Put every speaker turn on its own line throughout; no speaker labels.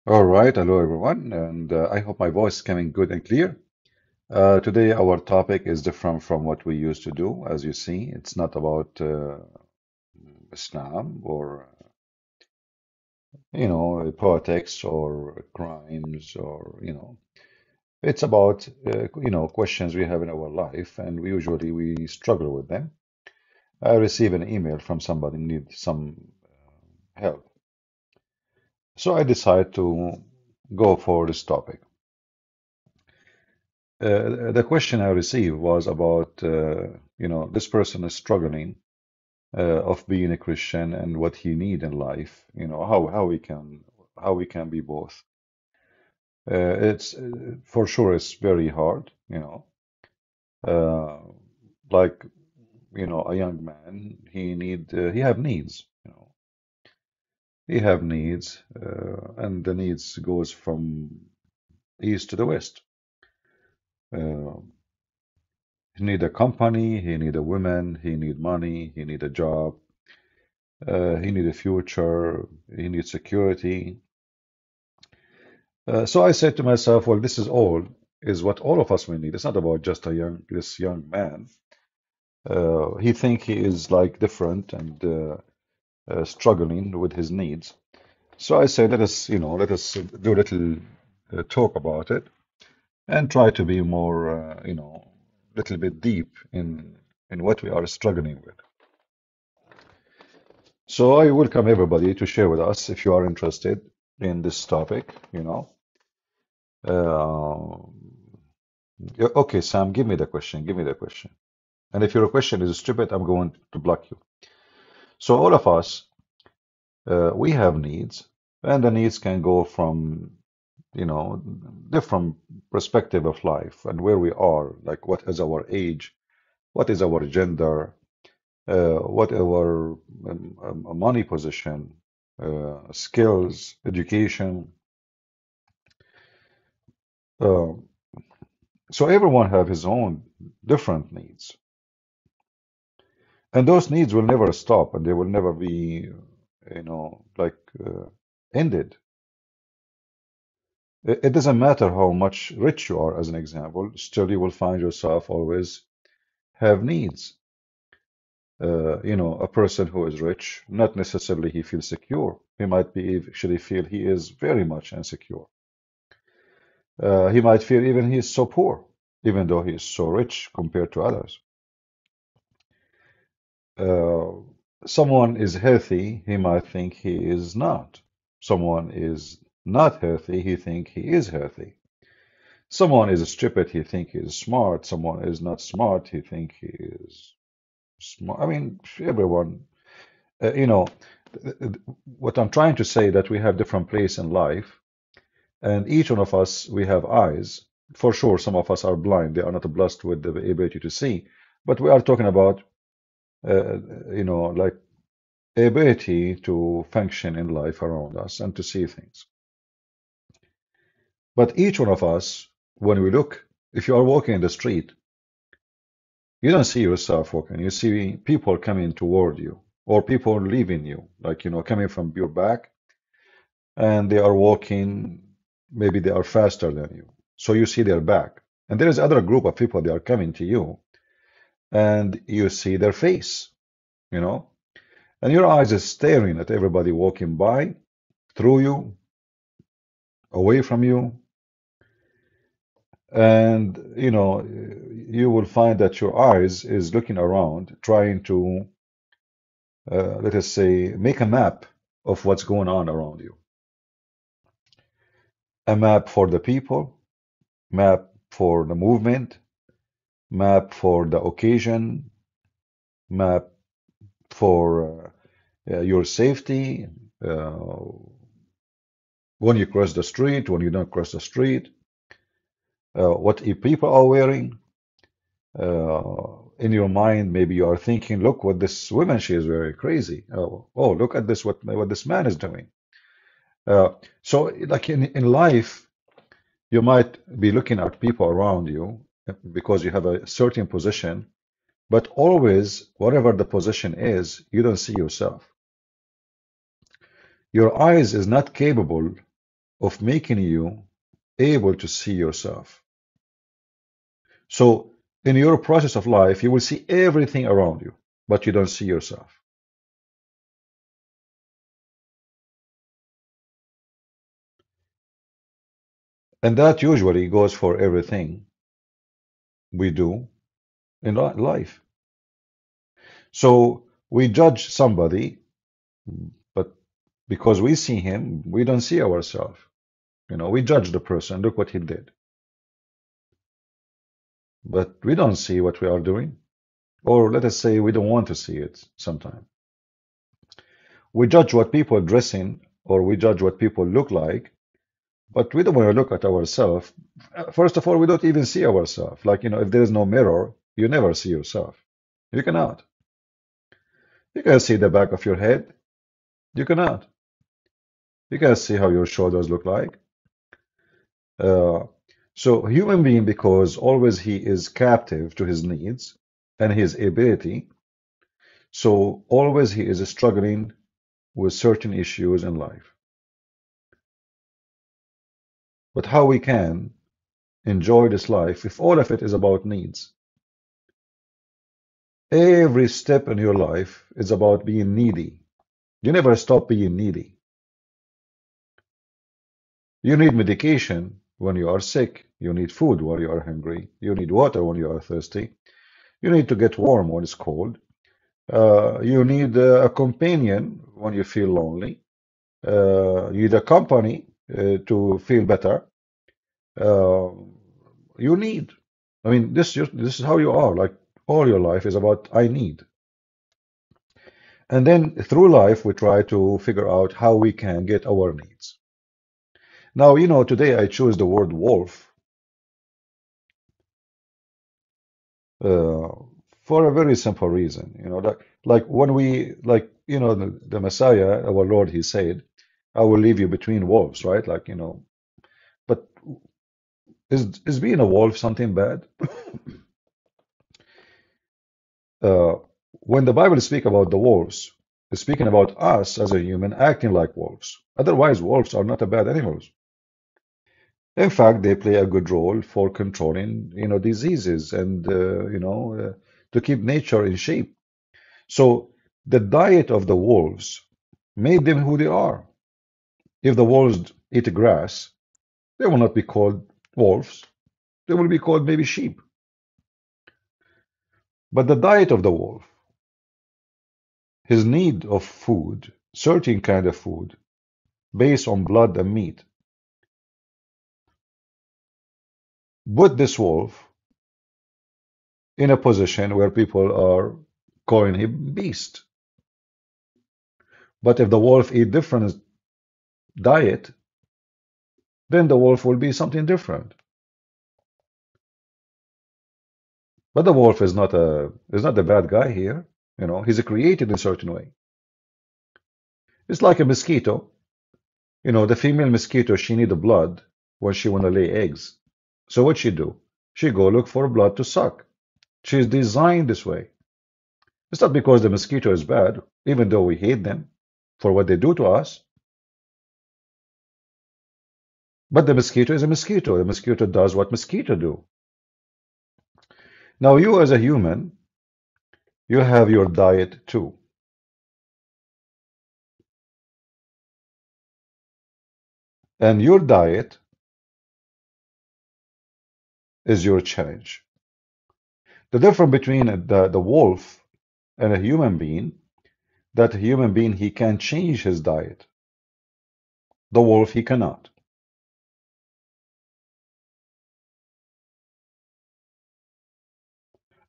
All right, hello everyone, and I hope my voice is coming good and clear. Today, our topic is different from what we used to do. As you see, it's not about Islam or politics or crimes or it's about questions we have in our life, and we struggle with them. I receive an email from somebody need some help, so I decide to go for this topic. The question I received was about, this person is struggling of being a Christian and what he need in life, how we can be both. It's for sure it's very hard, uh, like a young man he have needs, he have needs, and the needs goes from east to the west. Uh, he need a company, he need a woman, he need money, he need a job. He needs a future, he needs security. So I said to myself, well, this is what all of us will need. It's not about just this young man. He think he is like different and struggling with his needs. So I said, let us do a little talk about it and try to be more, little bit deep in what we are struggling with. So I welcome everybody to share with us if you are interested in this topic, Uh, okay, Sam, give me the question. Give me the question. And if your question is stupid, I'm going to block you. So all of us, we have needs, and the needs can go from, different perspective of life and where we are, like what is our age, what is our gender, what our money position, skills, education. Uh, so everyone have his own different needs. And those needs will never stop and they will never be, like ended. It doesn't matter how much rich you are, as an example, still you will find yourself always have needs. A person who is rich, not necessarily he feels secure. He might be actually feel he is very much insecure. He might feel even he is so poor, even though he is so rich compared to others. Uh, Someone is healthy, he might think he is not. Someone is not healthy, he think he is healthy. Someone is stupid, he think he is smart. Someone is not smart, he think he is smart. I mean, everyone, uh, you know, what I'm trying to say that we have different place in life, and each one of us, we have eyes. For sure, some of us are blind; they are not blessed with the ability to see. But we are talking about, uh, like ability to function in life around us and to see things. But each one of us, when we look, if you are walking in the street, you don't see yourself walking. You see people coming toward you or people leaving you, like, coming from your back and they are walking, maybe they are faster than you. So you see their back. And there is other group of people, they are coming to you and you see their face, you know, and your eyes is staring at everybody walking by, through you, away from you. And you will find that your eyes is looking around, trying to let us say make a map of what's going on around you. A map for the people, map for the movement, map for the occasion, map for your safety, uh, when you cross the street, when you don't cross the street, what people are wearing. In your mind, maybe you are thinking, look what this woman, she is very crazy. Oh, look at this, what this man is doing. So, like in life, you might be looking at people around you because you have a certain position, but always, whatever the position is, you don't see yourself. Your eyes is not capable. of making you able to see yourself. So in your process of life, you will see everything around you, but you don't see yourself. And that usually goes for everything we do in life. So we judge somebody, but because we see him, we don't see ourselves. We judge the person, look what he did. But we don't see what we are doing. Or let us say we don't want to see it sometimes. We judge what people are dressing, or we judge what people look like, but we don't want to look at ourselves. First of all, we don't even see ourselves. Like, if there is no mirror, you never see yourself. You cannot. You can see the back of your head. You cannot. You can see how your shoulders look like. Uh, so human being, because always he is captive to his needs and his ability, so always he is struggling with certain issues in life. But how we can enjoy this life if all of it is about needs? Every step in your life is about being needy. You never stop being needy. You need medication when you are sick. You need food when you are hungry. You need water when you are thirsty. You need to get warm when it's cold. You need a companion when you feel lonely. You need a company to feel better. Uh, you need. I mean, this is how you are. Like all your life is about I need. And then through life, we try to figure out how we can get our needs. Now, today I choose the word wolf uh, for a very simple reason. Like when the Messiah, our Lord, he said, I will leave you between wolves, right? But is being a wolf something bad? Uh, when the Bible speaks about the wolves, it's speaking about us as a human acting like wolves. Otherwise, wolves are not a bad animals. In fact, they play a good role for controlling, diseases and, to keep nature in shape. So the diet of the wolves made them who they are. If the wolves eat grass, they will not be called wolves. They will be called maybe sheep. But the diet of the wolf, his need of food, certain kind of food, based on blood and meat, put this wolf in a position where people are calling him beast. But if the wolf eat different diet, then the wolf will be something different. But the wolf is not the bad guy here. He's created in a certain way. It's like a mosquito. The female mosquito, she need the blood when she want to lay eggs. So what she do? She go look for blood to suck. She's designed this way. It's not because the mosquito is bad, even though we hate them for what they do to us. But the mosquito is a mosquito. The mosquito does what mosquito do. Now you as a human, you have your diet too. And your diet is your challenge. The difference between the wolf and a human being, that a human being, he can change his diet. The wolf, he cannot.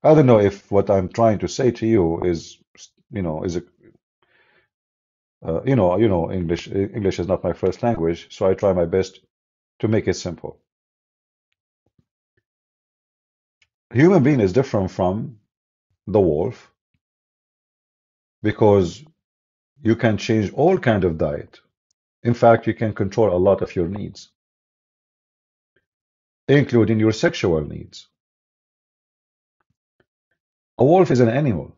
I don't know if what I'm trying to say to you is a, English is not my first language, so I try my best to make it simple. Human being is different from the wolf because you can change all kind of diet. In fact, you can control a lot of your needs, including your sexual needs. A wolf is an animal.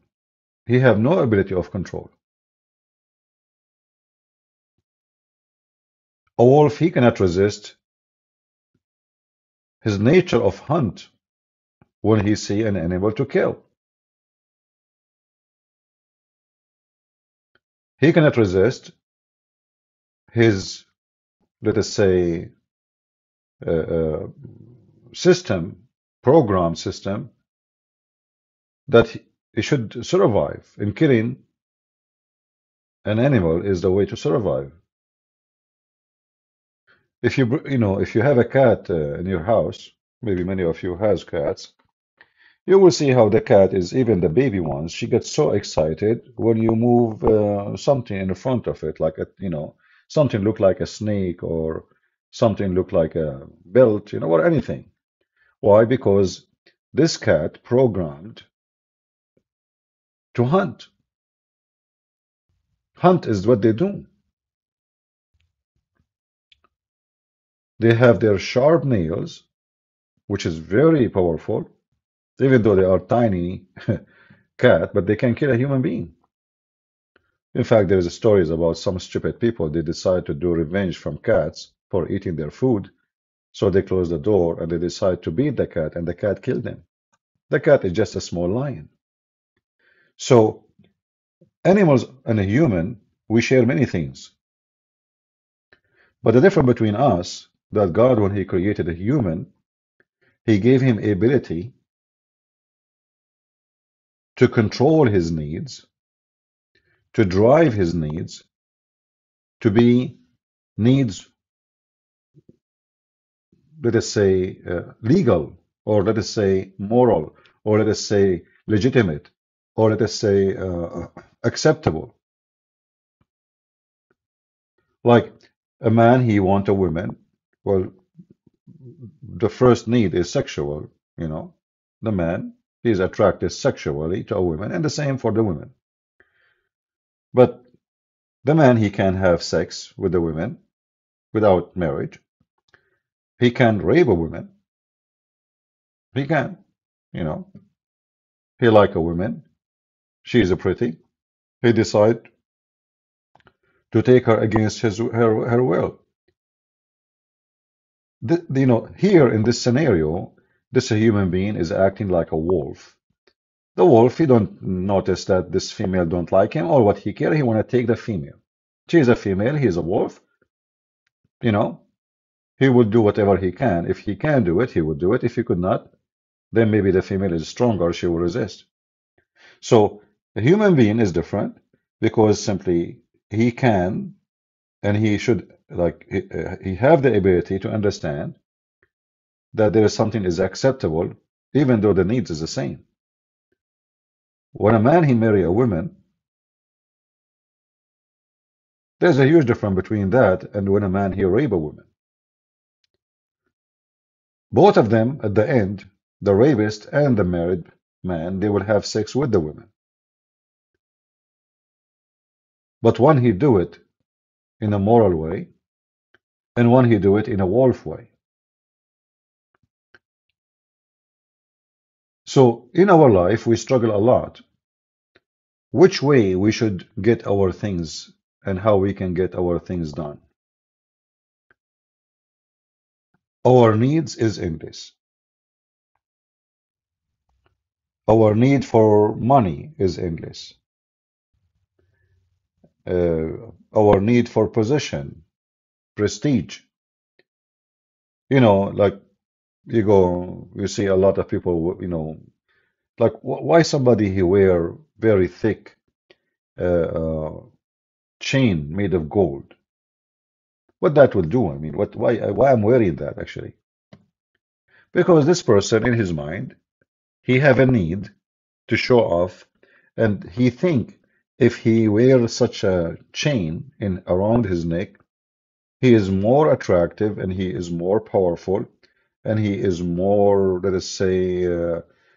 He have no ability of control. A wolf, he cannot resist his nature of hunt when he see an animal to kill. He cannot resist his, let us say, uh, uh, system, program system, that he should survive. And killing an animal is the way to survive. If if you have a cat in your house, maybe many of you has cats, you will see how the cat is, even the baby ones, she gets so excited when you move something in front of it, like something look like a snake or something look like a belt, or anything. Why? Because this cat programmed to hunt. Hunt is what they do. They have their sharp nails, which is very powerful, even though they are tiny cat, but they can kill a human being. In fact, there is stories about some stupid people. They decide to do revenge from cats for eating their food. So they close the door and they decide to beat the cat, and the cat killed them. The cat is just a small lion. So animals and a human, we share many things. But the difference between us, that God, when He created a human, He gave him ability to control his needs, to drive his needs, to be needs, let us say, legal, or let us say moral, or let us say legitimate, or let us say acceptable. Like a man, he want a woman. Well, the first need is sexual, you know. The man, he is attracted sexually to a woman, and the same for the woman. But the man, he can have sex with the women without marriage. He can rape a woman. He can, you know. He like a woman. She is pretty. He decide to take her against her will. Here in this scenario, this human being is acting like a wolf. The wolf, he don't notice that this female don't like him, or what he care. He want to take the female. She is a female. He is a wolf. You know, he would do whatever he can. If he can do it, he would do it. If he could not, then maybe the female is stronger. She will resist. So a human being is different because simply he can and he should like he have the ability to understand that there is something is acceptable even though the needs is the same. When a man he marry a woman, there's a huge difference between that and when a man he rape a woman. Both of them at the end, the rapist and the married man, they will have sex with the woman. But one he do it in a moral way and one he do it in a wolf way. So in our life, we struggle a lot. Which way we should get our things and how we can get our things done. Our needs is endless. Our need for money is endless. Our need for position, prestige. Like you see a lot of people, like why somebody he wear very thick uh, uh, chain made of gold? What that will do? I mean, why I'm wearing that actually? Because this person in his mind, he have a need to show off, and he think if he wears such a chain in around his neck, he is more attractive and he is more powerful and he is more, let us say,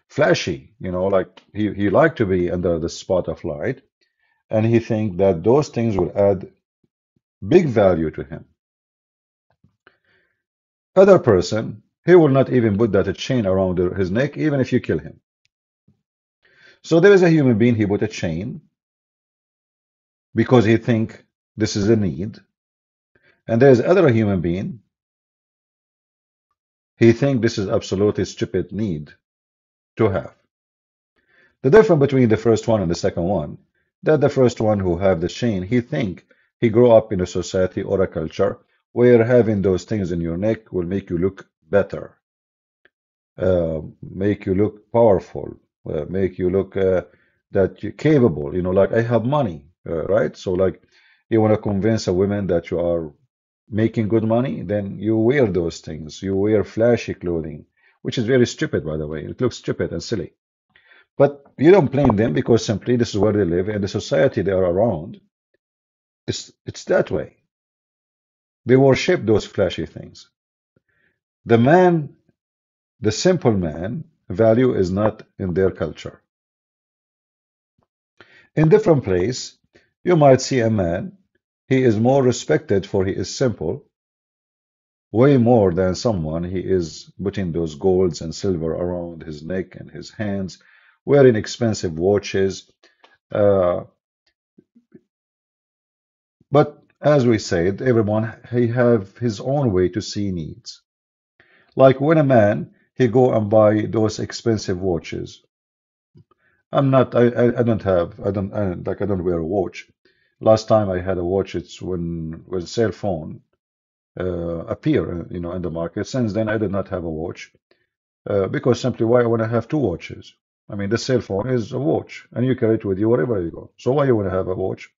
flashy. Like he like to be under the spot of light, and he think that those things will add big value to him. Other person, he will not even put that chain around his neck, even if you kill him. So there is a human being, he put a chain because he think this is a need. And there's other human being, he think this is absolutely stupid need to have. The difference between the first one and the second one, that the first one who have the chain, he think he grew up in a society or a culture where having those things in your neck will make you look better, make you look powerful, make you look that you're capable. Like I have money, right? So like you want to convince a woman that you are making good money, then you wear those things. You wear flashy clothing, which is very stupid, by the way. It looks stupid and silly. But you don't blame them because simply this is where they live and the society they are around. It's that way. They worship those flashy things. The man, the simple man, value is not in their culture. In different place, you might see a man, he is more respected for he is simple, way more than someone he is putting those golds and silver around his neck and his hands, wearing expensive watches. Uh, but as we said, everyone he have his own way to see needs. Like when a man he go and buy those expensive watches. I'm not. I don't have. I don't wear a watch. Last time I had a watch, it's when cell phone appear, in the market. Since then, I did not have a watch because simply why I want to have two watches? I mean, the cell phone is a watch, and you carry it with you wherever you go. So why you want to have a watch?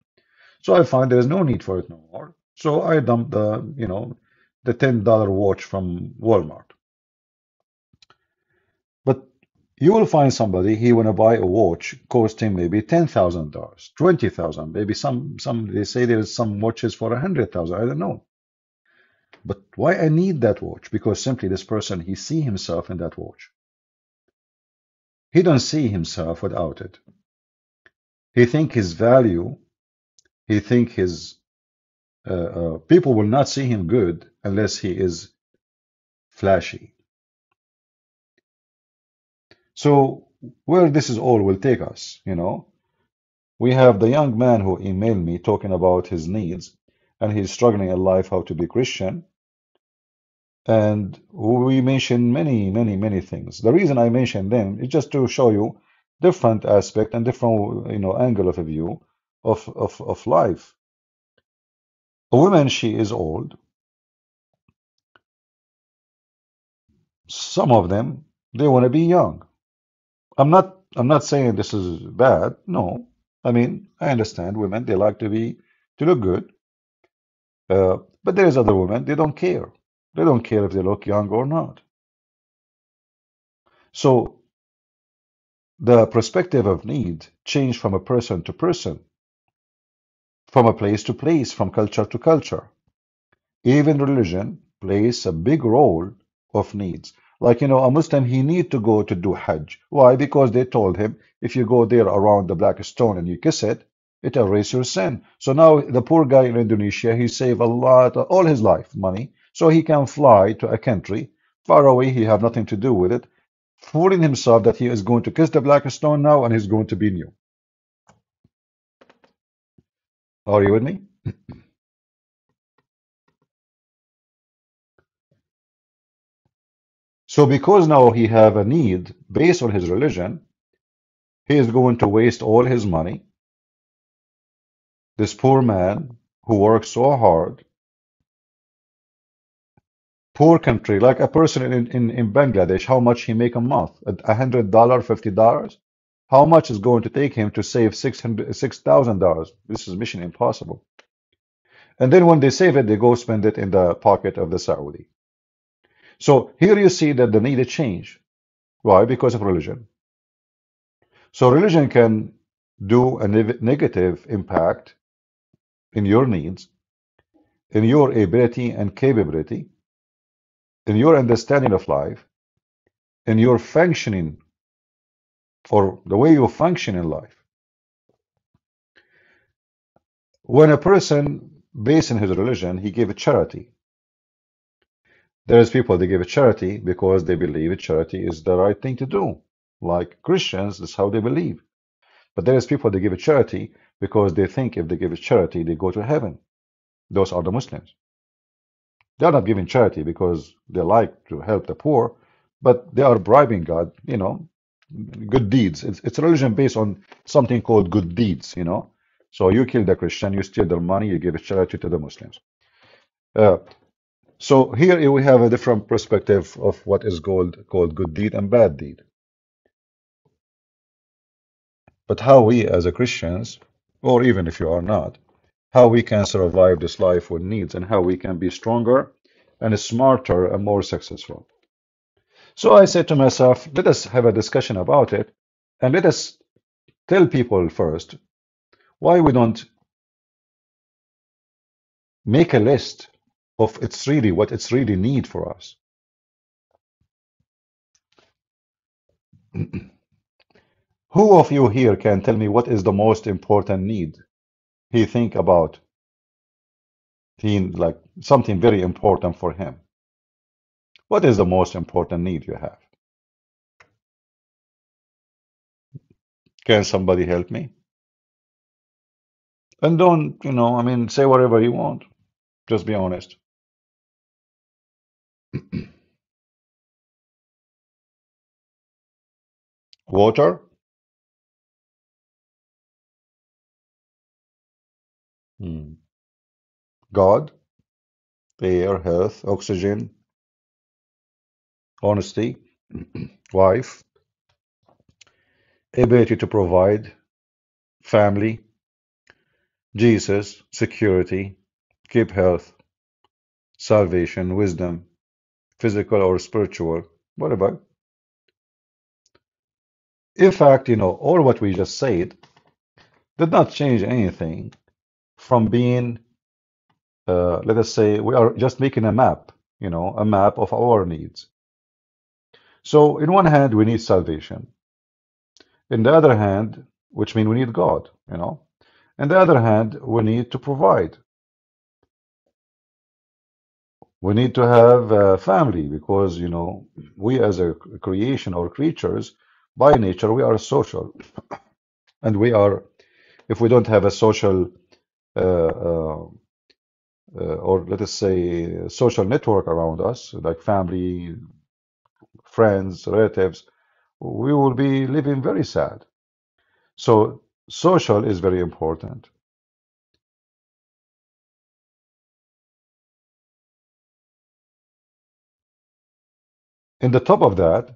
So I find there is no need for it no more. So I dumped the $10 watch from Walmart. But you will find somebody he want to buy a watch costing maybe $10,000, 20,000, maybe some they say there's some watches for 100,000. I don't know. But why I need that watch? Because simply this person he see himself in that watch. He don't see himself without it. He think his value. He think his people will not see him good unless he is flashy. So where this is all will take us. We have the young man who emailed me talking about his needs and he's struggling in life how to be Christian. And we mentioned many, many, many things. The reason I mentioned them is just to show you different aspect and different, angle of a view of life. A woman, she is old. Some of them, they want to be young. I'm not saying this is bad. No. I mean, I understand women, they like to look good. But there is other women, they don't care. They don't care if they look young or not. So the perspective of need change from a person to person, from a place to place, from culture to culture. Even religion plays a big role of needs. Like, a Muslim, he need to go to do Hajj. Why? Because they told him, if you go there around the black stone and you kiss it, it erases your sin. So now the poor guy in Indonesia, he save a lot, all his life money, so he can fly to a country far away. He have nothing to do with it, fooling himself that he is going to kiss the black stone now and he's going to be new. Are you with me? So because now he have a need based on his religion, he is going to waste all his money. This poor man who works so hard, poor country, like a person in Bangladesh, how much he make a month? $100, $50? How much is going to take him to save $6,000? This is mission impossible. And then when they save it, they go spend it in the pocket of the Saudi. So here you see that the need a change. Why? Because of religion. So religion can do a negative impact in your needs, in your ability and capability, in your understanding of life, in your functioning or the way you function in life. When a person, based on his religion, he gave a charity. There is people that give a charity because they believe charity is the right thing to do. Like Christians, that's how they believe. But there is people that give a charity because they think if they give a charity, they go to heaven. Those are the Muslims. They are not giving charity because they like to help the poor, but they are bribing God, good deeds. It's a religion based on something called good deeds, So you kill the Christian, you steal their money, you give a charity to the Muslims. Uh, so here we have a different perspective of what is called good deed and bad deed. But how we as a Christians, or even if you are not, how we can survive this life with needs and how we can be stronger and smarter and more successful. So I said to myself, let us have a discussion about it and let us tell people first why we don't make a list of what it's really need for us. Who of you here can tell me what is the most important need he think about? He like something very important for him. What is the most important need you have? Can somebody help me? And don't, say whatever you want. Just be honest. Water, Hmm. God, air, health, oxygen, honesty, wife, ability to provide, family, Jesus, security, keep health, salvation, wisdom, physical or spiritual. What about? In fact, all what we just said did not change anything from being, let us say, we are just making a map, a map of our needs. So, in one hand, we need salvation. In the other hand, which means we need God, In the other hand, we need to provide. We need to have a family because, we as a creation or creatures, by nature, we are social. And if we don't have a social, or let us say, social network around us, like family, friends, relatives, we will be living very sad. So, social is very important. In the top of that,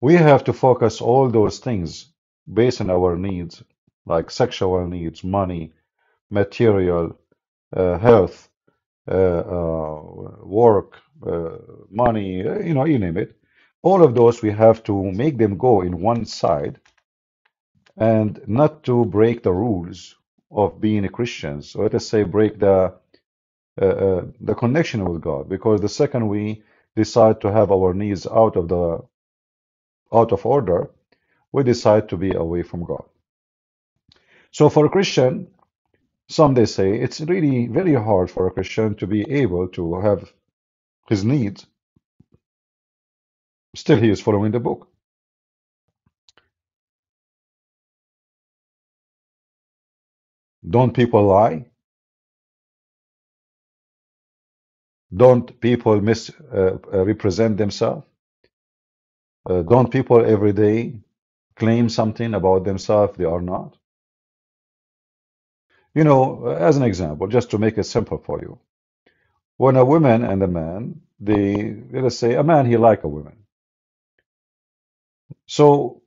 we have to focus all those things based on our needs, like sexual needs, money, material, health, work, money, you name it. All of those we have to make them go in one side and not to break the rules of being a Christian. So let us say break the connection with God, because the second we decide to have our needs out of order, we decide to be away from God. So for a Christian, some they say it's really very hard for a Christian to be able to have his needs. Still, he is following the book. Don't people lie? Don't people misrepresent themselves? Don't people every day claim something about themselves they are not? As an example, just to make it simple for you, when a woman and a man, let us say a man, he like a woman. So,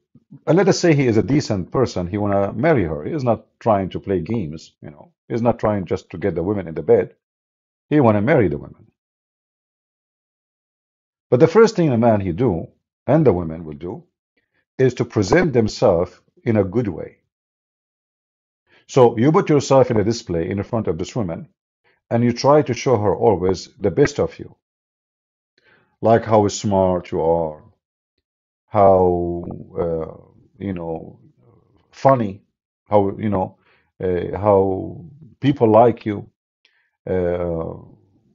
let us say he is a decent person, he want to marry her. He is not trying to play games, He's not trying just to get the women in the bed. He want to marry the women. But the first thing a man he do, and the women will do, is to present themselves in a good way. So you put yourself in a display in front of this woman, and you try to show her always the best of you, like how smart you are, how funny, how people like you, uh,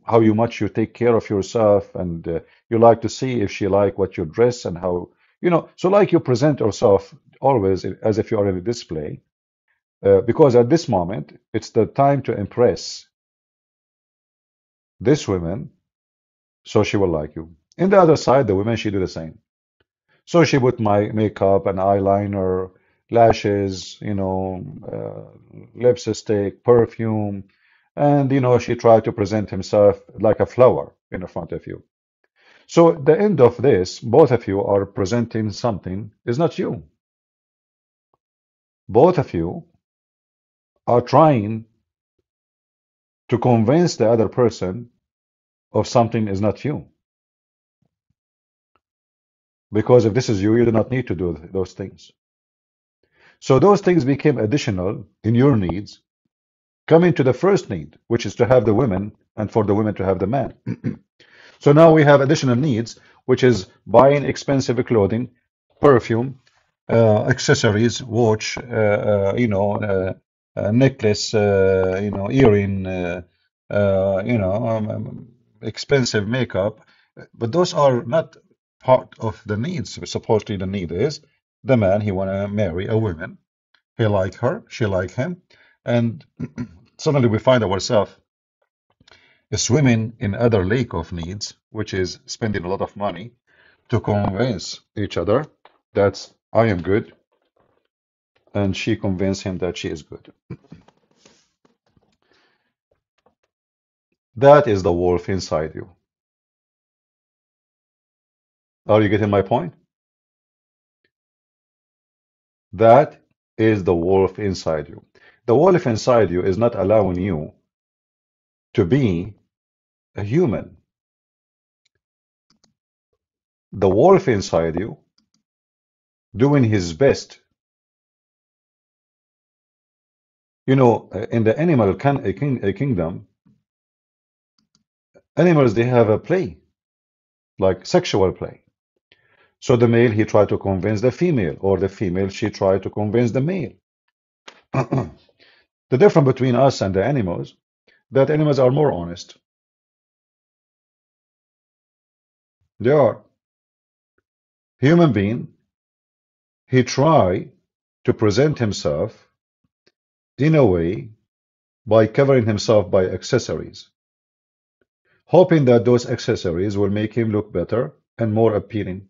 how much you take care of yourself, and you like to see if she like what you dress and how so like you present yourself always as if you are in a display, because at this moment it's the time to impress. this woman, so she will like you. In the other side, the women, she do the same. So she put my makeup and eyeliner, lashes, lipstick, perfume, and she tried to present himself like a flower in front of you. So at the end of this, both of you are presenting something is not you. Both of you are trying to convince the other person of something is not you. Because if this is you, you do not need to do those things. So those things became additional in your needs, coming to the first need, which is to have the women and for the women to have the man. So now we have additional needs, which is buying expensive clothing, perfume, accessories, watch, necklace, earring, expensive makeup. But those are not part of the needs. Supposedly the need is the man, he want to marry a woman. He like her, she like him. And suddenly we find ourselves swimming in other lake of needs, which is spending a lot of money to convince each other that I am good, and she convinced him that she is good. That is the wolf inside you. Are you getting my point? That is the wolf inside you. The wolf inside you is not allowing you to be a human. The wolf inside you doing his best. In the animal kingdom, animals, they have a play, like sexual play. So the male, he tried to convince the female, or the female, she tried to convince the male. The difference between us and the animals, that animals are more honest. They are. Human being, he try to present himself in a way by covering himself by accessories, hoping that those accessories will make him look better and more appealing.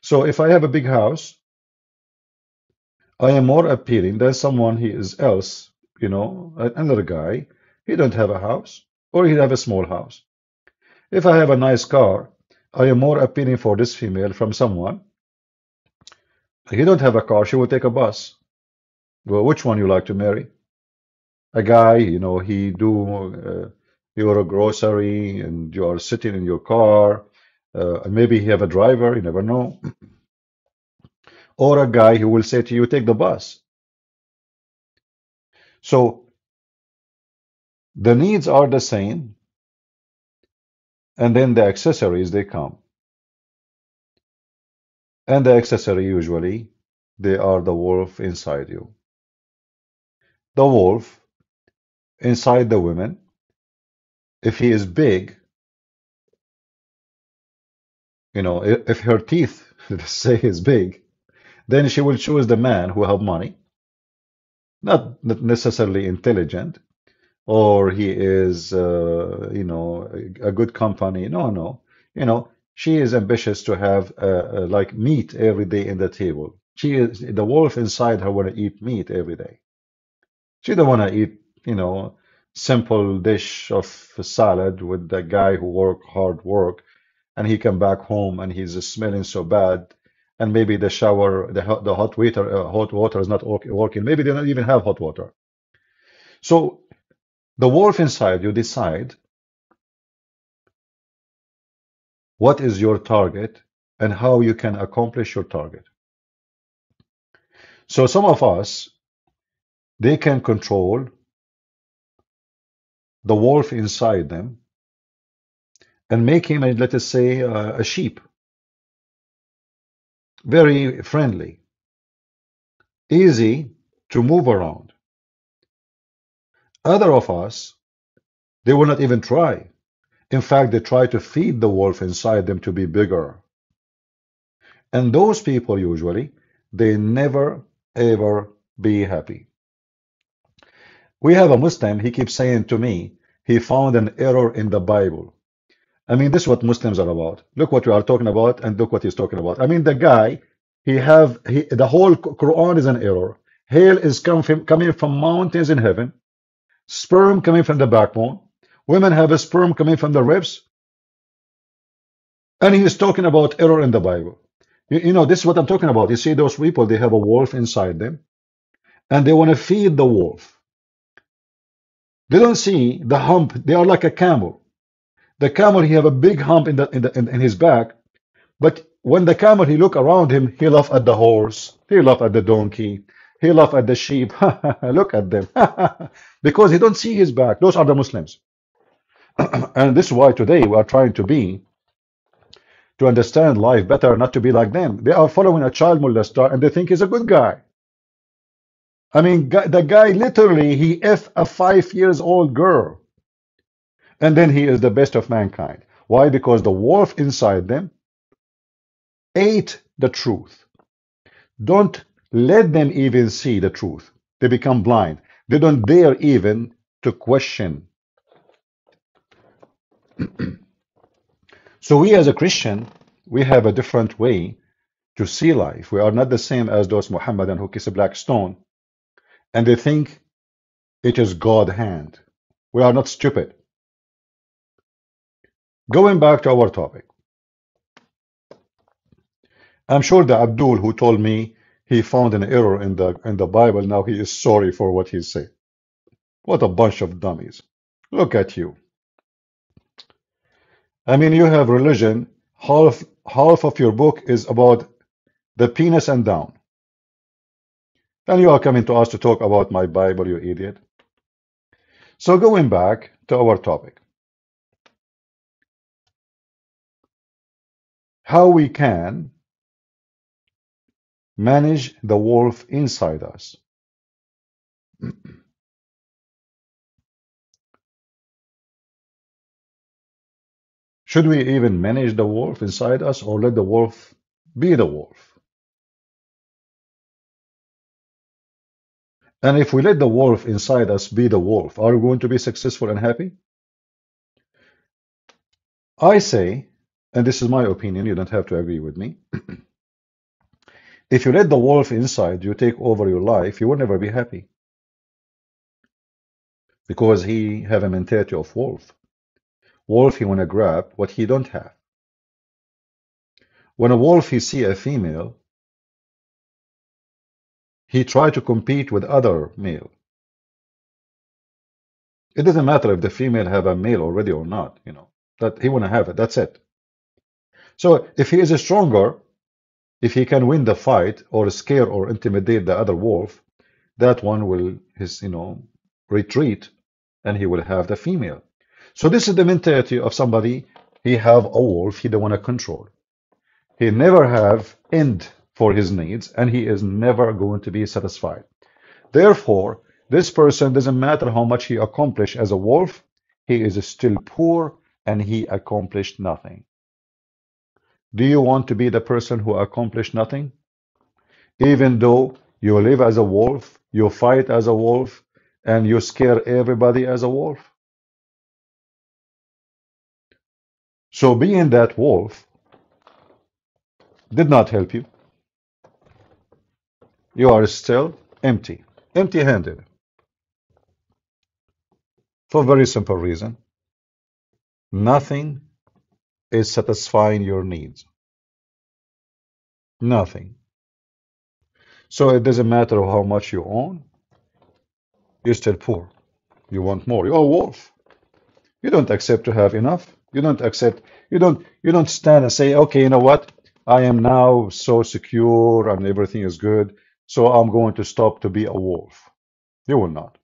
So if I have a big house, I am more appealing than someone he is else, another guy, he don't have a house, or he have a small house. If I have a nice car, I am more appealing for this female from someone. He don't have a car, she will take a bus. Well, which one you like to marry? A guy, he do your grocery and you are sitting in your car, and maybe he have a driver, you never know. Or a guy who will say to you, take the bus. So the needs are the same, and then the accessories, they come. And the accessory usually, they are the wolf inside you. The wolf inside the woman, if he is big, if her teeth say is big, then she will choose the man who have money, not necessarily intelligent, or he is, a good company. No, no. She is ambitious to have like meat every day in the table. She is the wolf inside her want to eat meat every day. She don't want to eat, simple dish of salad with the guy who work hard work and he come back home and he's smelling so bad and maybe the shower, the hot water is not working. Maybe they don't even have hot water. So the wolf inside you decide what is your target and how you can accomplish your target. So some of us, they can control the wolf inside them and make him, let us say, a sheep, very friendly, easy to move around. Other of us, they will not even try. In fact, they try to feed the wolf inside them to be bigger. And those people usually, they never ever be happy. We have a Muslim, he keeps saying to me, he found an error in the Bible. I mean, this is what Muslims are about. Look what we are talking about, and look what he's talking about. I mean, the guy, the whole Quran is an error. Hail is coming from mountains in heaven. Sperm coming from the backbone. Women have a sperm coming from the ribs. And he's talking about error in the Bible. You know, this is what I'm talking about. You see those people, they have a wolf inside them, and they want to feed the wolf. They don't see the hump. They are like a camel. The camel, he have a big hump in his back, but when the camel, he look around him, he laugh at the horse, he laugh at the donkey, he laugh at the sheep. Look at them. Because he don't see his back. Those are the Muslims. And this is why today we are trying to understand life better, not to be like them. They are following a child molester and they think he's a good guy. I mean, the guy literally, he F a 5 years old girl. And then he is the best of mankind. Why? Because the wolf inside them ate the truth. Don't let them even see the truth. They become blind. They don't dare even to question. So we as a Christian, we have a different way to see life. We are not the same as those Mohammedan who kiss a black stone and they think it is God's hand. We are not stupid. Going back to our topic, I'm sure that Abdul, who told me he found an error in the Bible, now he is sorry for what he said. What a bunch of dummies. Look at you. I mean, you have religion, half of your book is about the penis and down. And you are coming to us to talk about my Bible, you idiot. So going back to our topic. How we can manage the wolf inside us. Should we even manage the wolf inside us or let the wolf be the wolf? And if we let the wolf inside us be the wolf, are we going to be successful and happy? I say, and this is my opinion, you don't have to agree with me. If you let the wolf inside you take over your life, you will never be happy. Because he have a mentality of wolf. Wolf, he want to grab what he don't have. When a wolf, he see a female, he try to compete with other male. It doesn't matter if the female have a male already or not, you know, that he want to have it, that's it. So if he is stronger, if he can win the fight or scare or intimidate the other wolf, that one will retreat and he will have the female. So this is the mentality of somebody, he have a wolf he don't want to control. He never have end for his needs and he is never going to be satisfied. Therefore, this person, doesn't matter how much he accomplished as a wolf, he is still poor and he accomplished nothing. Do you want to be the person who accomplished nothing? Even though you live as a wolf, you fight as a wolf, and you scare everybody as a wolf? So being that wolf did not help you. You are still empty, empty-handed. For a very simple reason. Nothing is satisfying your needs. Nothing. So it doesn't matter how much you own, you're still poor. You want more. You're a wolf. You don't accept to have enough. You don't accept, you don't stand and say, okay, you know what? I am now so secure and everything is good, so I'm going to stop to be a wolf. You will not.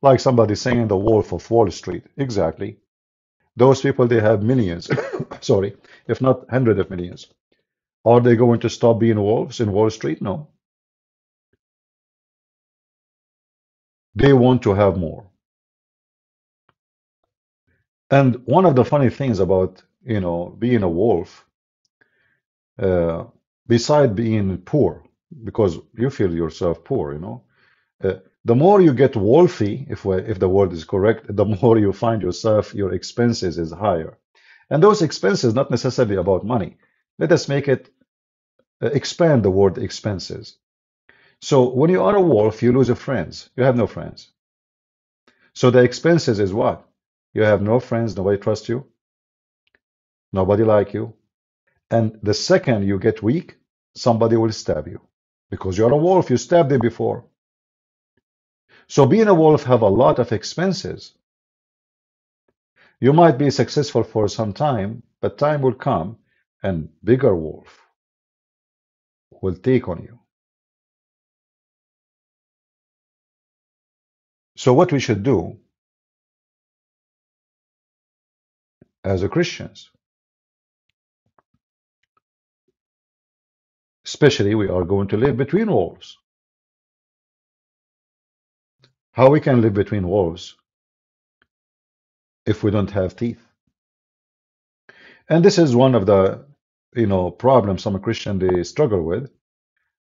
Like somebody saying the wolf of Wall Street. Exactly. Those people, they have millions, sorry, if not hundreds of millions. Are they going to stop being wolves in Wall Street? No. They want to have more. And one of the funny things about, being a wolf, beside being poor, because you feel yourself poor, The more you get wolfy, if the word is correct, the more you find yourself, your expenses is higher. And those expenses, not necessarily about money. Let us make it expand the word expenses. So when you are a wolf, you lose your friends. You have no friends. So the expenses is what? You have no friends, nobody trusts you, nobody like you. And the second you get weak, somebody will stab you. Because you're a wolf, you stabbed them before. So being a wolf have a lot of expenses. You might be successful for some time, but time will come and bigger wolf will take on you. So what we should do as a Christians, especially we are going to live between wolves. How we can live between wolves if we don't have teeth? And this is one of the problems some Christians they struggle with.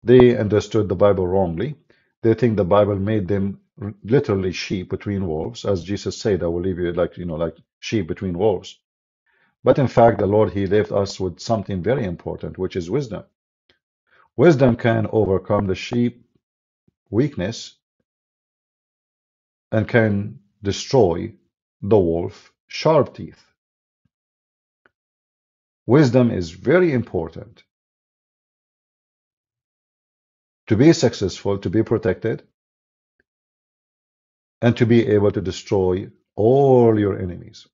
They understood the Bible wrongly. They think the Bible made them literally sheep between wolves, as Jesus said, "I will leave you like sheep between wolves." But in fact, the Lord He left us with something very important, which is wisdom. Wisdom can overcome the sheep weakness and can destroy the wolf sharp teeth. Wisdom is very important to be successful, to be protected, and to be able to destroy all your enemies,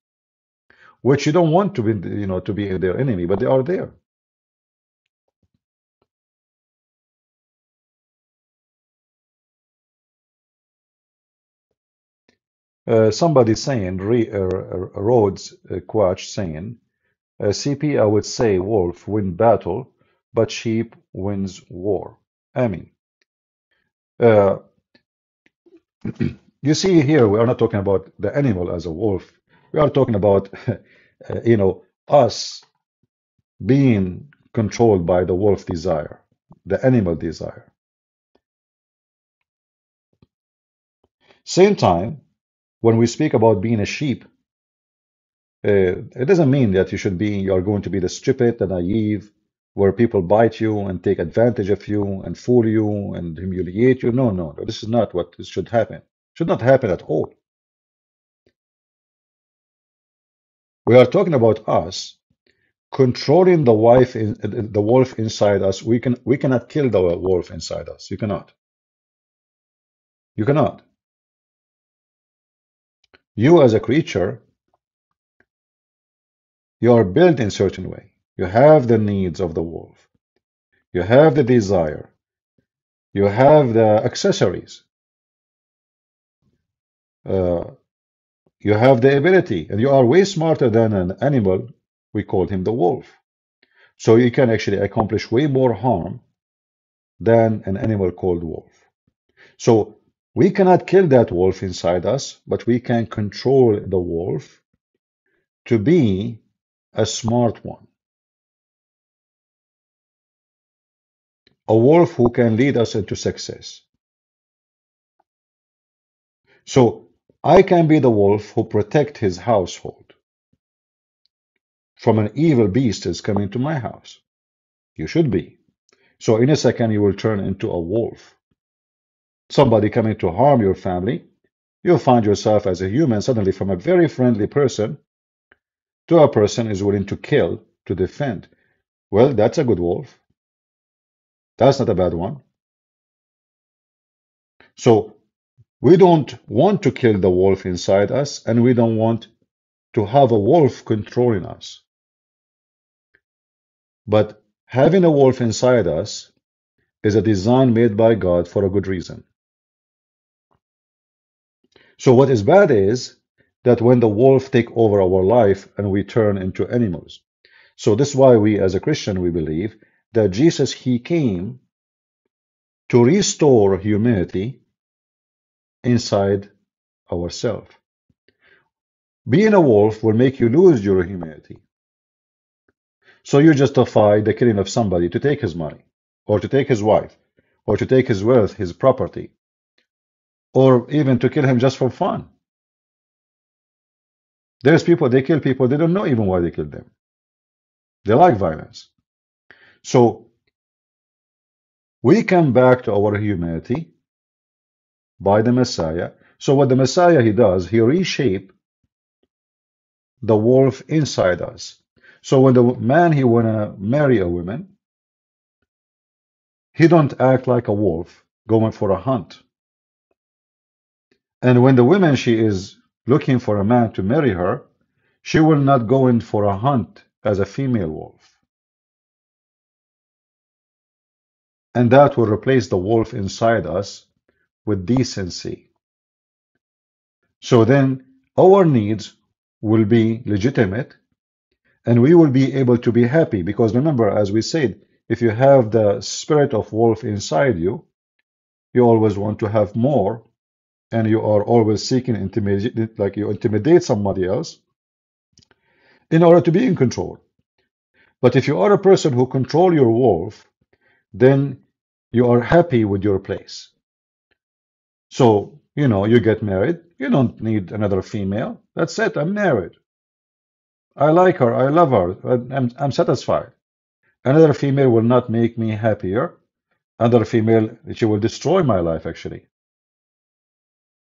which you don't want to be their enemy, but they are there. Somebody saying, Rhodes Quatch saying, CP, I would say wolf win battle, but sheep wins war. I mean, uh, you see here, we are not talking about the animal as a wolf. We are talking about, us being controlled by the wolf desire, the animal desire. Same time, when we speak about being a sheep, it doesn't mean that you are going to be the stupid, the naive, where people bite you and take advantage of you and fool you and humiliate you. No, no, no. This is not what should happen. Should not happen at all. We are talking about us controlling the wolf inside us. We cannot kill the wolf inside us. You cannot. You cannot. You as a creature, you are built in a certain way. You have the needs of the wolf. You have the desire. You have the accessories. Uh, you have the ability, and you are way smarter than an animal. We call him the wolf. So you can actually accomplish way more harm than an animal called wolf. So we cannot kill that wolf inside us, but we can control the wolf to be a smart one. A wolf who can lead us into success. So I can be the wolf who protect his household from an evil beast is coming to my house. You should be. So in a second you will turn into a wolf. Somebody coming to harm your family, you'll find yourself as a human suddenly from a very friendly person to a person is willing to kill to defend. Well, that's a good wolf. That's not a bad one. So we don't want to kill the wolf inside us, and we don't want to have a wolf controlling us. But having a wolf inside us is a design made by God for a good reason. So what is bad is that when the wolf take over our life and we turn into animals. So this is why we as a Christian, we believe that Jesus, he came to restore humanity inside ourselves. Being a wolf will make you lose your humanity. So you justify the killing of somebody to take his money, or to take his wife, or to take his wealth, his property. or even to kill him just for fun. There's people, they kill people, they don't know even why they killed them. They like violence. So we come back to our humanity by the Messiah. So what the Messiah he does, he reshape the wolf inside us. So when the man he wanna marry a woman, he don't act like a wolf going for a hunt. And when the woman she is looking for a man to marry her, she will not go in for a hunt as a female wolf. And that will replace the wolf inside us with decency. So then our needs will be legitimate and we will be able to be happy. Because remember, as we said, if you have the spirit of wolf inside you, you always want to have more and you are always seeking intimidate, like you intimidate somebody else in order to be in control. But if you are a person who control your wolf, then you are happy with your place. So, you get married. You don't need another female. That's it. I'm married. I like her. I love her. I'm satisfied. Another female will not make me happier. Another female, she will destroy my life actually,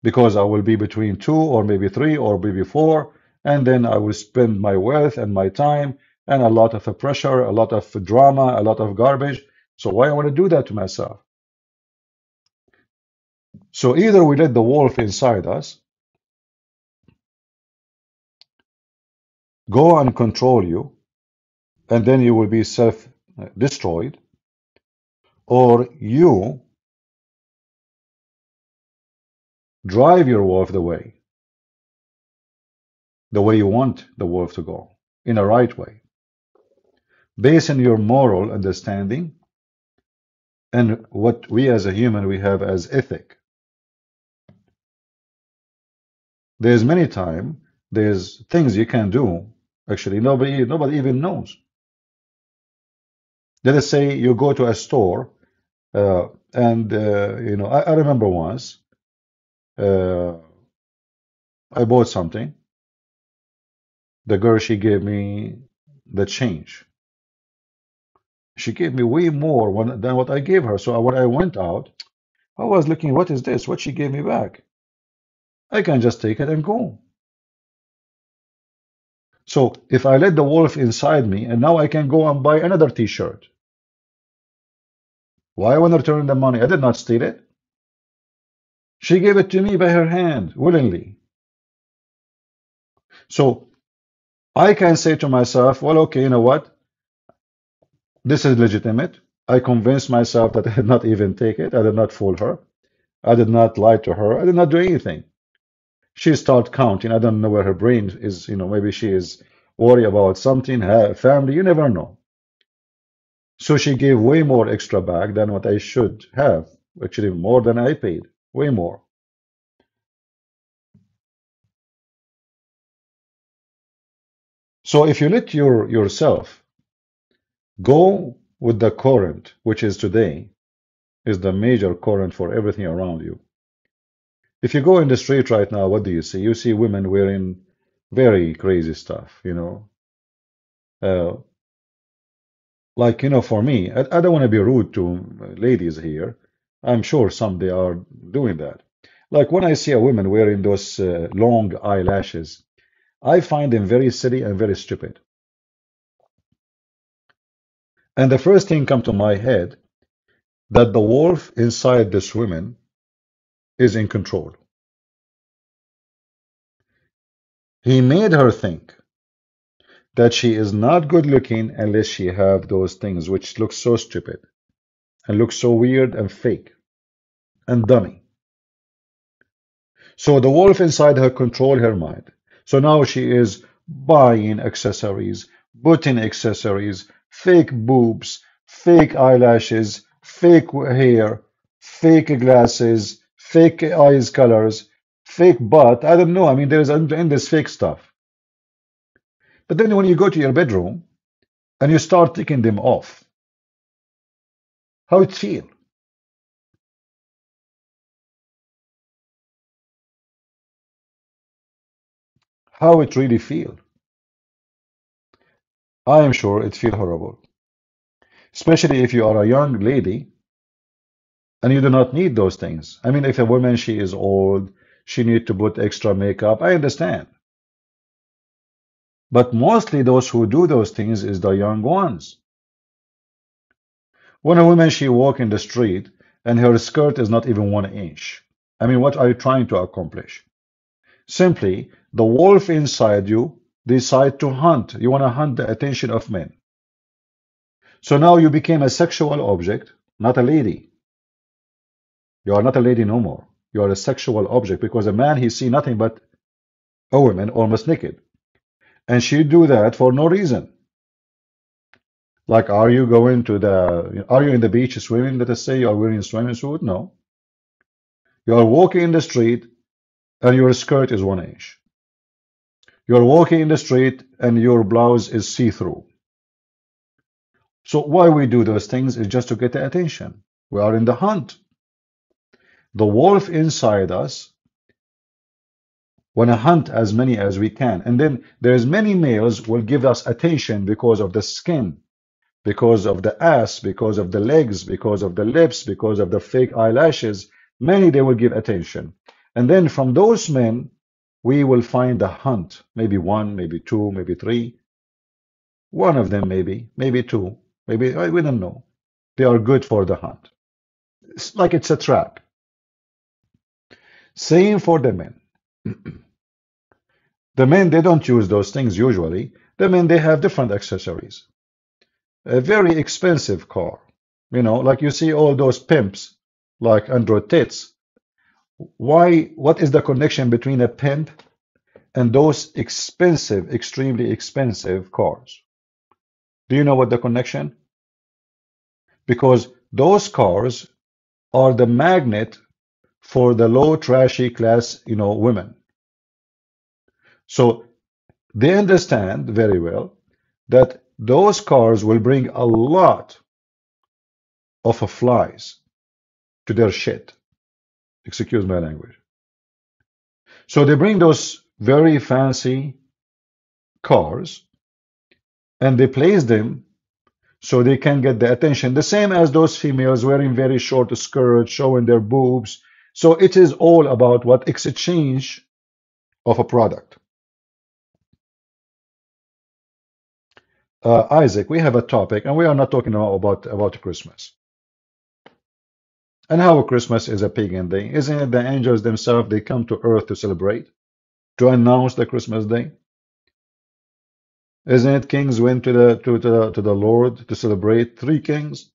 because I will be between two or maybe three or maybe four, and then I will spend my wealth and my time and a lot of pressure, a lot of drama, a lot of garbage. So why I want to do that to myself? So either we let the wolf inside us go and control you, and then you will be self-destroyed, or you drive your wolf the way you want the wolf to go, in a right way, based on your moral understanding and what we as a human we have as ethic. There's many time there's things you can do. Actually, nobody even knows. Let us say you go to a store, and I remember once uh, I bought something. The girl she gave me the change. She gave me way more than what I gave her. So when I went out, I was looking, what is this? What she gave me back? I can just take it and go. So if I let the wolf inside me, and now I can go and buy another t-shirt. Why I want to return the money? I did not steal it. She gave it to me by her hand, willingly. So I can say to myself, well, okay, you know what? This is legitimate. I convinced myself that I did not even take it. I did not fool her. I did not lie to her. I did not do anything. She started counting. I don't know where her brain is. Maybe she is worried about something, her family. You never know. So she gave way more extra back than what I should have. Actually, more than I paid. Way more. So if you let yourself go with the current, which is today, is the major current for everything around you. If you go in the street right now, what do you see? You see women wearing very crazy stuff. Uh, for me, I don't want to be rude to ladies here. I'm sure some they are doing that. Like when I see a woman wearing those long eyelashes, I find them very silly and very stupid. And the first thing come to my head that the wolf inside this woman is in control. He made her think that she is not good looking unless she have those things which look so stupid and look so weird and fake and dummy. So the wolf inside her control her mind. So now she is buying accessories, putting accessories, fake boobs, fake eyelashes, fake hair, fake glasses, fake eyes colors, fake butt. I don't know. I mean, there's endless fake stuff. But then when you go to your bedroom and you start taking them off, how it feel? how it really feel. I am sure it feel horrible, especially if you are a young lady and you do not need those things. I mean, if a woman, she is old, she need to put extra makeup, I understand. But mostly those who do those things is the young ones. When a woman, she walk in the street and her skirt is not even 1 inch. I mean, what are you trying to accomplish? Simply, the wolf inside you decide to hunt. You want to hunt the attention of men. So now you became a sexual object, not a lady. You are not a lady no more. You are a sexual object because a man, he see nothing but a woman almost naked. And she do that for no reason. Like, are you in the beach swimming? Let us say you are wearing a swimming suit. No. You are walking in the street and your skirt is 1 inch. You are walking in the street and your blouse is see-through. So why we do those things is just to get the attention. We are in the hunt. The wolf inside us want to hunt as many as we can. And then there's many males will give us attention because of the skin, because of the ass, because of the legs, because of the lips, because of the fake eyelashes. Many they will give attention. And then from those men, we will find a hunt. Maybe one, maybe two, maybe three. One of them, maybe two, maybe we don't know. They are good for the hunt. It's like it's a trap. Same for the men. The men, they don't use those things usually. The men, they have different accessories. A very expensive car. Like you see all those pimps, like Andrew Tits. Why? What is the connection between a pimp and those expensive, extremely expensive cars? Do you know what the connection? Because those cars are the magnet for the low, trashy class, women. So they understand very well that those cars will bring a lot of flies to their shit. Excuse my language. So they bring those very fancy cars and they place them so they can get the attention. The same as those females wearing very short skirts, showing their boobs. So it is all about what exchange of a product. Isaac, we have a topic, and we are not talking about Christmas. And how Christmas is a pagan day. Isn't it the angels themselves, they come to earth to celebrate, to announce the Christmas day? Isn't it kings went to the Lord to celebrate, three kings?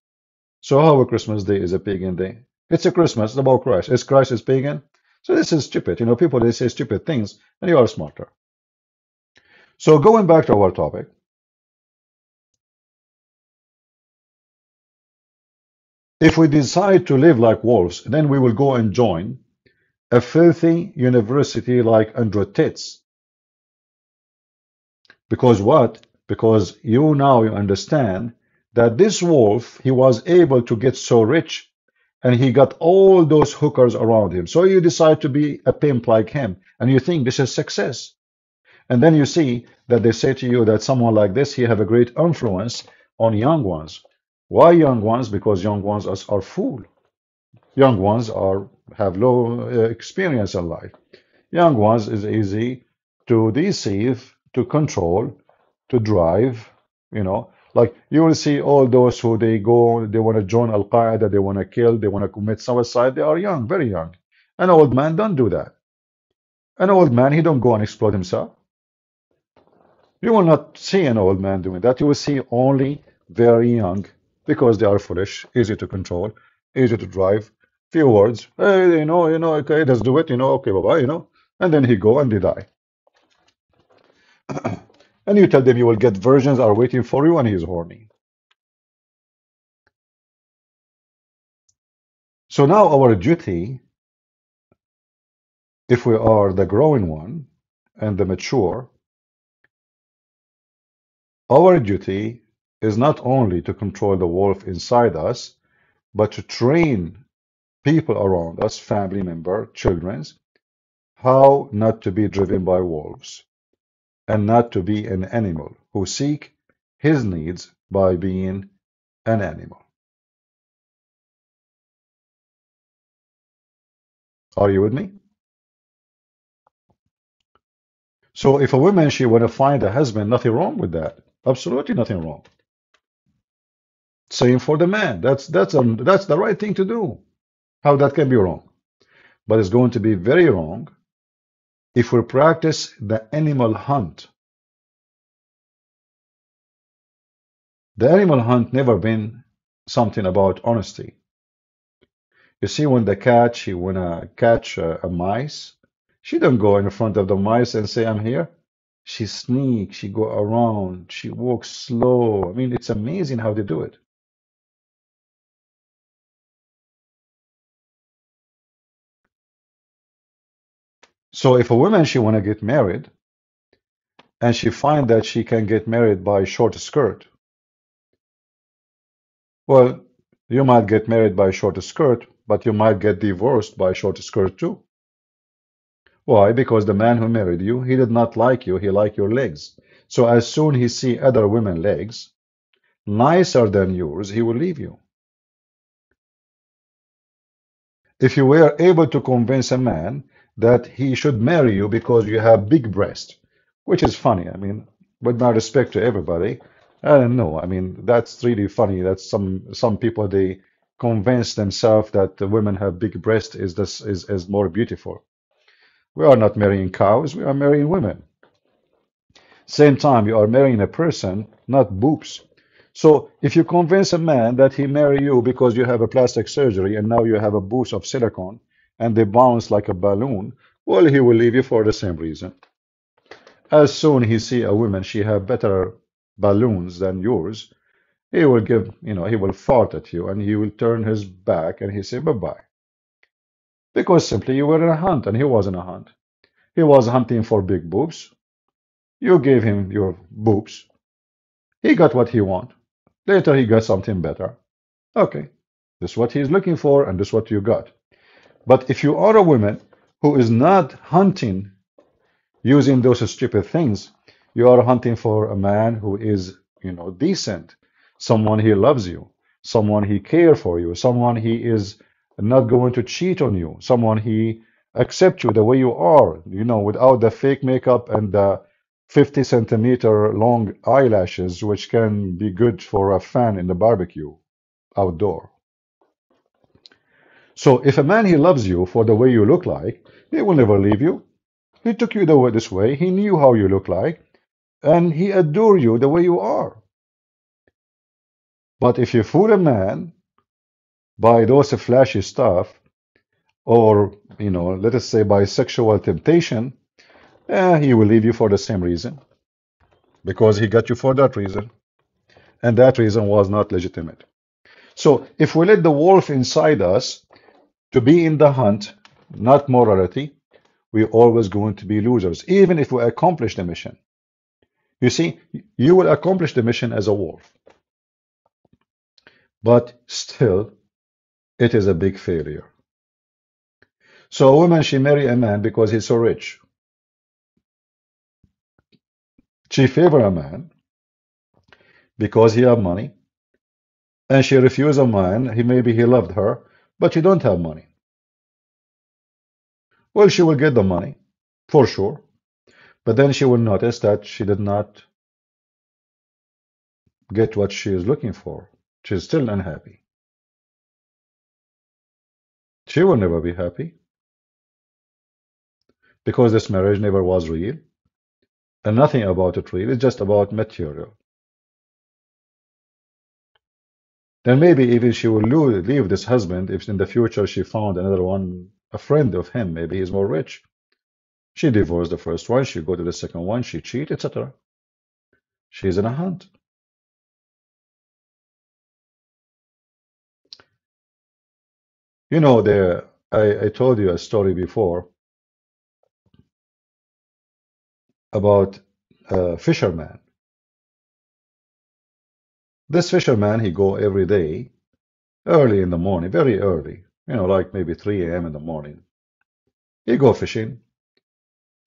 So how Christmas day is a pagan day? It's a Christmas, it's about Christ. Is Christ is pagan? So this is stupid. People, they say stupid things, and you are smarter. So going back to our topic, if we decide to live like wolves, then we will go and join a filthy university like Andrew Tits. Because what? Because you understand that this wolf, he was able to get so rich and he got all those hookers around him. So you decide to be a pimp like him and you think this is success. And then you see that they say to you that someone like this, he have a great influence on young ones. Why young ones? Because young ones are fool. Young ones have low experience in life. Young ones is easy to deceive, to control, to drive. Like you will see all those who they want to join Al Qaeda, they want to kill, they want to commit suicide. They are young, very young. An old man don't do that. An old man, he don't go and explode himself. You will not see an old man doing that. You will see only very young because they are foolish, easy to control, easy to drive. Few words, hey, okay, let's do it, okay, bye-bye, and then he go and they die. And you tell them you will get virgins are waiting for you and he's horny. So now our duty, if we are the growing one and the mature, our duty is not only to control the wolf inside us, but to train people around us, family member, children, how not to be driven by wolves. and not to be an animal who seek his needs by being an animal. Are you with me? So if a woman, she want to find a husband, nothing wrong with that. Absolutely nothing wrong. Same for the man. That's the right thing to do. How that can be wrong? But it's going to be very wrong if we practice the animal hunt. The animal hunt never been something about honesty. You see, when the cat, she wanna catch a mice, she don't go in front of the mice and say, "I'm here." She sneaks, she go around, she walks slow. I mean, it's amazing how they do it. So if a woman, she wanna get married, and she find that she can get married by short skirt, well, you might get married by short skirt, but you might get divorced by short skirt too. Why? Because the man who married you, he did not like you, he liked your legs. So as soon he see other women legs nicer than yours, he will leave you. If you were able to convince a man that he should marry you because you have big breast, which is funny, I mean, with my respect to everybody, I don't know. I mean, that's really funny that some people they convince themselves that the women have big breast is more beautiful. We are not marrying cows, we are marrying women. Same time, you are marrying a person, not boobs. So if you convince a man that he marry you because you have a plastic surgery and now you have a boost of silicone and they bounce like a balloon, well, he will leave you for the same reason. As soon he see a woman, she have better balloons than yours, he will give, he will fart at you and he will turn his back and he say bye-bye. Because simply you were in a hunt and he was in a hunt. He was hunting for big boobs. You gave him your boobs. He got what he want. Later he got something better. Okay, this is what he's looking for, and this is what you got. But if you are a woman who is not hunting using those stupid things, you are hunting for a man who is, decent, someone he loves you, someone he care for you, someone he is not going to cheat on you, someone he accept you the way you are, without the fake makeup and the 50 centimeter long eyelashes, which can be good for a fan in the barbecue outdoor. So if a man he loves you for the way you look like, he will never leave you. He took you this way. He knew how you look like, and he adore you the way you are. But if you fool a man by those flashy stuff, or let us say by sexual temptation, he will leave you for the same reason, because he got you for that reason, and that reason was not legitimate. So if we let the wolf inside us to be in the hunt, not morality, we're always going to be losers, even if we accomplish the mission. You see, you will accomplish the mission as a wolf, but still, it is a big failure. So a woman, she marry a man because he's so rich. She favor a man because he have money, and she refuse a man, maybe he loved her, but he don't have money. Well, she will get the money, for sure, but then she will notice that she did not get what she is looking for. She's still unhappy. She will never be happy because this marriage never was real, and nothing about it real. It's just about material. Then maybe even she will leave this husband if in the future she found another one, a friend of him. Maybe he's more rich. She divorced the first one, she go to the second one, she cheat, etc. She's in a hunt. I told you a story before about a fisherman. This fisherman, he go every day, early in the morning, very early, like maybe 3 a.m. in the morning. He go fishing.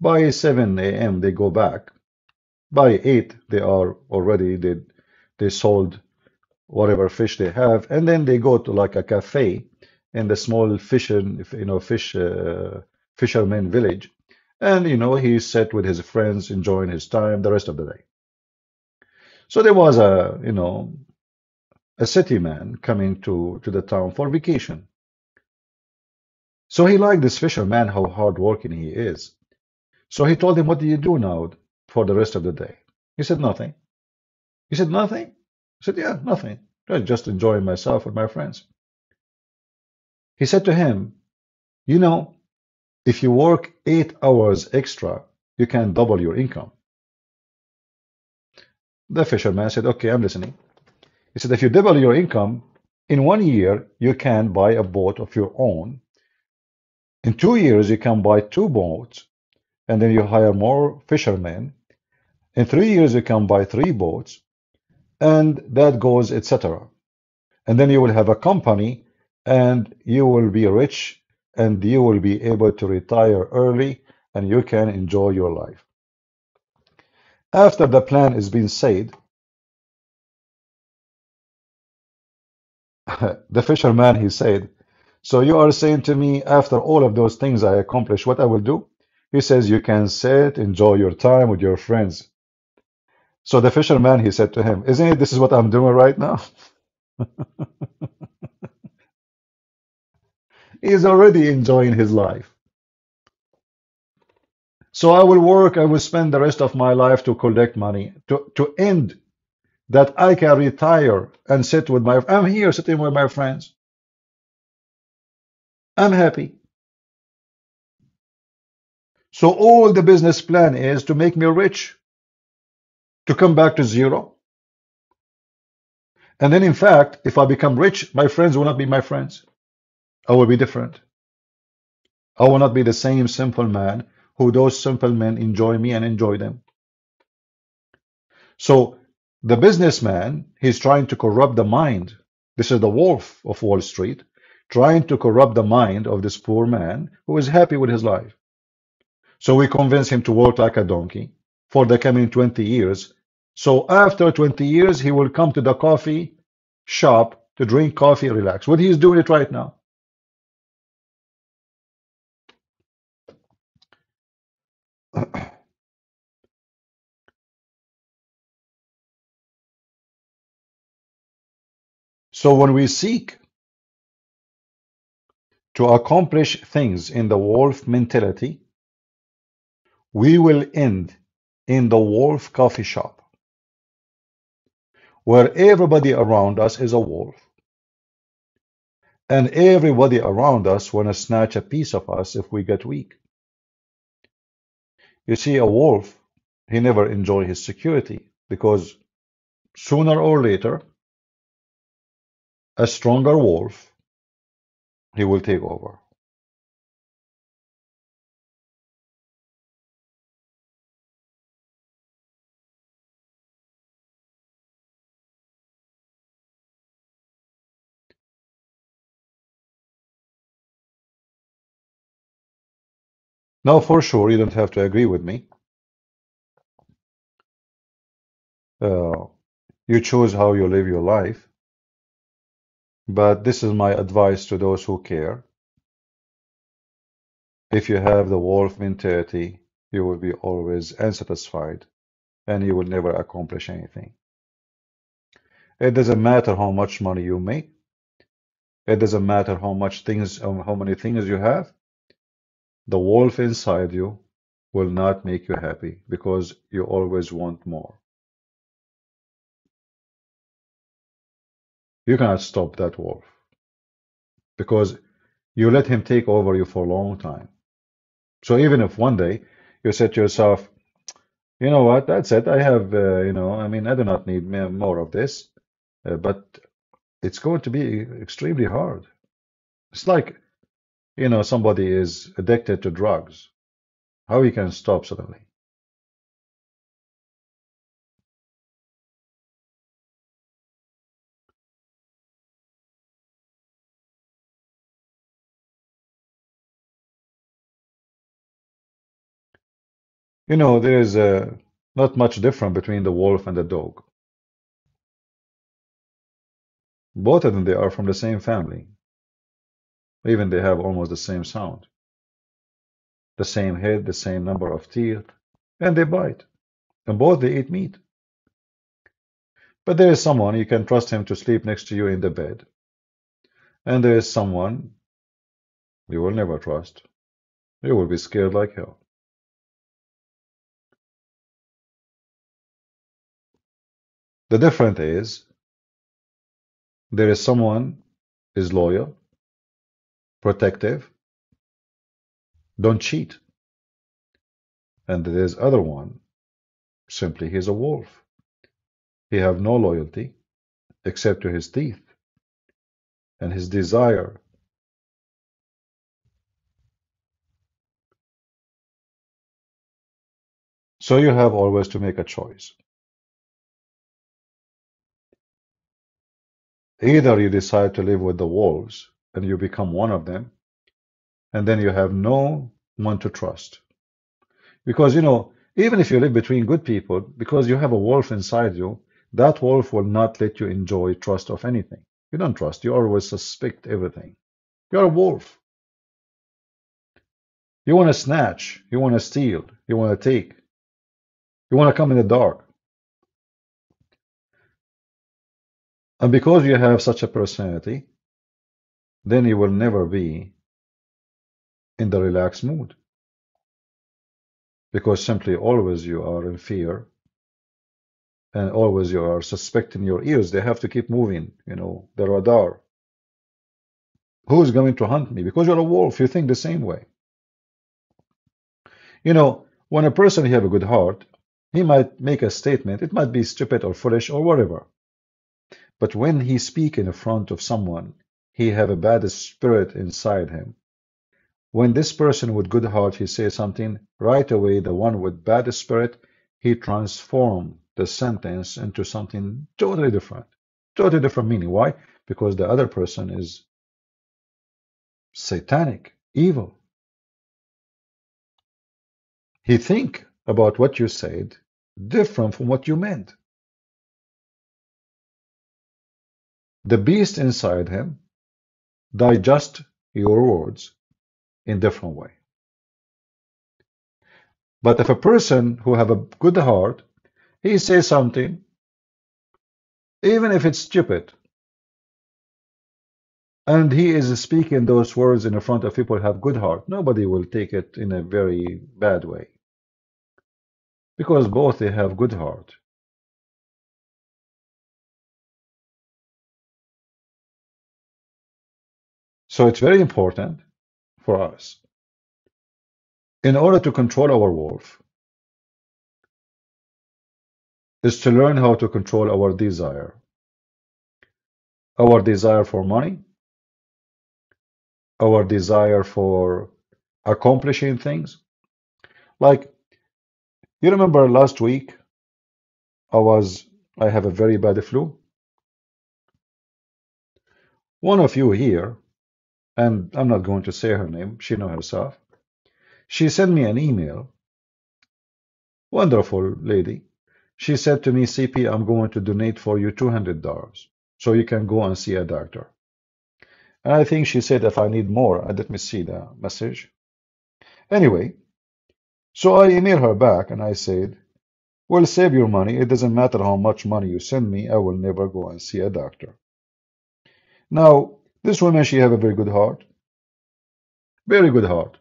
By 7 a.m. they go back. By 8, they are already they sold whatever fish they have, and then they go to like a cafe in the small fisherman village, and he sat with his friends enjoying his time the rest of the day. So there was a city man coming to the town for vacation. So he liked this fisherman, how hardworking he is. So he told him, "What do you do now for the rest of the day?" He said, "Nothing." He said, "Nothing?" He said, "Yeah, nothing. I just enjoying myself with my friends." He said to him, "You know, if you work 8 hours extra, you can double your income." The fisherman said, "Okay, I'm listening." He said, "If you double your income, in 1 year, you can buy a boat of your own. In 2 years, you can buy two boats, and then you hire more fishermen. In 3 years, you can buy three boats, and that goes, etc. And then you will have a company, and you will be rich, and you will be able to retire early, and you can enjoy your life." After the plan is being said, the fisherman, he said, "So you are saying to me, after all of those things I accomplish, what I will do?" He says, "You can sit, enjoy your time with your friends." So the fisherman, he said to him, "Isn't it this is what I'm doing right now?" He's already enjoying his life. So I will work, I will spend the rest of my life to collect money, to end that I can retire and sit with I'm here sitting with my friends. I'm happy. So all the business plan is to make me rich, to come back to zero. And then in fact, if I become rich, my friends will not be my friends. I will be different. I will not be the same simple man who those simple men enjoy me and enjoy them. So the businessman, he's trying to corrupt the mind. This is the wolf of Wall Street, trying to corrupt the mind of this poor man who is happy with his life. So we convince him to work like a donkey for the coming 20 years. So after 20 years, he will come to the coffee shop to drink coffee, relax. What he's doing it right now. So when we seek to accomplish things in the wolf mentality, we will end in the wolf coffee shop, where everybody around us is a wolf, and everybody around us want to snatch a piece of us if we get weak. You see, a wolf, he never enjoy his security because sooner or later, a stronger wolf, he will take over. Now, for sure, you don't have to agree with me. Uh, you choose how you live your life, but this is my advice to those who care. If you have the wolf mentality, you will be always unsatisfied and you will never accomplish anything. It doesn't matter how much money you make. It doesn't matter how many things you have. The wolf inside you will not make you happy because you always want more. You cannot stop that wolf because you let him take over you for a long time. So even if one day you said to yourself, "You know what, that's it. I have, I mean, I do not need more of this," but it's going to be extremely hard. It's like, somebody is addicted to drugs. How he can stop suddenly? There is a, Not much different between the wolf and the dog. Both of them, they are from the same family. Even they have almost the same sound, the same head, the same number of teeth, and they bite. And both they eat meat. But there is someone you can trust him to sleep next to you in the bed. And there is someone you will never trust. You will be scared like hell. The difference is there is someone is loyal, protective, don't cheat. And there is other one, simply he's a wolf. He have no loyalty except to his teeth and his desire. So you have always to make a choice. Either you decide to live with the wolves and you become one of them, and then you have no one to trust. Because, even if you live between good people, because you have a wolf inside you, that wolf will not let you enjoy trust of anything. You don't trust, you always suspect everything. You're a wolf. You want to snatch, you want to steal, you want to take, you want to come in the dark. And because you have such a personality, then you will never be in the relaxed mood. Because simply always you are in fear and always you are suspecting your ears. They have to keep moving, the radar. Who's going to hunt me? Because you're a wolf, you think the same way. When a person have a good heart, he might make a statement. It might be stupid or foolish or whatever. But when he speak in front of someone, he have a bad spirit inside him. When this person with good heart, he says something, right away, the one with bad spirit, he transform the sentence into something totally different meaning. Why? Because the other person is satanic, evil. He think about what you said different from what you meant. The beast inside him digest your words in different way. But if a person who have a good heart, he says something, even if it's stupid, and he is speaking those words in front of people who have good heart, nobody will take it in a very bad way. Because both they have good heart. So it's very important for us, in order to control our wolf, is to learn how to control our desire. Our desire for money, our desire for accomplishing things. Like, you remember last week, I have a very bad flu. One of you here, and I'm not going to say her name, she knows herself, she sent me an email. Wonderful lady. She said to me, CP, I'm going to donate for you $200 so you can go and see a doctor. And I think she said if I need more, let me see the message. Anyway, so I emailed her back and I said, well, save your money. It doesn't matter how much money you send me. I will never go and see a doctor. Now, this woman, she have a very good heart. Very good heart.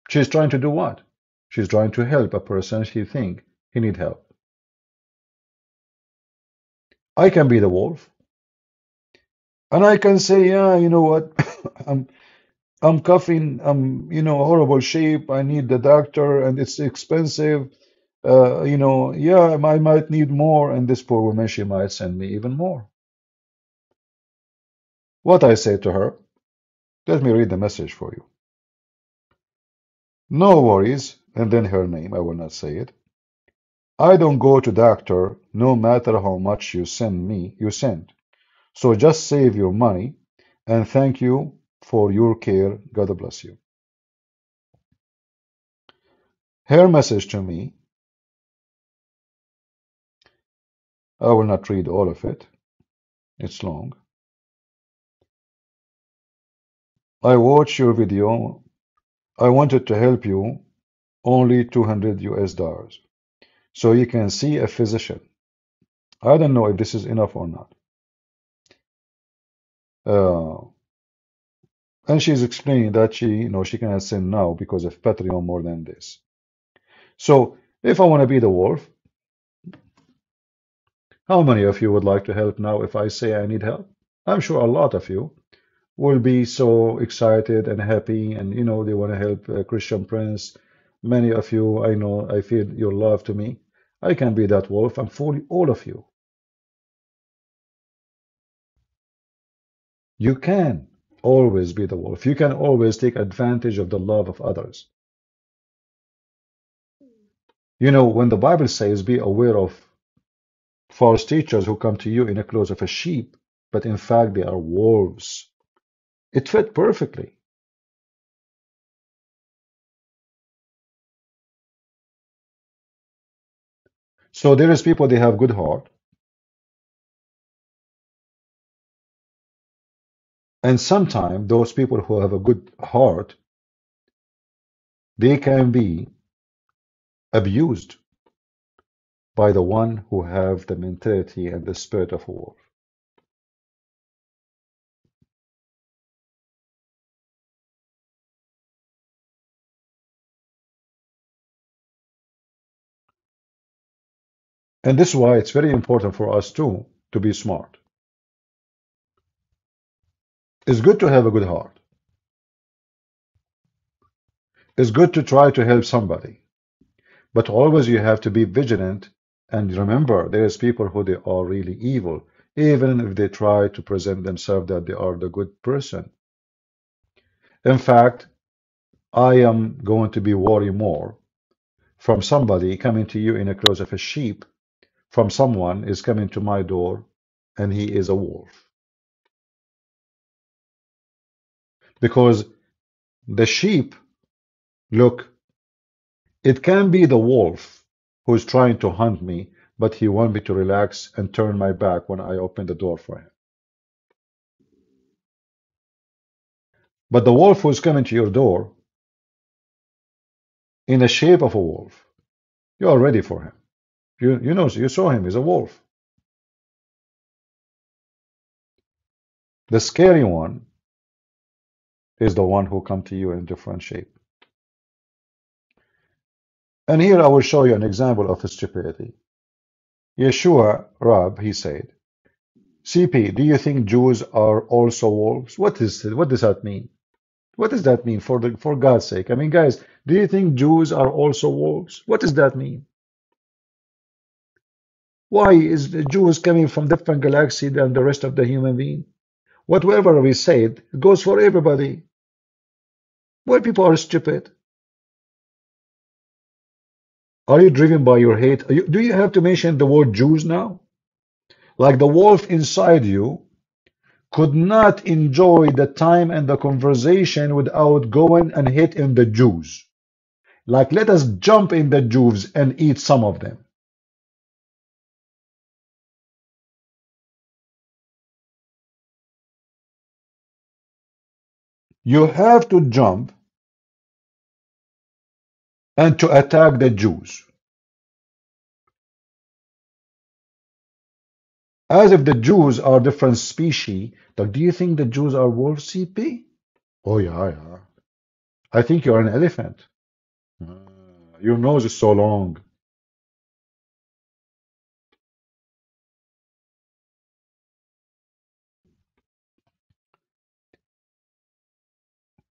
She's trying to do what? She's trying to help a person she think he need help. I can be the wolf. And I can say, yeah, you know what? I'm coughing, horrible shape. I need the doctor and it's expensive. Yeah, I might need more. And this poor woman, she might send me even more. What I say to her, let me read the message for you. No worries, and then her name, I will not say it. I don't go to doctor no matter how much you send. So just save your money and thank you for your care. God bless you. Her message to me, I will not read all of it, it's long. I watched your video. I wanted to help you, only 200 US dollars. So you can see a physician. I don't know if this is enough or not. Uh, and she's explaining that she cannot sin now because of Patreon more than this. So if I want to be the wolf, how many of you would like to help now if I say I need help? I'm sure a lot of you will be so excited and happy, and they want to help Christian Prince. Many of you, I know, I feel your love to me. I can be that wolf and fool all of you. You can always be the wolf. You can always take advantage of the love of others. When the Bible says, be aware of false teachers who come to you in the clothes of a sheep, but in fact they are wolves. It fit perfectly. So there is people, they have good heart, and sometimes those people who have a good heart, they can be abused by the one who have the mentality and the spirit of a wolf. And this is why it's very important for us too to be smart. It's good to have a good heart. It's good to try to help somebody. But always you have to be vigilant and remember there is people who they are really evil, even if they try to present themselves that they are the good person. In fact, I am going to be worried more from somebody coming to you in the clothes of a sheep, from someone is coming to my door and he is a wolf. Because the sheep, look, it can be the wolf who is trying to hunt me, but he wants me to relax and turn my back when I open the door for him. But the wolf who is coming to your door in the shape of a wolf, you are ready for him. You saw him, he's a wolf. The scary one is the one who come to you in different shape. And here I will show you an example of stupidity. Yeshua, Rab, he said, CP, do you think Jews are also wolves? What does that mean? What does that mean for God's sake? I mean, guys, do you think Jews are also wolves? What does that mean? Why is the Jews coming from different galaxy than the rest of the human being? Whatever we said, it goes for everybody. Why people are stupid? Are you driven by your hate? Do you have to mention the word Jews now? Like the wolf inside you could not enjoy the time and the conversation without going and hitting the Jews. Like, let us jump in the Jews and eat some of them. You have to jump and to attack the Jews. As if the Jews are different species. Like, do you think the Jews are wolves, CP? Oh, yeah, yeah. I think you're an elephant. Your nose is so long.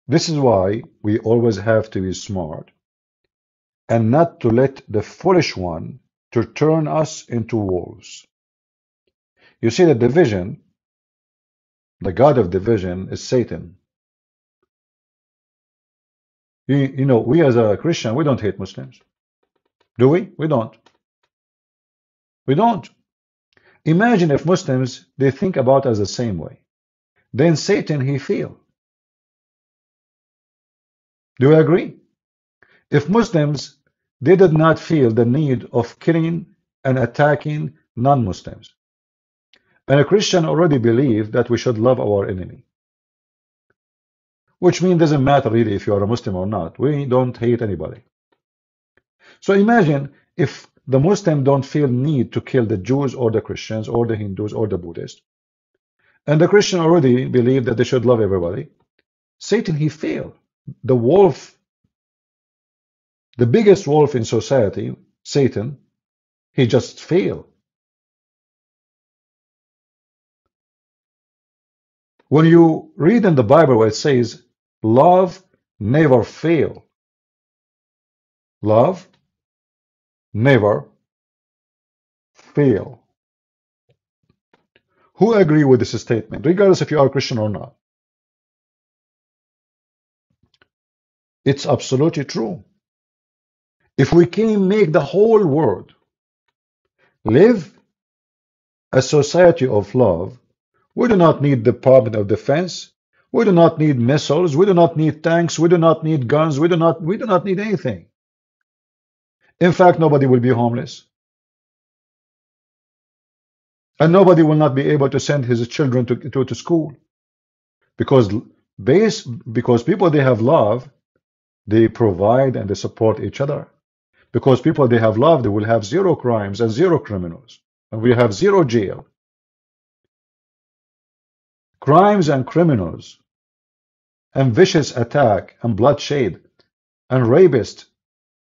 This is why we always have to be smart and not to let the foolish one to turn us into wolves. You see, the division, the god of division is Satan. We as a Christian, we don't hate Muslims. Do we? We don't. We don't. Imagine if Muslims, they think about us the same way. Then Satan, he fail. Do you agree? If Muslims, they did not feel the need of killing and attacking non-Muslims. And a Christian already believed that we should love our enemy, which means it doesn't matter really if you are a Muslim or not. We don't hate anybody. So imagine if the Muslims don't feel need to kill the Jews or the Christians or the Hindus or the Buddhists, and the Christian already believe that they should love everybody. Satan, he failed. The wolf, the biggest wolf in society, Satan, he just failed. When you read in the Bible where it says, love never fail, love never fail. Who agree with this statement, regardless if you are Christian or not? It's absolutely true. If we can make the whole world live a society of love, we do not need Department of Defense. We do not need missiles. We do not need tanks. We do not need guns. We do not need anything. In fact, nobody will be homeless. And nobody will not be able to send his children to school. Because because people they have love, they provide and they support each other. Because people they have love, they will have zero crimes and zero criminals. And we have zero jail. Crimes and criminals and vicious attack and bloodshed and rapist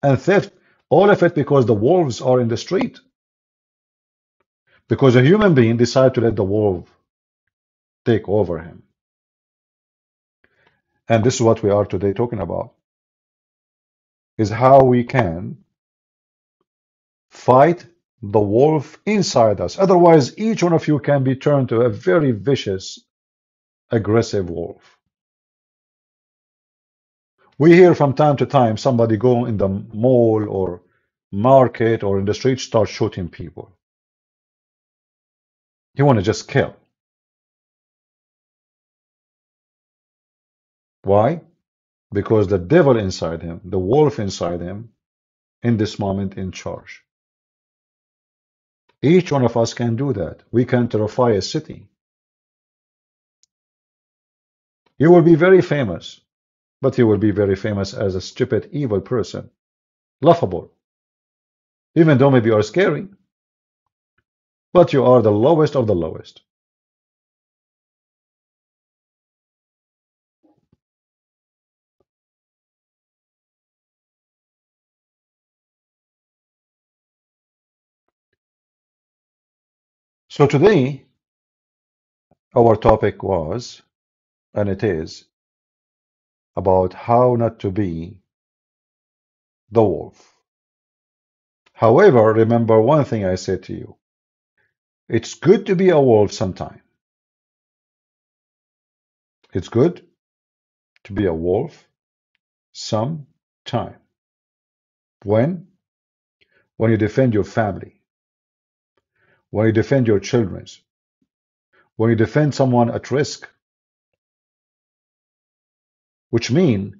and theft, all of it because the wolves are in the street. Because a human being decided to let the wolf take over him. And this is what we are today talking about, is how we can fight the wolf inside us. Otherwise, each one of you can be turned to a very vicious, aggressive wolf. We hear from time to time somebody go in the mall or market or in the street start shooting people. You want to just kill. Why? Because the devil inside him, the wolf inside him, in this moment in charge. Each one of us can do that. We can terrify a city. You will be very famous, but you will be very famous as a stupid, evil person. Laughable. Even though maybe you are scary, but you are the lowest of the lowest. So today, our topic was, and it is, about how not to be the wolf. However, remember one thing I said to you. It's good to be a wolf sometime. It's good to be a wolf sometime. When? When you defend your family. When you defend your children. When you defend someone at risk. Which means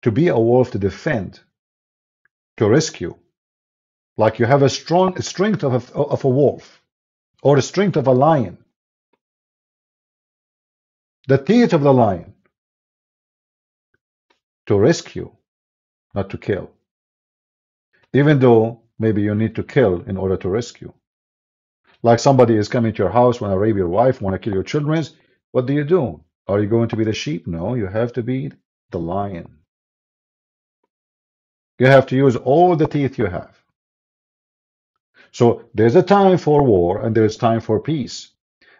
to be a wolf to defend, to rescue. Like you have a strong strength of a wolf or the strength of a lion. The teeth of the lion. To rescue, not to kill. Even though maybe you need to kill in order to rescue. Like somebody is coming to your house, want to rape your wife, want to kill your children. What do you do? Are you going to be the sheep? No, you have to be the lion. You have to use all the teeth you have. So there's a time for war and there's time for peace.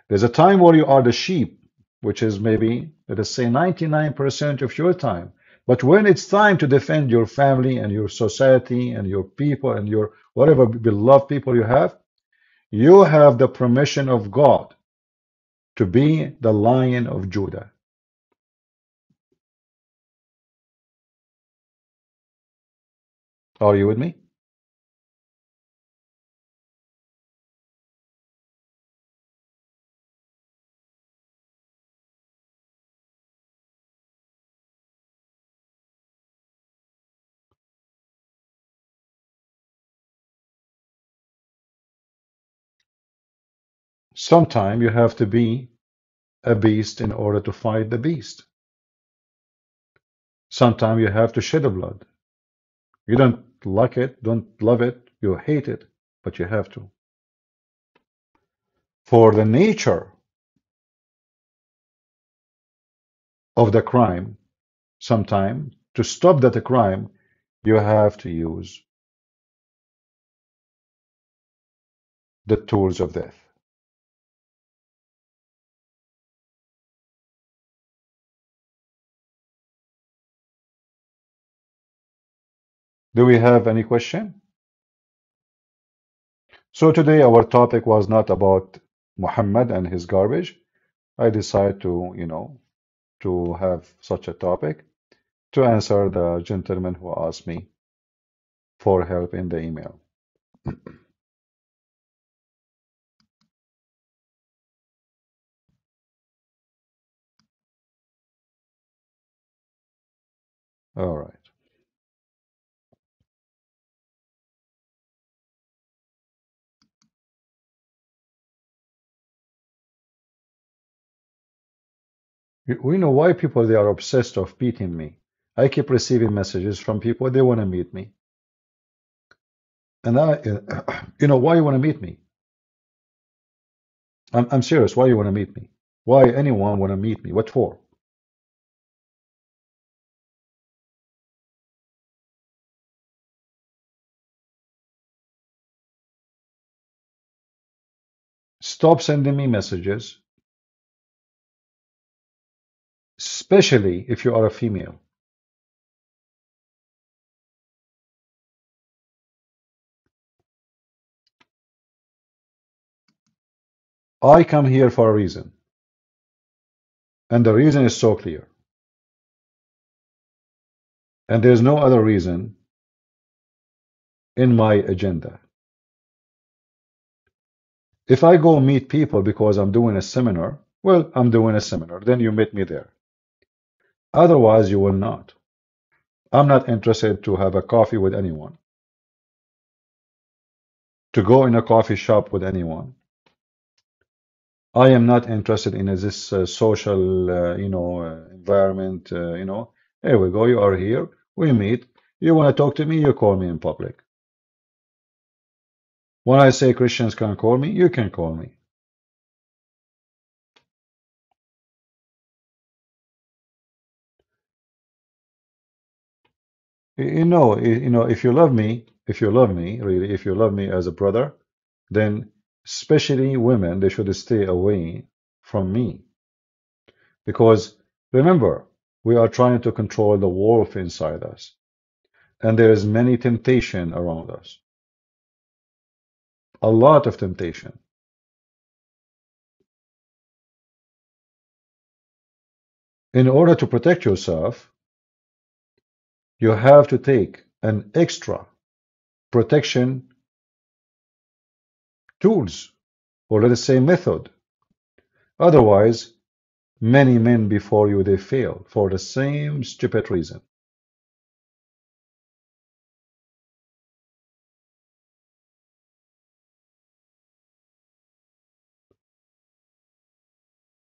There's a time where you are the sheep, which is maybe, let us say, 99% of your time. But when it's time to defend your family and your society and your people and your whatever beloved people you have the permission of God to be the Lion of Judah. Are you with me? Sometimes you have to be a beast in order to fight the beast. Sometimes you have to shed the blood. You don't like it, don't love it, you hate it, but you have to. For the nature of the crime, sometimes to stop that crime, you have to use the tools of death. Do we have any question? So today our topic was not about Muhammad and his garbage. I decided to, to have such a topic to answer the gentleman who asked me for help in the email. All right. We know why people they are obsessed of beating me. I keep receiving messages from people they want to meet me, and why you want to meet me? I'm serious. Why you want to meet me? Why anyone want to meet me? What for? Stop sending me messages, especially if you are a female. I come here for a reason, and the reason is so clear, and there's no other reason in my agenda. If I go meet people because I'm doing a seminar, well, I'm doing a seminar, then you meet me there. Otherwise, you will not. I'm not interested to have a coffee with anyone, to go in a coffee shop with anyone. I am not interested in this social, environment. Here we go. You are here. We meet. You want to talk to me? You call me in public. When I say Christians can call me, you can call me. If you love me, really, if you love me as a brother, then especially women, they should stay away from me. Because remember, we are trying to control the wolf inside us, and there is many temptation around us. A lot of temptation. In order to protect yourself, you have to take an extra protection tools, or let us say method. Otherwise, many men before you, they fail for the same stupid reason.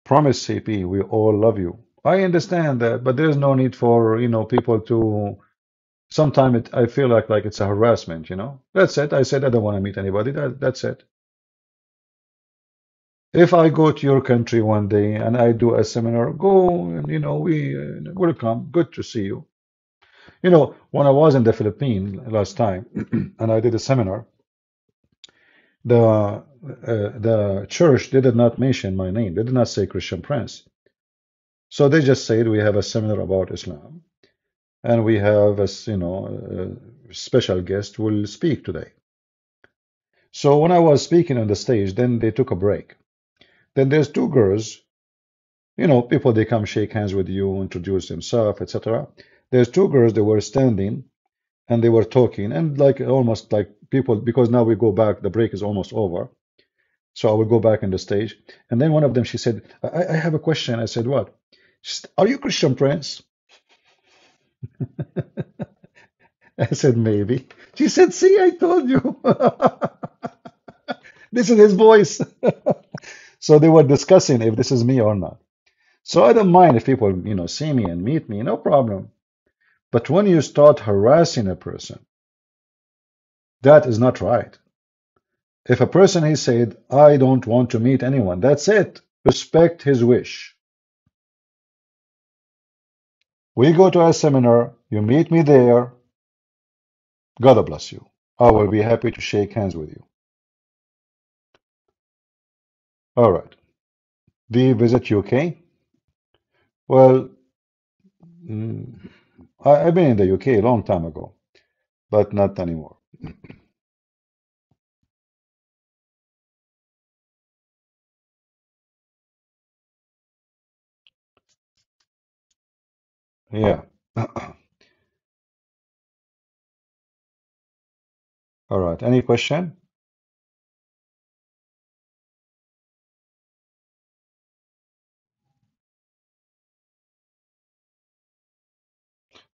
Promise, CP, we all love you. I understand that, but there's no need for, people to. Sometimes I feel like it's a harassment. That's it. I said I don't want to meet anybody. That's it. If I go to your country one day and I do a seminar, go and we welcome. Good to see you. When I was in the Philippines last time and I did a seminar, the church they did not mention my name. They did not say Christian Prince. So they just said we have a seminar about Islam and we have a special guest will speak today. So when I was speaking on the stage, then they took a break. Then there's two girls, people they come shake hands with you, introduce themselves, etc. There's two girls they were standing and they were talking and like almost like people because now we go back, the break is almost over. So I will go back on the stage. And then one of them she said, I have a question. I said, what? She said, are you Christian Prince? I said, maybe. She said, see, I told you. This is his voice. So they were discussing if this is me or not. So I don't mind if people, see me and meet me, no problem. But when you start harassing a person, that is not right. If a person he said, I don't want to meet anyone, that's it. Respect his wish. We go to a seminar, you meet me there, God bless you. I will be happy to shake hands with you. All right. Do you visit UK? Well, mm, I've been in the UK a long time ago, but not anymore. Yeah. All right. Any question?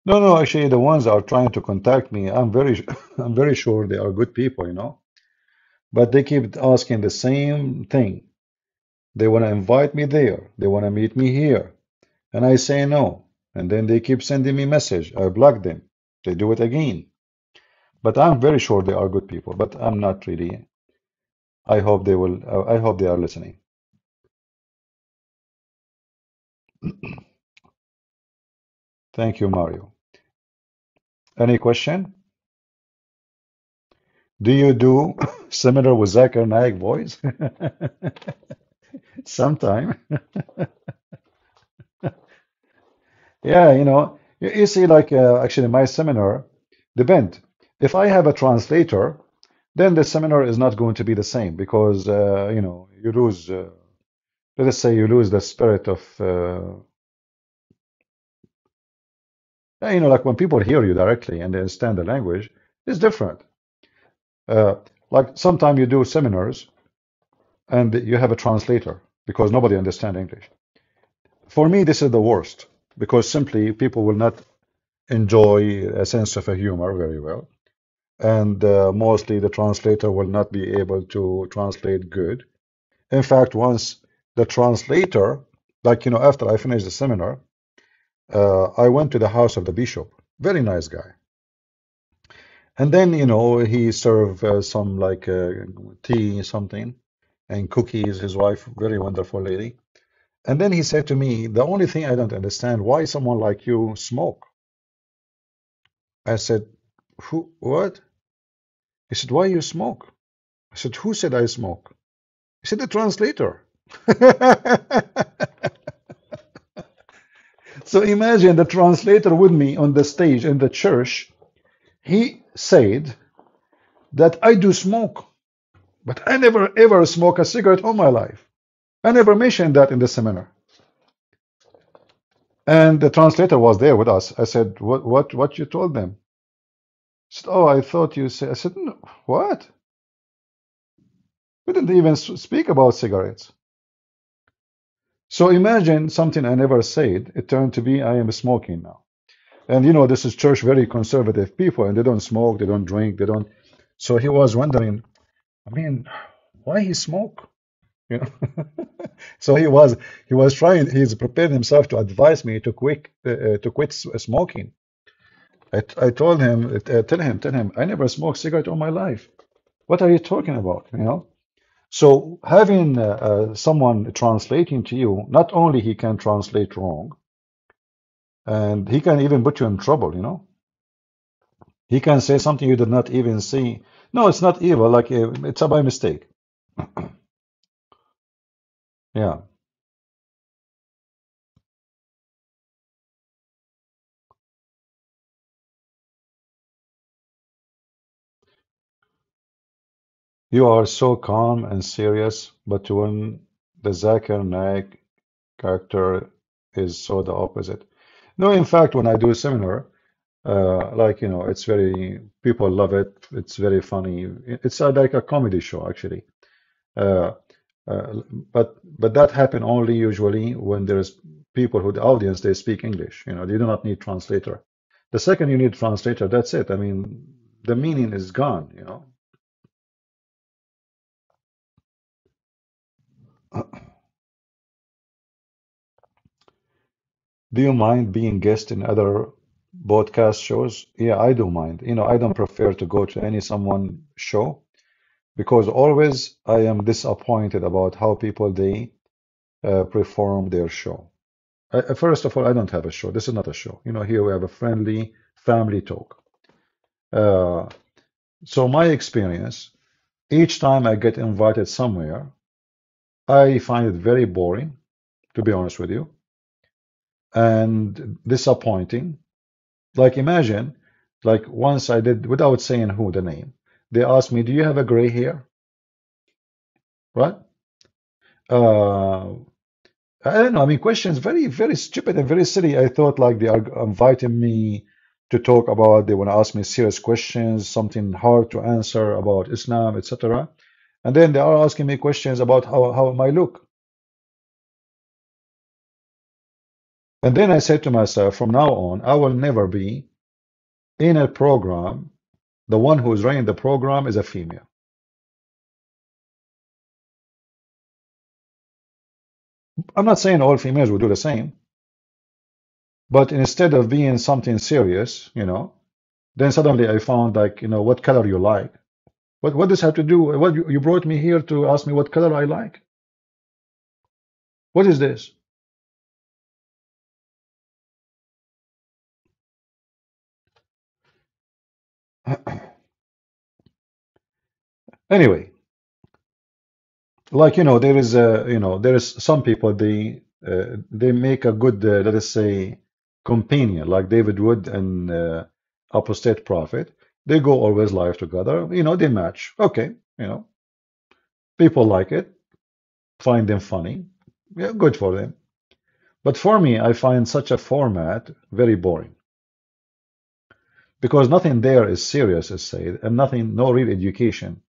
No, no, actually the ones that are trying to contact me, I'm very I'm very sure they are good people. But they keep asking the same thing. They want to invite me there. They want to meet me here. And I say no. And then they keep sending me message. I block them. They do it again. But I'm very sure they are good people, but I'm not really. I hope they will, I hope they are listening. Thank you, Mario. Any question? Do you do similar with Zakir Naik voice? Sometime. Yeah, you see, like actually, my seminar depend. If I have a translator, then the seminar is not going to be the same because you lose. Let us say you lose the spirit of like when people hear you directly and they understand the language, it's different. Uh, like sometimes you do seminars and you have a translator because nobody understands English. For me, this is the worst because simply people will not enjoy a sense of a humor very well. And mostly the translator will not be able to translate good. In fact, once the translator, like, after I finished the seminar, I went to the house of the bishop, very nice guy. And then, he served some like tea, something, and cookies, his wife, very wonderful lady. And then he said to me, the only thing I don't understand, why someone like you smoke? I said, who, what? He said, why you smoke? I said, who said I smoke? He said, the translator. So imagine the translator with me on the stage in the church. He said that I do smoke, but I never ever smoke a cigarette all my life. I never mentioned that in the seminar. And the translator was there with us. I said, what you told them? He said, oh, I thought you said. I said, no, what? We didn't even speak about cigarettes. So imagine something I never said. It turned to be I am smoking now. And this is church, very conservative people, and they don't smoke, they don't drink, they don't. So he was wondering, I mean, why he smoke? You know. So he was trying. He's prepared himself to advise me to quit smoking. I told him, tell him, I never smoked cigarette all my life. What are you talking about? So having someone translating to you, not only he can translate wrong, and he can even put you in trouble. He can say something you did not even see. No, it's not evil. Like it's a by mistake. Yeah, you are so calm and serious, but when the Zakir Naik character is so the opposite. No, in fact, when I do a seminar, like it's very people love it. It's very funny. It's like a comedy show actually. Uh, but that happen only usually when there's people who the audience they speak English. You do not need translator. The second you need translator, that's it. I mean, the meaning is gone. Do you mind being guest in other podcast shows? Yeah, I do mind. I don't prefer to go to any someone show because always I am disappointed about how people they perform their show. First of all, I don't have a show. This is not a show. Here we have a friendly family talk. Uh, so my experience, each time I get invited somewhere, I find it very boring, to be honest with you, and disappointing. Like imagine, like once I did, without saying who the name, they asked me, "Do you have a gray hair?" Right? Uh, I don't know. I mean, questions very, very stupid and very silly. I thought like they are inviting me to talk about, they want to ask me serious questions, something hard to answer about Islam, etc. And then they are asking me questions about how I look. And then I said to myself, from now on, I will never be in a program. The one who's running the program is a female. I'm not saying all females will do the same, but instead of being something serious, then suddenly I found like, what color you like. What does have to do? What you brought me here to ask me what color I like? What is this? Anyway, like there is some people they make a good let us say companion like David Wood and Apostate Prophet. They go always live together. They match. Okay, people like it, find them funny. Yeah, good for them. But for me, I find such a format very boring because nothing there is serious, as said, and nothing, no real education.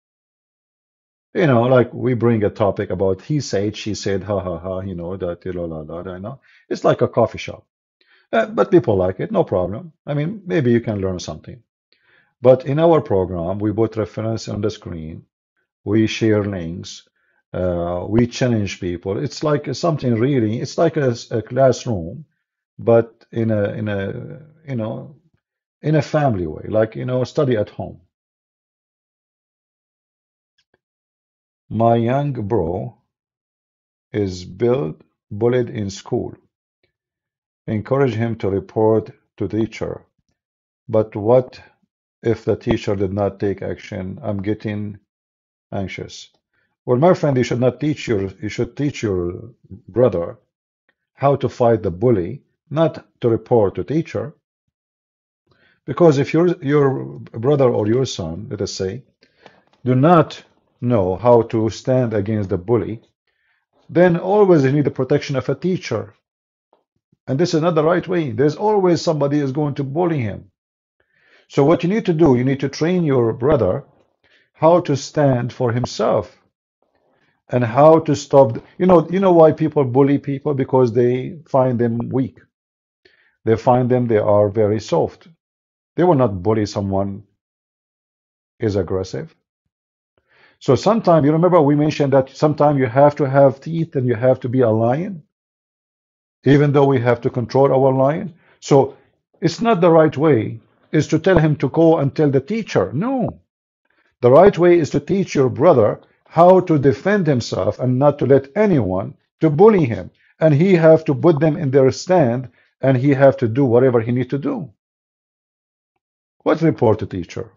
Like we bring a topic about he said, she said, ha ha ha, that, la la la, It's like a coffee shop. But people like it, no problem. I mean, maybe you can learn something. But in our program, we put reference on the screen, we share links, we challenge people. It's like something really, it's like a classroom, but in a family way, like, study at home. My young bro is bullied in school. Encourage him to report to teacher. But what if the teacher did not take action? I'm getting anxious. Well, my friend, you should teach your brother how to fight the bully, not to report to teacher. Because if your brother or your son, let us say, do not know how to stand against the bully, then always you need the protection of a teacher. And this is not the right way. There's always somebody is going to bully him. So what you need to do, you need to train your brother how to stand for himself and how to stop. You know why people bully people? Because they find them weak. They find them they are very soft. They will not bully someone is aggressive. So sometimes you remember we mentioned that sometimes you have to have teeth and you have to be a lion, even though we have to control our lion. So it's not the right way is to tell him to go and tell the teacher. No. The right way is to teach your brother how to defend himself and not to let anyone to bully him. And he have to put them in their stand and he have to do whatever he need to do. What report to teacher?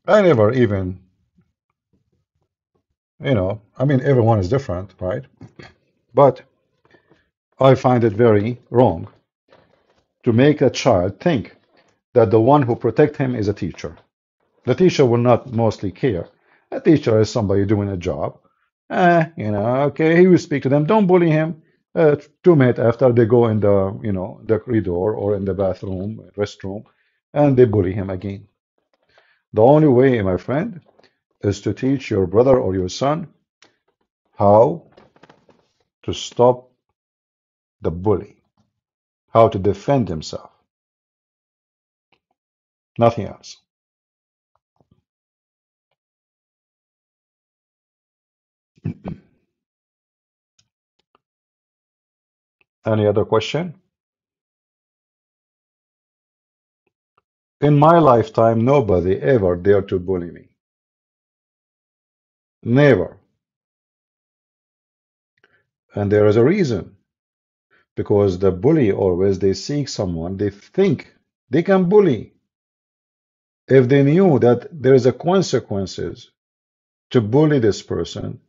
I never even, I mean, everyone is different, right? But I find it very wrong to make a child think that the one who protect him is a teacher. The teacher will not mostly care. A teacher is somebody doing a job. Okay, he will speak to them. Don't bully him. 2 minutes after they go in the corridor or in the bathroom, restroom, and they bully him again. The only way, my friend, is to teach your brother or your son how to stop the bully, how to defend himself. Nothing else. Any other question? In my lifetime, nobody ever dared to bully me. Never. And there is a reason. Because the bully always, they seek someone, they think they can bully. If they knew that there is a consequences to bully this person,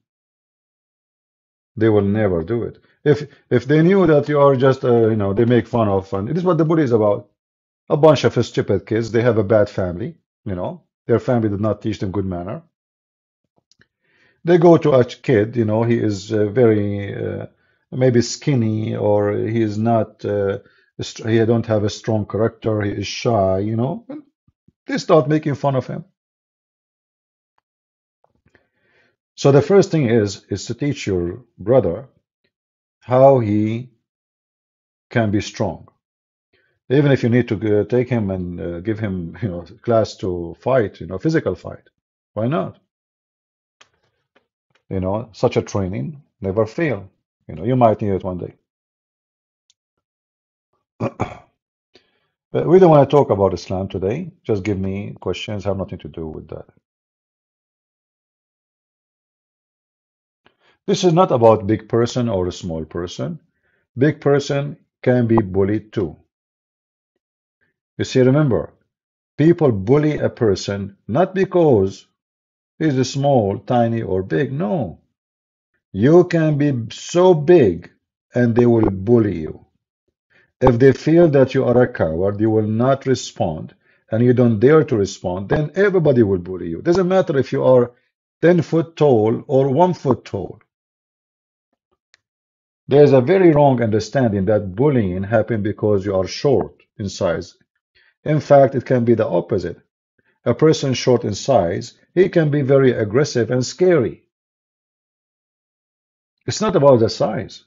they will never do it. If they knew that you are just, they make fun of, and this is what the bully is about. A bunch of stupid kids, they have a bad family, their family did not teach them good manner. They go to a kid, he is very maybe skinny, or he is not, he don't have a strong character, he is shy, and they start making fun of him. So the first thing is to teach your brother how he can be strong. Even if you need to take him and give him, class to fight, physical fight. Why not? Such a training never fail. You might need it one day. But we don't want to talk about Islam today. Just give me questions, have nothing to do with that. This is not about big person or a small person. Big person can be bullied too. You see, remember, people bully a person not because he's small, tiny, or big. No. You can be so big and they will bully you. If they feel that you are a coward, you will not respond, and you don't dare to respond, then everybody will bully you. Doesn't matter if you are 10 foot tall or 1 foot tall. There's a very wrong understanding that bullying happens because you are short in size. In fact, it can be the opposite. A person short in size, he can be very aggressive and scary. It's not about the size.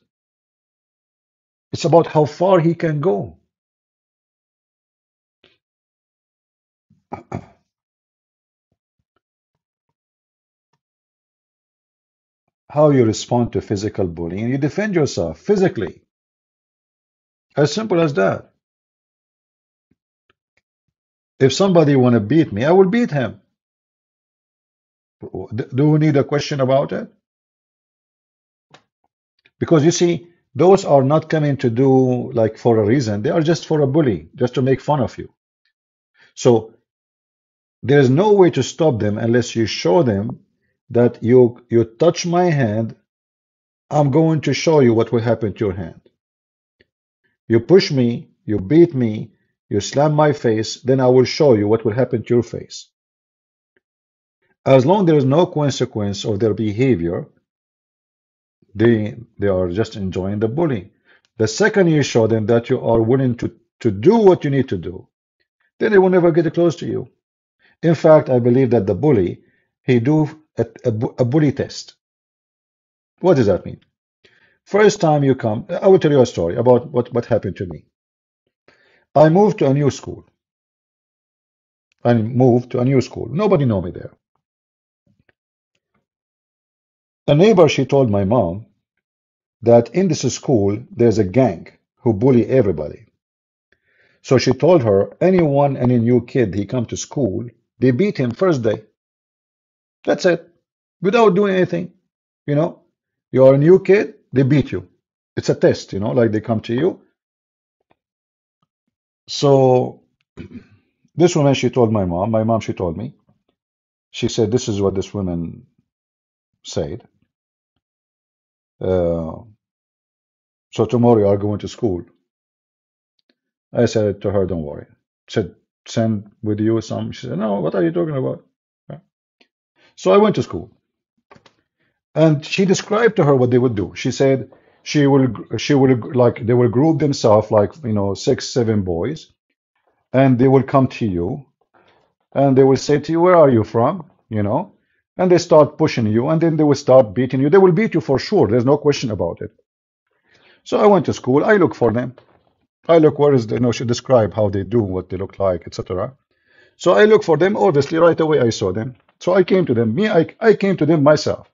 It's about how far he can go. How you respond to physical bullying, you defend yourself physically. As simple as that. If somebody want to beat me, I will beat him. Do we need a question about it? Because you see, those are not coming to do like for a reason. They are just for a bully, just to make fun of you. So there's no way to stop them unless you show them that you touch my hand, I'm going to show you what will happen to your hand. You push me, you beat me, you slam my face, then I will show you what will happen to your face. As long as there is no consequence of their behavior, they are just enjoying the bullying. The second you show them that you are willing to do what you need to do, then they will never get close to you. In fact, I believe that the bully, he do a bully test. What does that mean? First time you come, I will tell you a story about what happened to me. I moved to a new school. Nobody know me there. A neighbor, she told my mom that in this school, there's a gang who bully everybody. So she told her, any new kid, he come to school, they beat him first day. That's it. Without doing anything. You are a new kid, they beat you. It's a test, like they come to you. So this woman, she told my mom, she told me, she said, this is what this woman said. So tomorrow you are going to school. I said to her, don't worry. I said, send with you some. She said, no, what are you talking about? So I went to school. And she described to her what they would do. She said she will like they will group themselves like 6, 7 boys, and they will come to you, and they will say to you, where are you from? And they start pushing you, and then they will start beating you. They will beat you for sure. There's no question about it. So I went to school. I look for them. I look where is the, she describe how they do, what they look like, etc. So I look for them. Obviously, right away I saw them. So I came to them. I came to them myself.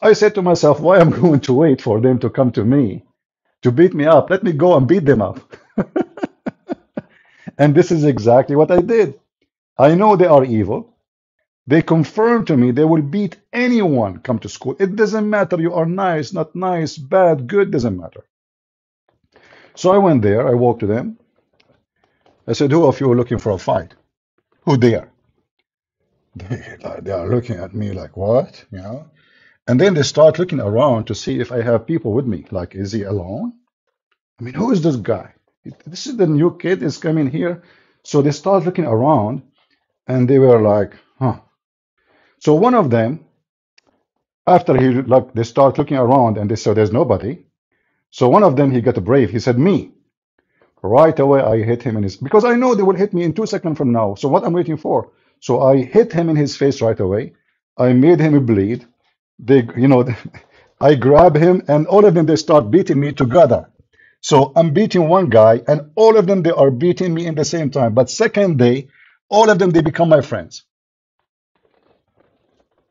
I said to myself, why I'm going to wait for them to come to me to beat me up. Let me go and beat them up. And this is exactly what I did. I know they are evil. They confirm to me they will beat anyone come to school. It doesn't matter. You are nice, not nice, bad, good, doesn't matter. So I went there. I walked to them. I said, who of you are looking for a fight? Who dare? They are looking at me like, what? You know? And then they start looking around to see if I have people with me. Like, is he alone? I mean, who is this guy? This is the new kid is coming here. So they start looking around and they were like, huh. So one of them, after they start looking around and they said there's nobody. So one of them, he got brave. He said, me. Right away, I hit him in his, because I know they will hit me in 2 seconds from now. So what I'm waiting for? So I hit him in his face right away. I made him bleed. I grab him and all of them, they start beating me together. So I'm beating one guy and all of them, they are beating me in the same time. But second day, all of them, they become my friends.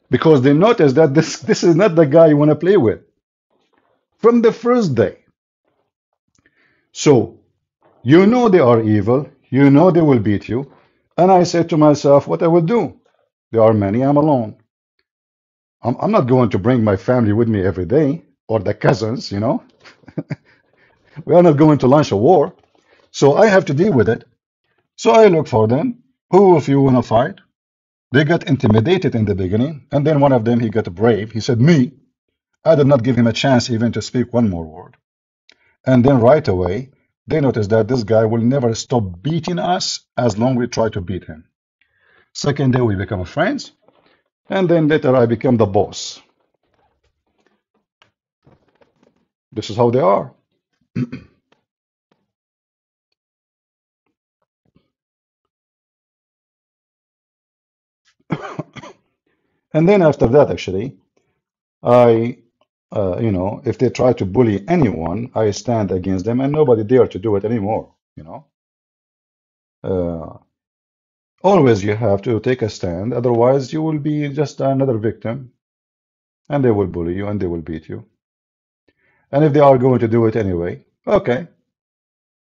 Because they notice that this is not the guy you want to play with. From the first day. So, you know they are evil. You know they will beat you. And I said to myself, what I will do? There are many, I'm alone. I'm not going to bring my family with me every day, or the cousins, you know. We are not going to launch a war. So I have to deal with it. So I look for them. Who of you want to fight? They got intimidated in the beginning. And then one of them, he got brave. He said, me. I did not give him a chance even to speak one more word. And then right away, they noticed that this guy will never stop beating us as long as we try to beat him. Second day, we become friends. And then later, I become the boss. This is how they are. And then after that, actually, if they try to bully anyone, I stand against them and nobody dare to do it anymore, Always you have to take a stand, otherwise you will be just another victim and they will bully you and they will beat you. And if they are going to do it anyway, okay,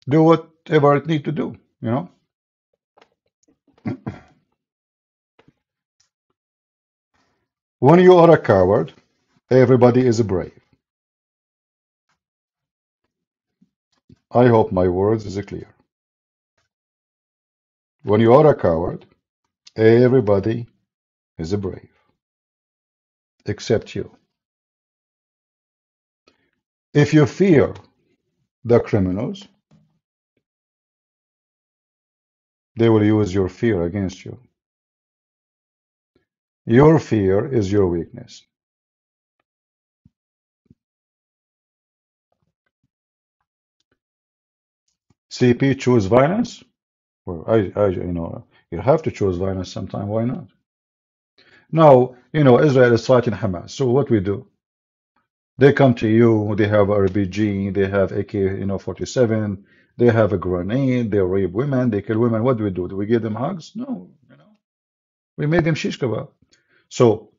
do whatever it need to do, When you are a coward, everybody is brave. I hope my words is clear. When you are a coward, everybody is brave, except you. If you fear the criminals, they will use your fear against you. Your fear is your weakness. CP choose violence? Well, you have to choose violence sometime. Why not? Now, Israel is fighting Hamas. So what we do? They come to you. They have RPG. They have AK, 47. They have a grenade. They rape women. They kill women. What do we do? Do we give them hugs? No. We made them shish kebab. So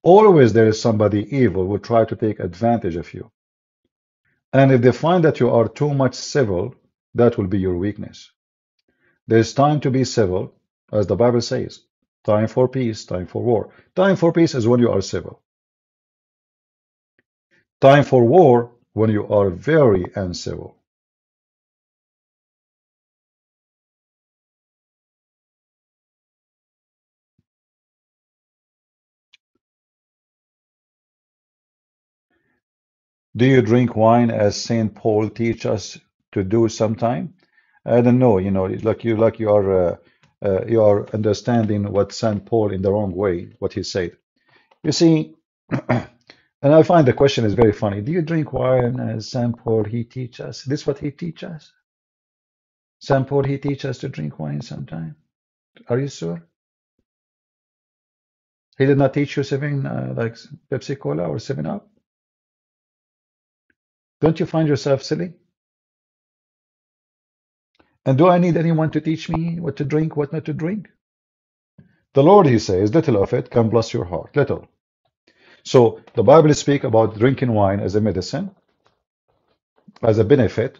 always there is somebody evil who will try to take advantage of you. And if they find that you are too much civil, that will be your weakness. There's time to be civil, as the Bible says. Time for peace, time for war. Time for peace is when you are civil. Time for war when you are very uncivil. Do you drink wine as Saint Paul teach us to do sometime? I don't know, you are understanding what Saint Paul in the wrong way, what he said. You see, and I find the question is very funny. Do you drink wine as Saint Paul he teach us? This what he teach us? Saint Paul he teach us to drink wine sometime. Are you sure? He did not teach you seven like Pepsi Cola or 7 Up? Don't you find yourself silly? And do I need anyone to teach me what to drink, what not to drink? The Lord, he says, little of it can bless your heart, little. So the Bible speaks about drinking wine as a medicine. as a benefit,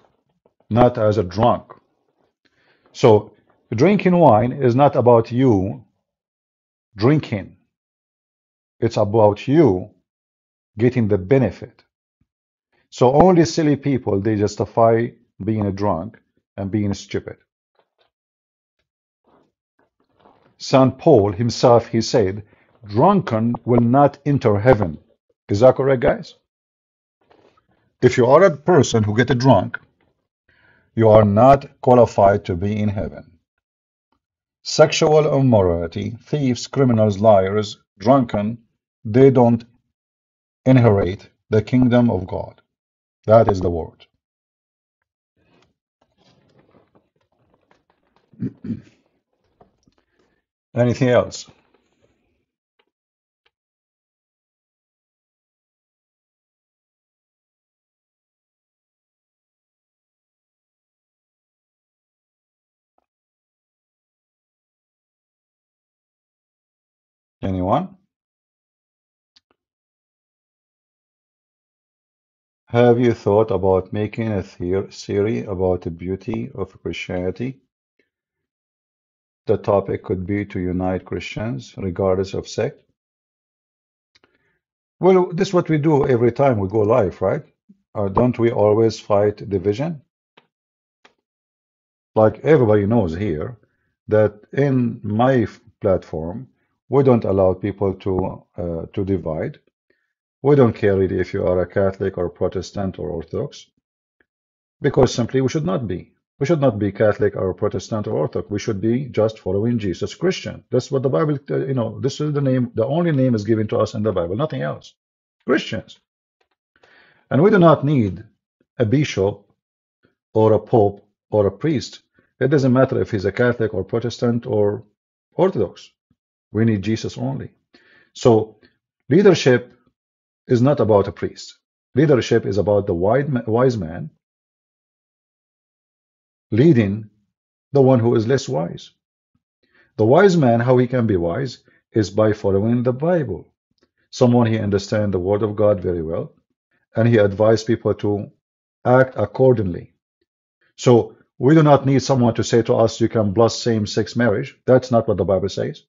not as a drunk. So drinking wine is not about you drinking. It's about you getting the benefit. So only silly people, they justify being a drunk and being stupid. St. Paul himself, he said, drunken will not enter heaven. Is that correct, guys? If you are a person who get drunk, you are not qualified to be in heaven. Sexual immorality, thieves, criminals, liars, drunken, they don't inherit the kingdom of God. That is the word. Anything else? Anyone? Have you thought about making a theory about the beauty of Christianity? The topic could be to unite Christians, regardless of sect. Well, this is what we do every time we go live, right? Don't we always fight division? Like everybody knows here that in my platform, we don't allow people to divide. We don't care really if you are a Catholic or Protestant or Orthodox, because simply we should not be. We should not be Catholic or Protestant or Orthodox. We should be just following Jesus, Christian. That's what the Bible, this is the name, the only name is given to us in the Bible, nothing else. Christians. And we do not need a bishop or a pope or a priest. It doesn't matter if he's a Catholic or Protestant or Orthodox. We need Jesus only. So leadership is not about a priest. Leadership is about the wise man leading the one who is less wise. The wise man, how he can be wise, is by following the Bible. Someone he understands the word of God very well, and he advises people to act accordingly. So we do not need someone to say to us, you can bless same-sex marriage. That's not what the Bible says.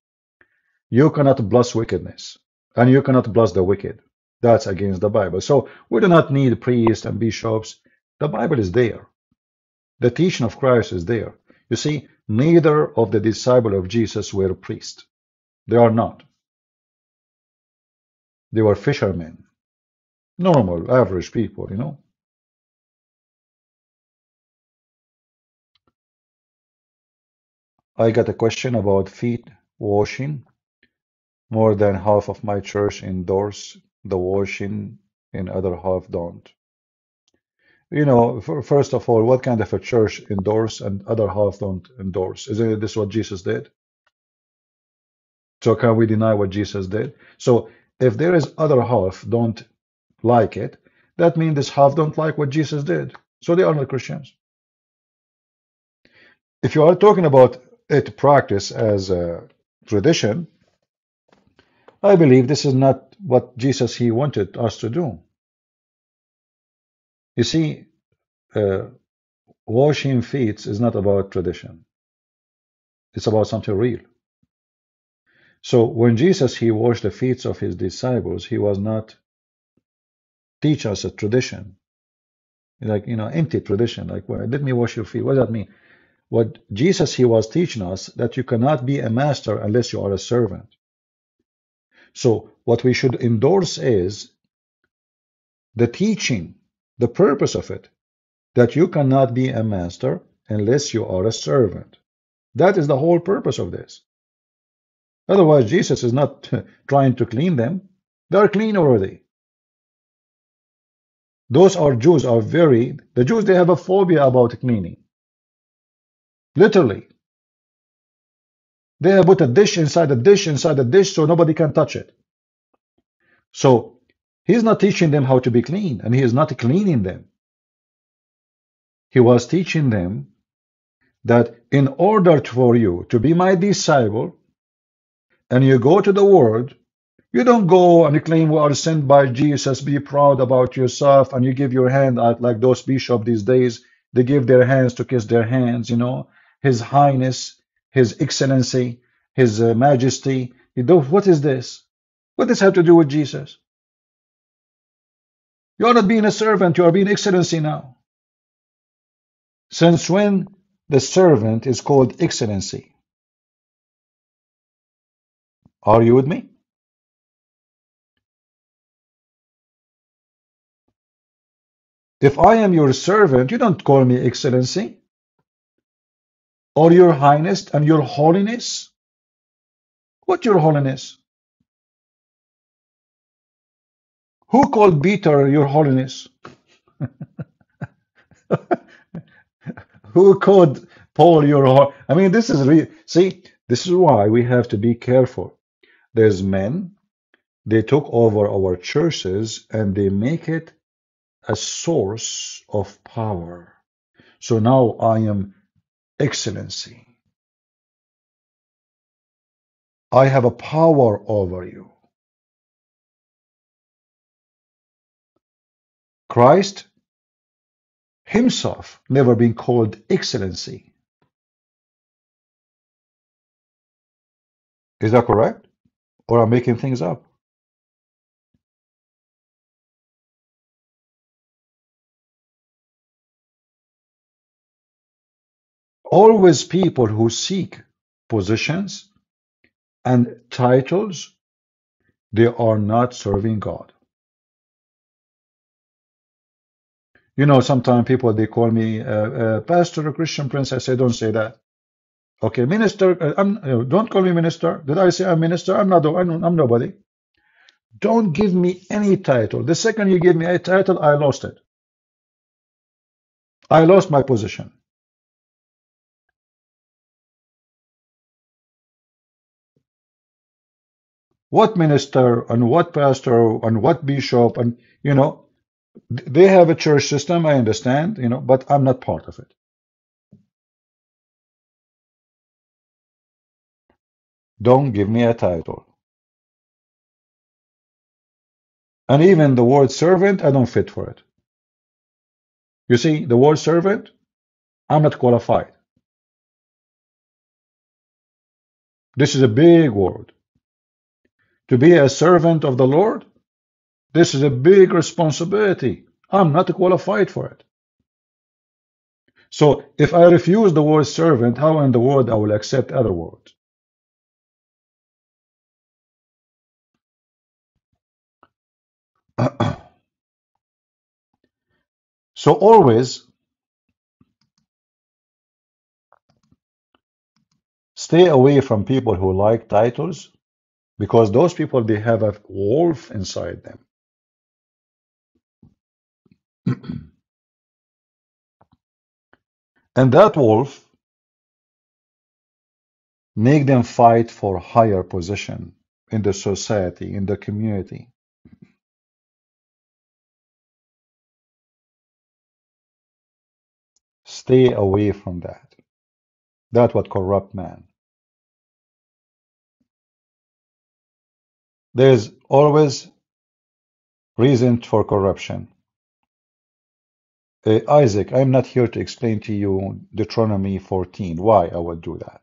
You cannot bless wickedness, and you cannot bless the wicked. That's against the Bible. So we do not need priests and bishops. The Bible is there. The teaching of Christ is there. You see, neither of the disciples of Jesus were priests. They are not. They were fishermen. Normal, average people, you know. I got a question about feet washing. More than half of my church endorse the washing, and other half don't. You know, first of all, what kind of a church endorse and other half don't endorse? Isn't this what Jesus did? So can we deny what Jesus did? So if there is other half don't like it, that means this half don't like what Jesus did. So they are not Christians. If you are talking about it practice as a tradition, I believe this is not what Jesus he wanted us to do. You see, washing feet is not about tradition. It's about something real. So when Jesus he washed the feet of his disciples, he was not teach us a tradition, like empty tradition. Like, well, let me wash your feet. What does that mean? What Jesus he was teaching us that you cannot be a master unless you are a servant. So what we should endorse is the teaching, the purpose of it, that you cannot be a master unless you are a servant. That is the whole purpose of this. Otherwise, Jesus is not trying to clean them. They are clean already. Those are Jews are the Jews, they have a phobia about cleaning. Literally. They have put a dish inside a dish inside a dish so nobody can touch it. So he's not teaching them how to be clean, and he is not cleaning them. He was teaching them that in order for you to be my disciple, and you go to the world, You don't go and you claim we are sent by Jesus, be proud about yourself, and you give your hand out like those bishops these days. They give their hands to kiss their hands, His Highness, His Excellency, His Majesty. What is this? What does this have to do with Jesus? You are not being a servant, you are being Excellency now. Since when the servant is called Excellency? Are you with me? If I am your servant, you don't call me Excellency or Your Highness and Your Holiness. What Your Holiness? Who called Peter Your Holiness? Who called Paul Your Holiness? I mean, this is see, this is why we have to be careful. There's men, they took over our churches and they make it a source of power. So now I am Excellency. I have a power over you. Christ himself never been called Excellency. Is that correct? Or I'm making things up? Always people who seek positions and titles, they are not serving God. Sometimes people, they call me Pastor or Christian Prince. I say, don't say that. Okay, minister, don't call me minister. Did I say I'm minister? I'm nobody. Don't give me any title. The second you give me a title, I lost it. I lost my position. What minister and what pastor and what bishop and they have a church system, I understand, but I'm not part of it. Don't give me a title. And even the word servant, I don't fit for it. You see, the word servant, I'm not qualified. This is a big word. To be a servant of the Lord, this is a big responsibility. I'm not qualified for it. So if I refuse the word servant, how in the world I will accept other words? So always stay away from people who like titles, because those people, they have a wolf inside them. And that wolf make them fight for higher position in the society, in the community. Stay away from that. That's what corrupt man. There's always reason for corruption. Isaac, I'm not here to explain to you Deuteronomy 14. Why I would do that?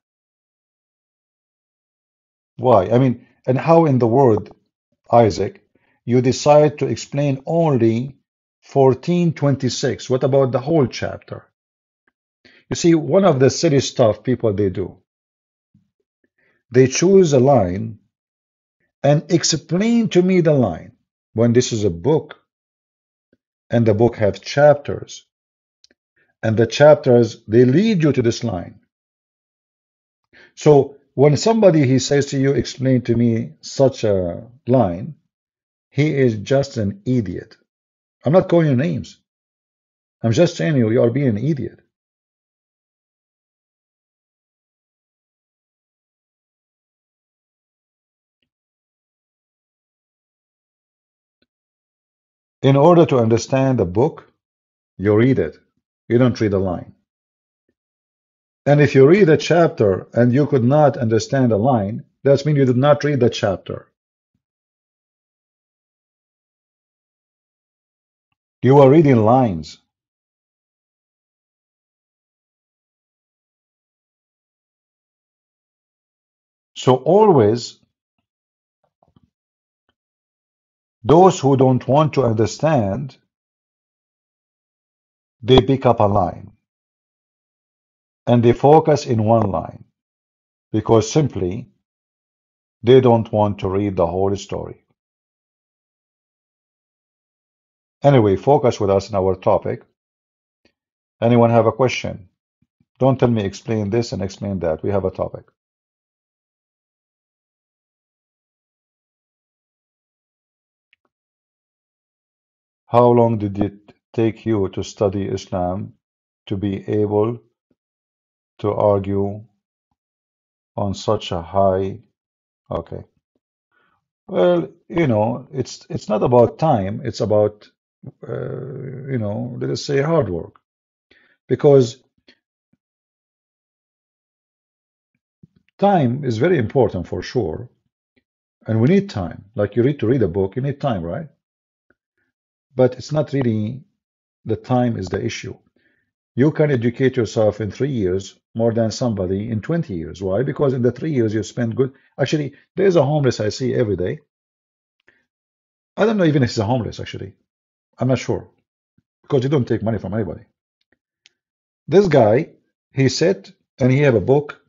Why? I mean, and how in the world, Isaac, you decide to explain only 14:26? What about the whole chapter? You see, one of the silly stuff people they do, they choose a line and explain to me the line when this is a book and the book has chapters and the chapters, they lead you to this line. So when somebody he says to you, explain to me such a line, he is just an idiot. I'm not calling you names. I'm just saying you are being an idiot. In order to understand a book, you read it. You don't read a line. And if you read a chapter and you could not understand a line, that means you did not read the chapter. You are reading lines. So always, those who don't want to understand, they pick up a line and they focus in one line because simply they don't want to read the whole story. Anyway, focus with us in our topic. Anyone have a question? Don't tell me explain this and explain that. We have a topic. How long did it take you to study Islam to be able to argue on such a high? Okay. Well, it's not about time. It's about, let us say hard work. Because time is very important for sure. And we need time. Like you need to read a book, you need time, right? But it's not really the time is the issue. You can educate yourself in 3 years more than somebody in 20 years. Why? Because in the 3 years you spend good. Actually, there's a homeless I see every day. I don't know even if he's a homeless, actually. I'm not sure. Because you don't take money from anybody. This guy, he sat and he have a book,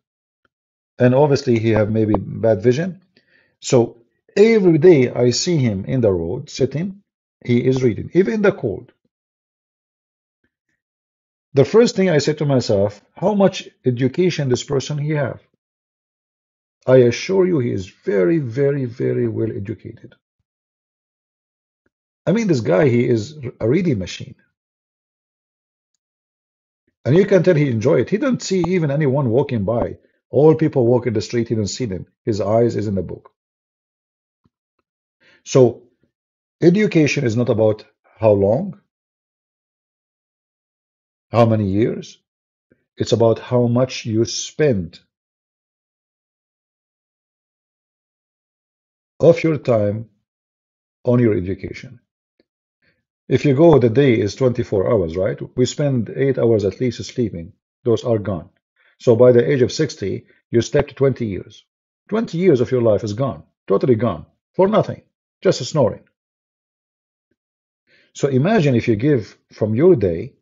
and obviously he have maybe bad vision. So every day I see him in the road sitting, he is reading, even in the cold. The first thing I said to myself, how much education this person he have? I assure you he is very, very, very well educated. I mean, this guy, he is a reading machine. And you can tell he enjoy it. He don't see even anyone walking by. All people walk in the street, he don't see them. His eyes is in the book. So education is not about how long, how many years. It's about how much you spend of your time on your education. If you go, the day is 24 hours, right? We spend 8 hours at least sleeping. Those are gone. So by the age of 60, you step to 20 years. 20 years of your life is gone, totally gone, for nothing, just snoring. So imagine if you give from your day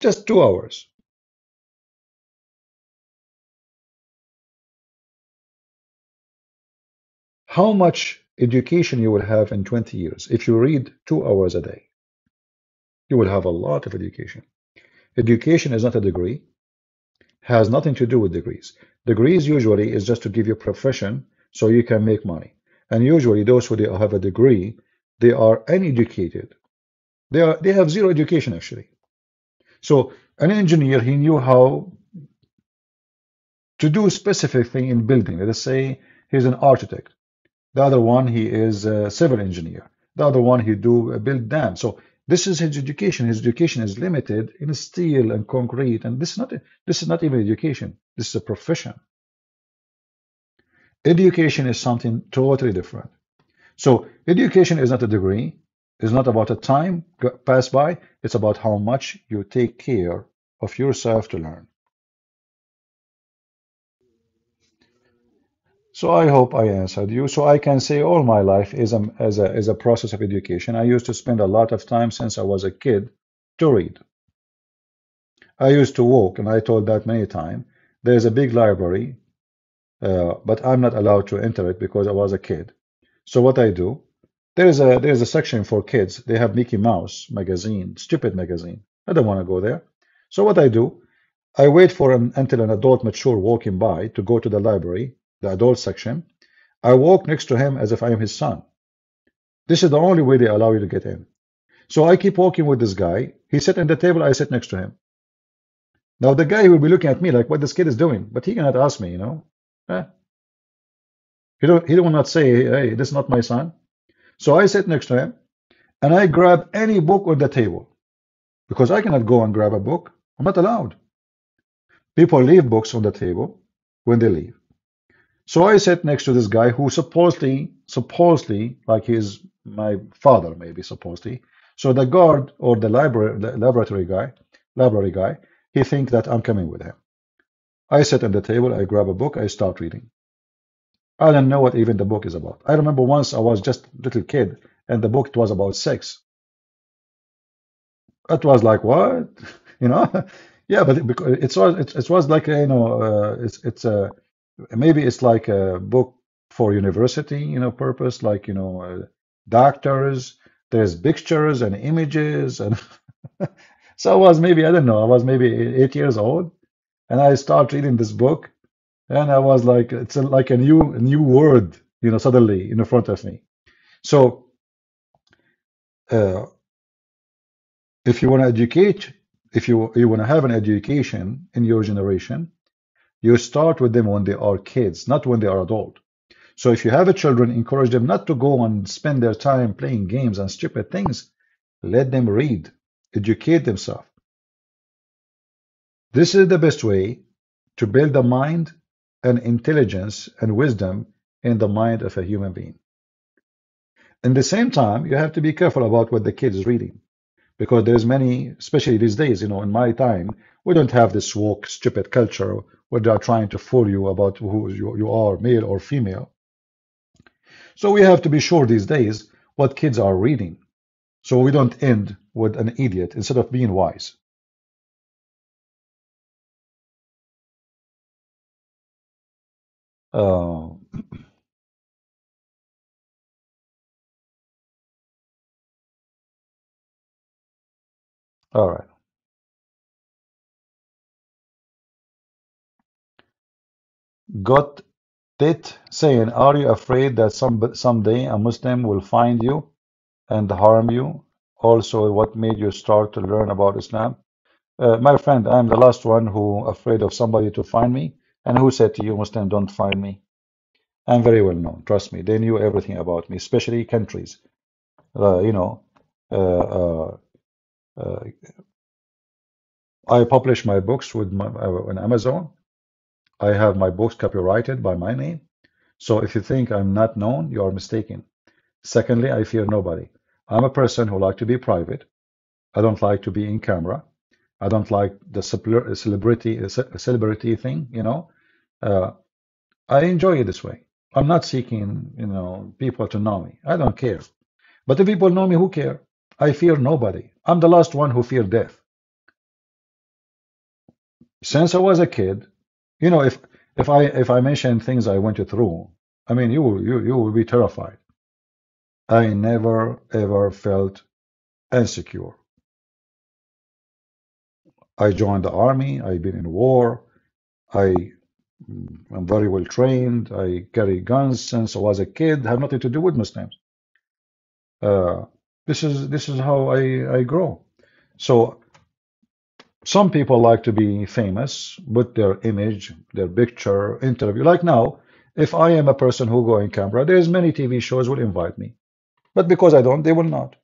just 2 hours. How much education you will have in 20 years if you read 2 hours a day? You will have a lot of education. Education is not a degree, has nothing to do with degrees. Degrees usually is just to give you profession so you can make money. And usually those who have a degree, they are uneducated. They have zero education actually. So an engineer, he knew how to do specific thing in building. Let us say he's an architect. The other one, he is a civil engineer. The other one, he do build dams. So this is his education. His education is limited in steel and concrete, and this is not even education. This is a profession. Education is something totally different. So education is not a degree. It's not about a time pass by. It's about how much you take care of yourself to learn. So I hope I answered you. So I can say all my life is a process of education. I used to spend a lot of time since I was a kid to read. I used to walk, and I told that many times. There's a big library, but I'm not allowed to enter it because I was a kid. So what I do, there's a section for kids. They have Mickey Mouse magazine, stupid magazine. I don't want to go there. So what I do, I wait for until an adult mature walking by to go to the library, the adult section. I walk next to him as if I am his son. This is the only way they allow you to get in. So I keep walking with this guy. He sit at the table, I sit next to him. Now the guy will be looking at me like what this kid is doing, but he cannot ask me. Eh, he will not say, hey, this is not my son. So I sit next to him and I grab any book on the table because I cannot go and grab a book. I'm not allowed. People leave books on the table when they leave. So I sat next to this guy who supposedly, like he's my father, maybe supposedly. So the guard or the library guy, he think that I'm coming with him. I sit at the table, I grab a book, I start reading. I don't know what even the book is about. I remember once I was just a little kid and the book was about sex. It was like what, you know? Yeah, but it was like it's a maybe it's like a book for university, purpose, like doctors. There's pictures and images, and so I was maybe I don't know. I was maybe 8 years old, and I start reading this book, and I was like, it's like a new word, suddenly in front of me. So uh, if you want to educate, if you want to have an education in your generation, you start with them when they are kids, not when they are adult. So if you have a children, encourage them not to go and spend their time playing games and stupid things. Let them read, educate themselves. This is the best way to build a mind and intelligence and wisdom in the mind of a human being. In the same time, you have to be careful about what the kid is reading because there's many, especially these days, in my time, we don't have this woke, stupid culture where they are trying to fool you about who you are, male or female. So we have to be sure these days what kids are reading so we don't end with an idiot instead of being wise. Uh, all right. Got it saying, are you afraid that someday a Muslim will find you and harm you? Also, what made you start to learn about Islam? My friend, I'm the last one who afraid of somebody to find me. And who said to you, Muslim, don't find me? I'm very well known. Trust me. They knew everything about me, especially countries. Uh, you know, uh, uh, uh, I publish my books on Amazon. I have my books copyrighted by my name. So if you think I'm not known, you are mistaken. Secondly, I fear nobody. I'm a person who like to be private. I don't like to be in camera. I don't like the celebrity thing, Uh, I enjoy it this way. I'm not seeking, people to know me. I don't care. But if people know me, who care? I fear nobody. I'm the last one who fear death. Since I was a kid, if I mention things I went through, I mean, you will be terrified. I never ever felt insecure. I joined the army. I've been in war. I am very well trained. I carry guns since I was a kid. Have nothing to do with Muslims. Uh, this is how I grow. So some people like to be famous, put their image, their picture, interview. Like now, if I am a person who go in camera, there's many TV shows will invite me. But because I don't, they will not.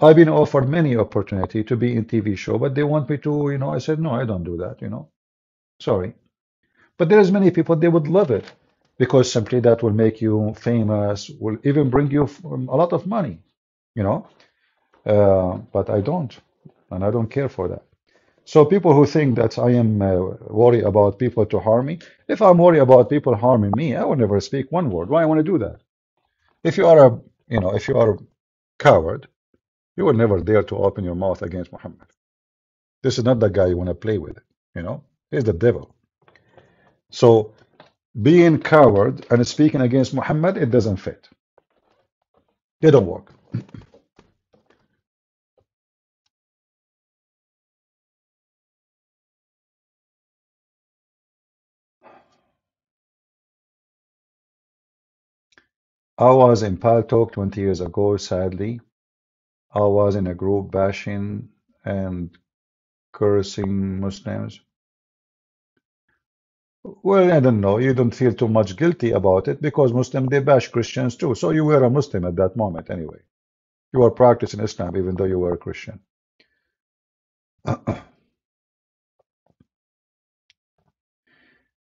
I've been offered many opportunity to be in TV show, but they want me to, I said, no, I don't do that. Sorry. But there's many people, they would love it because simply that will make you famous, will even bring you a lot of money, you know. But I don't, and I don't care for that. So people who think that I am worried about people to harm me, if I'm worried about people harming me, I will never speak one word. Why I want to do that? If you are if you are a coward, you will never dare to open your mouth against Muhammad. This is not the guy you want to play with, He's the devil. So being coward and speaking against Muhammad, it doesn't fit. They don't work. I was in Pal Talk 20 years ago, sadly. I was in a group bashing and cursing Muslims. Well, I don't know. You don't feel too much guilty about it because Muslims, they bash Christians too. So you were a Muslim at that moment anyway. You were practicing Islam even though you were a Christian.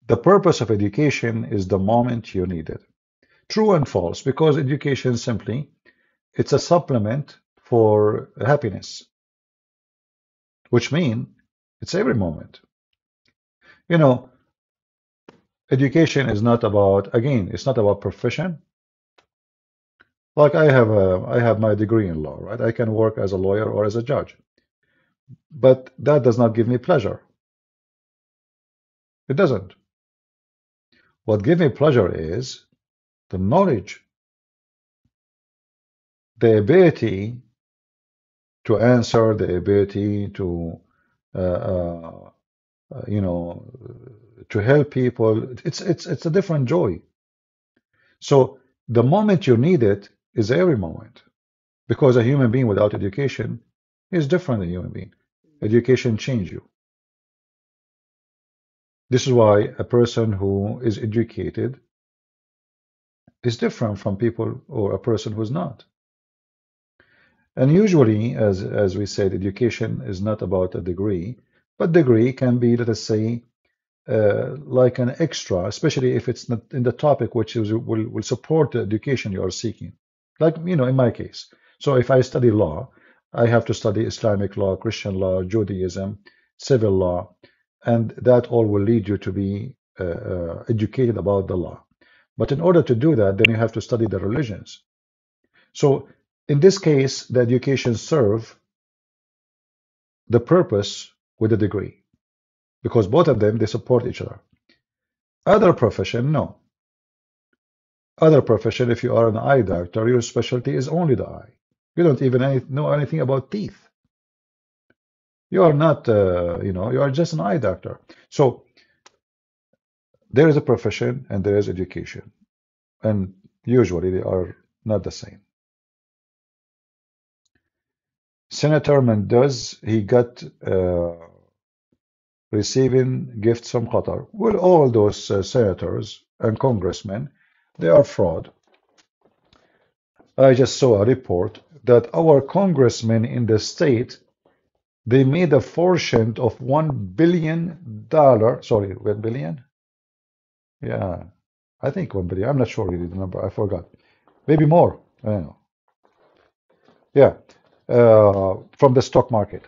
The purpose of education is the moment you need it. True and false, because education simply, it's a supplement for happiness, which means it's every moment. You know, education is not about, again, it's not about profession. Like I have my degree in law, right? I can work as a lawyer or as a judge, but that does not give me pleasure. It doesn't. What gives me pleasure is the knowledge, the ability to answer, the ability to, uh, uh, you know, to help people. It's a different joy. So the moment you need it is every moment, because a human being without education is different than a human being. Education changes you. This is why a person who is educated is different from people or a person who's not. And usually, as we said, education is not about a degree, but degree can be, let us say, like an extra, especially if it's not in the topic which will support the education you are seeking. Like, in my case. So if I study law, I have to study Islamic law, Christian law, Judaism, civil law, and that all will lead you to be educated about the law. But in order to do that, then you have to study the religions. So in this case, the education serve the purpose with the degree, because both of them, they support each other. Other profession, no. Other profession, if you are an eye doctor, your specialty is only the eye. You don't even know anything about teeth. You are not, you are just an eye doctor. So there is a profession and there is education, and usually they are not the same. Senator Mendez, he got receiving gifts from Qatar. Well, all those senators and congressmen, they are fraud. I just saw a report that our congressmen in the state, they made a fortune of $1 billion. Sorry, 1 billion? Yeah, I think 1 billion. I'm not sure really the number. I forgot. Maybe more. I don't know. Yeah, from the stock market.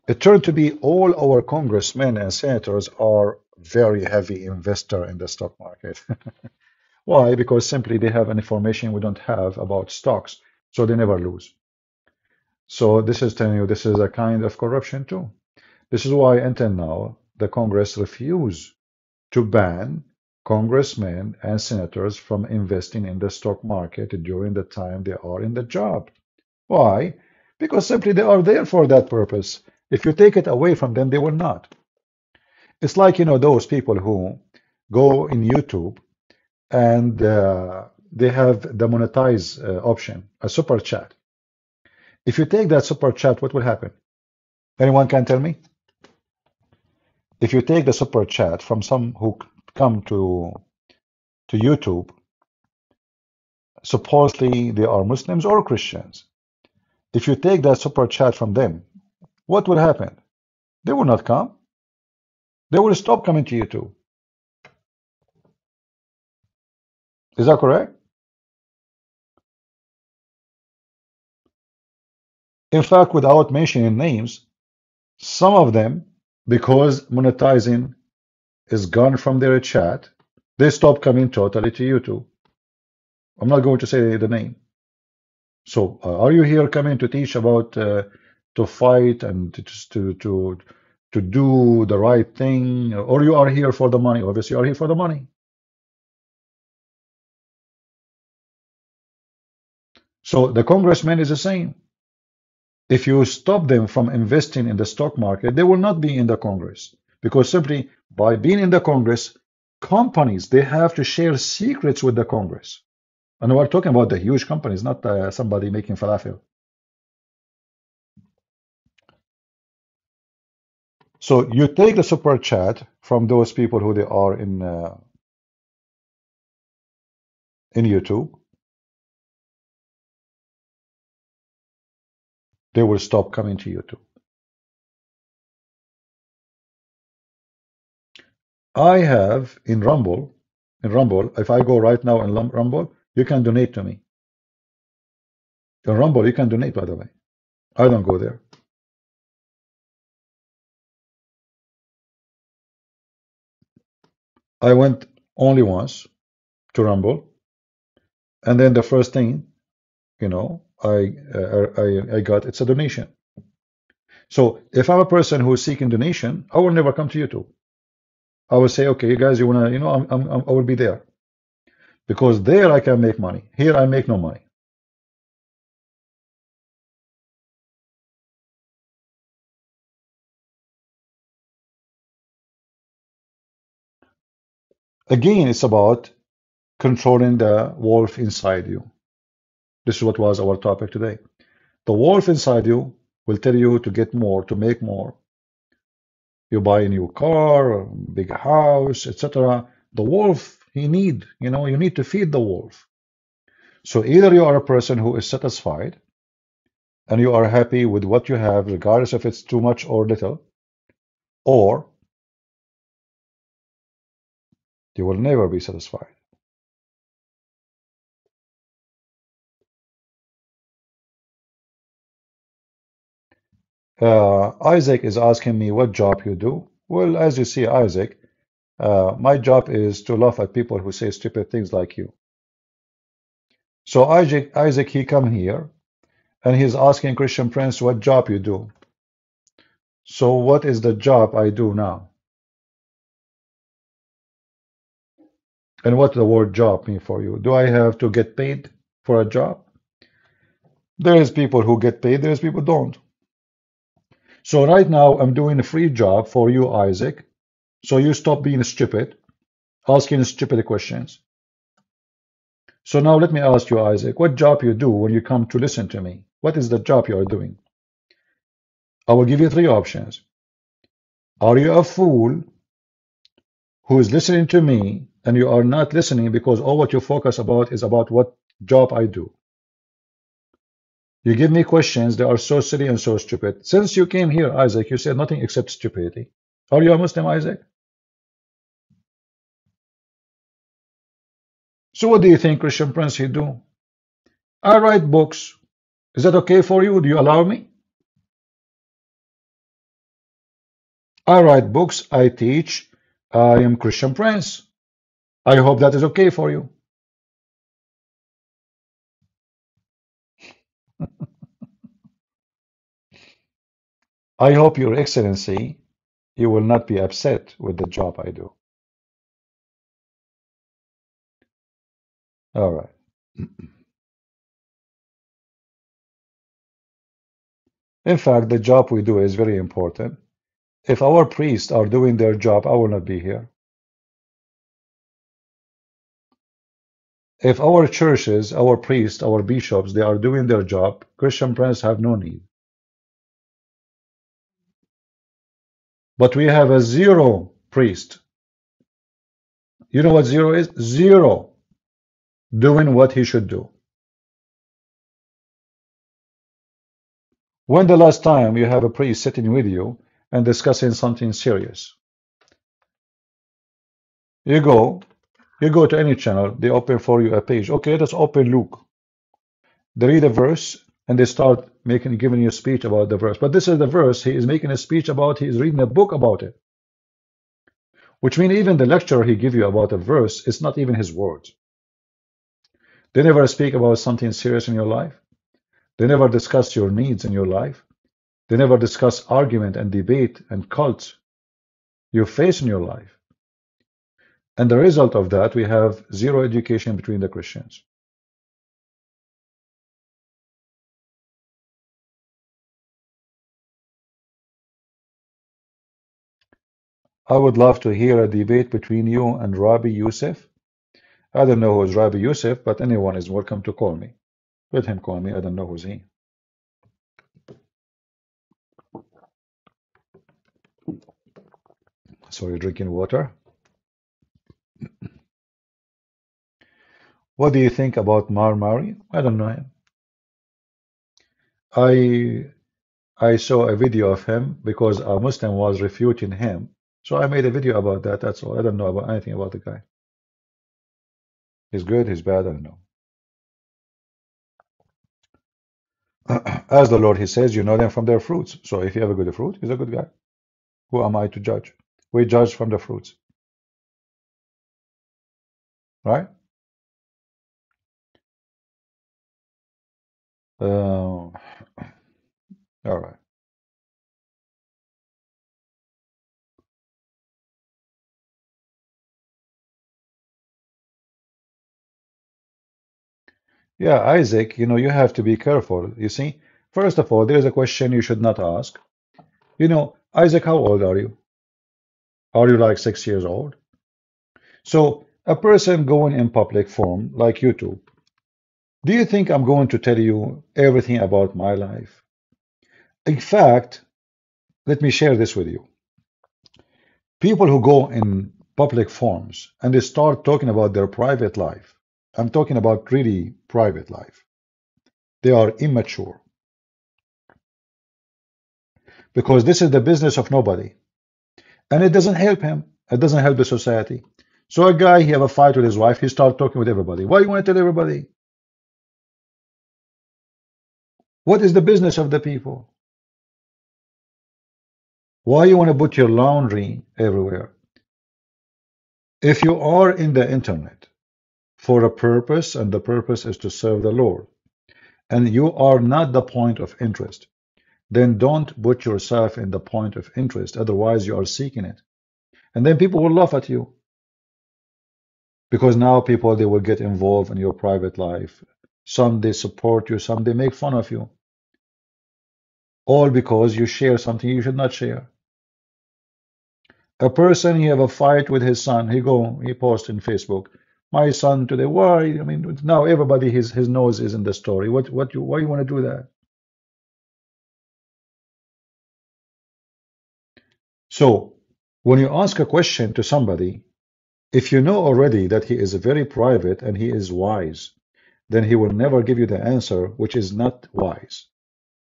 It turned to be all our congressmen and senators are very heavy investor in the stock market. Why? Because simply they have an information we don't have about stocks, so they never lose. So this is telling you this is a kind of corruption too. This is why until now the Congress refused to ban congressmen and senators from investing in the stock market during the time they are in the job. Why? Because simply they are there for that purpose. If you take it away from them, they will not. It's like, those people who go in YouTube and they have the monetize option, a super chat. If you take that super chat, what will happen? Anyone can tell me? If you take the super chat from some who come to YouTube, supposedly they are Muslims or Christians. If you take that super chat from them, what will happen? They will not come. They will stop coming to YouTube. Is that correct? In fact, without mentioning names, some of them, because monetizing is gone from their chat, they stop coming totally to YouTube. I'm not going to say the name. So, are you here coming to teach about to fight and to do the right thing, or you are here for the money? Obviously, you are here for the money. So the congressman is the same. If you stop them from investing in the stock market, they will not be in the Congress, because simply by being in the Congress, companies, they have to share secrets with the Congress. And we're talking about the huge companies, not somebody making falafel. So you take the super chat from those people who they are in YouTube, they will stop coming to YouTube. I have in Rumble, if I go right now in Rumble, you can donate to me. In Rumble, you can donate, by the way. I don't go there. I went only once to Rumble, and then the first thing, you know, I got, it's a donation. So if I'm a person who is seeking donation, I will never come to YouTube. I will say, okay, you guys, you wanna, you know, I will be there because there I can make money. Here I make no money. Again, it's about controlling the wolf inside you. This is what was our topic today. The wolf inside you will tell you to get more, to make more. You buy a new car, a big house, etc. The wolf, you need, you know, you need to feed the wolf. So either you are a person who is satisfied and you are happy with what you have, regardless if it's too much or little, or you will never be satisfied. Isaac is asking me what job you do. Well, as you see, Isaac, my job is to laugh at people who say stupid things like you. So Isaac, he come here and he's asking Christian Prince what job you do. So what is the job I do now? And what the word job mean for you? Do I have to get paid for a job? There is people who get paid, there's people who don't. So right now I'm doing a free job for you, Isaac. So you stop being stupid, asking stupid questions. So now let me ask you, Isaac, what job you do when you come to listen to me? What is the job you are doing? I will give you three options. Are you a fool who is listening to me and you are not listening because all what you focus about is about what job I do? You give me questions that are so silly and so stupid. Since you came here, Isaac, you said nothing except stupidity. Are you a Muslim, Isaac? So what do you think, Christian Prince, you do? I write books. Is that okay for you? Do you allow me? I write books. I teach. I am Christian Prince. I hope that is okay for you. I hope, Your Excellency, you will not be upset with the job I do. All right. In fact, the job we do is very important. If our priests are doing their job, I will not be here. If our churches, our priests, our bishops, they are doing their job, Christian Prince have no need. But we have a zero priest. You know what zero is? Zero doing what he should do. When the last time you have a priest sitting with you and discussing something serious? You go to any channel, they open for you a page. Okay, let's open Luke. They read a verse and they start giving you a speech about the verse. But this is the verse he is making a speech about. He is reading a book about it. Which means even the lecture he give you about a verse is not even his words. They never speak about something serious in your life. They never discuss your needs in your life. They never discuss argument and debate and cult you face in your life. And the result of that, we have zero education between the Christians. I would love to hear a debate between you and Rabbi Youssef. I don't know who's Rabbi Youssef, but anyone is welcome to call me. Let him call me. I don't know who's he. Sorry, drinking water. What do you think about Marmari? I don't know him. I saw a video of him because a Muslim was refuting him So I made a video about that. That's all. I don't know about anything about the guy. He's good, he's bad, I don't know. As the Lord, he says, you know them from their fruits. So if you have a good fruit, he's a good guy. Who am I to judge? We judge from the fruits, right? All right. Yeah, Isaac, you have to be careful. You see, first of all, there's a question you should not ask. Isaac, how old are you? Are you like 6 years old? So, a person going in public forum like YouTube, do you think I'm going to tell you everything about my life? In fact, let me share this with you. People who go in public forums and they start talking about their private life, I'm talking about really private life, they are immature because this is the business of nobody. And it doesn't help him. It doesn't help the society. So a guy, he have a fight with his wife, he start talking with everybody. Why you want to tell everybody? What is the business of the people? Why you want to put your laundry everywhere? If you are in the internet for a purpose, and the purpose is to serve the Lord, and you are not the point of interest, then don't put yourself in the point of interest. Otherwise, you are seeking it. And then people will laugh at you because now people, they will get involved in your private life. Some they support you, some they make fun of you. All because you share something you should not share. A person, he have a fight with his son. He posts in Facebook, my son today. Why? I mean, now everybody his nose is in the story. Why you want to do that? So when you ask a question to somebody, if you know already that he is very private and he is wise, then he will never give you the answer, which is not wise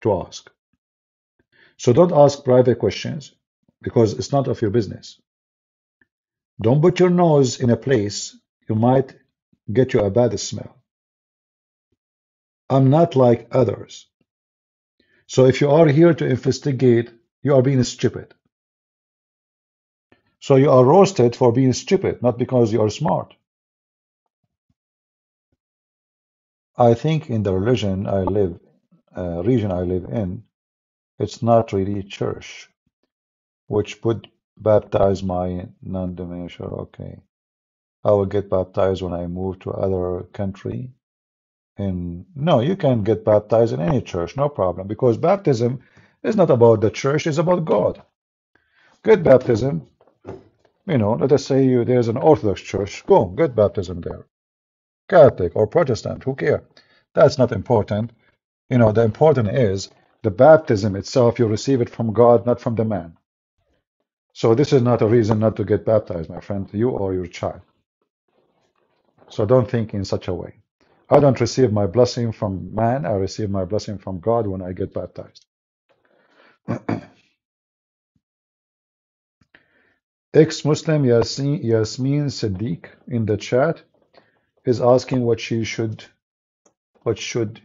to ask. So don't ask private questions because it's not of your business. Don't put your nose in a place you might get you a bad smell. I'm not like others. So if you are here to investigate, you are being stupid. So you are roasted for being stupid, not because you are smart. I think in the region I live in, it's not really church, which would baptize my non-denominational. Okay, I will get baptized when I move to other country. And no, you can get baptized in any church, no problem, because baptism is not about the church, it's about God. Get baptism, let us say there's an Orthodox church, go, get baptism there. Catholic or Protestant, who care? That's not important. The important is the baptism itself, you receive it from God, not from the man. So this is not a reason not to get baptized, my friend, you or your child. So don't think in such a way. I don't receive my blessing from man, I receive my blessing from God when I get baptized. Ex-Muslim Yasmin Siddiq in the chat is asking what should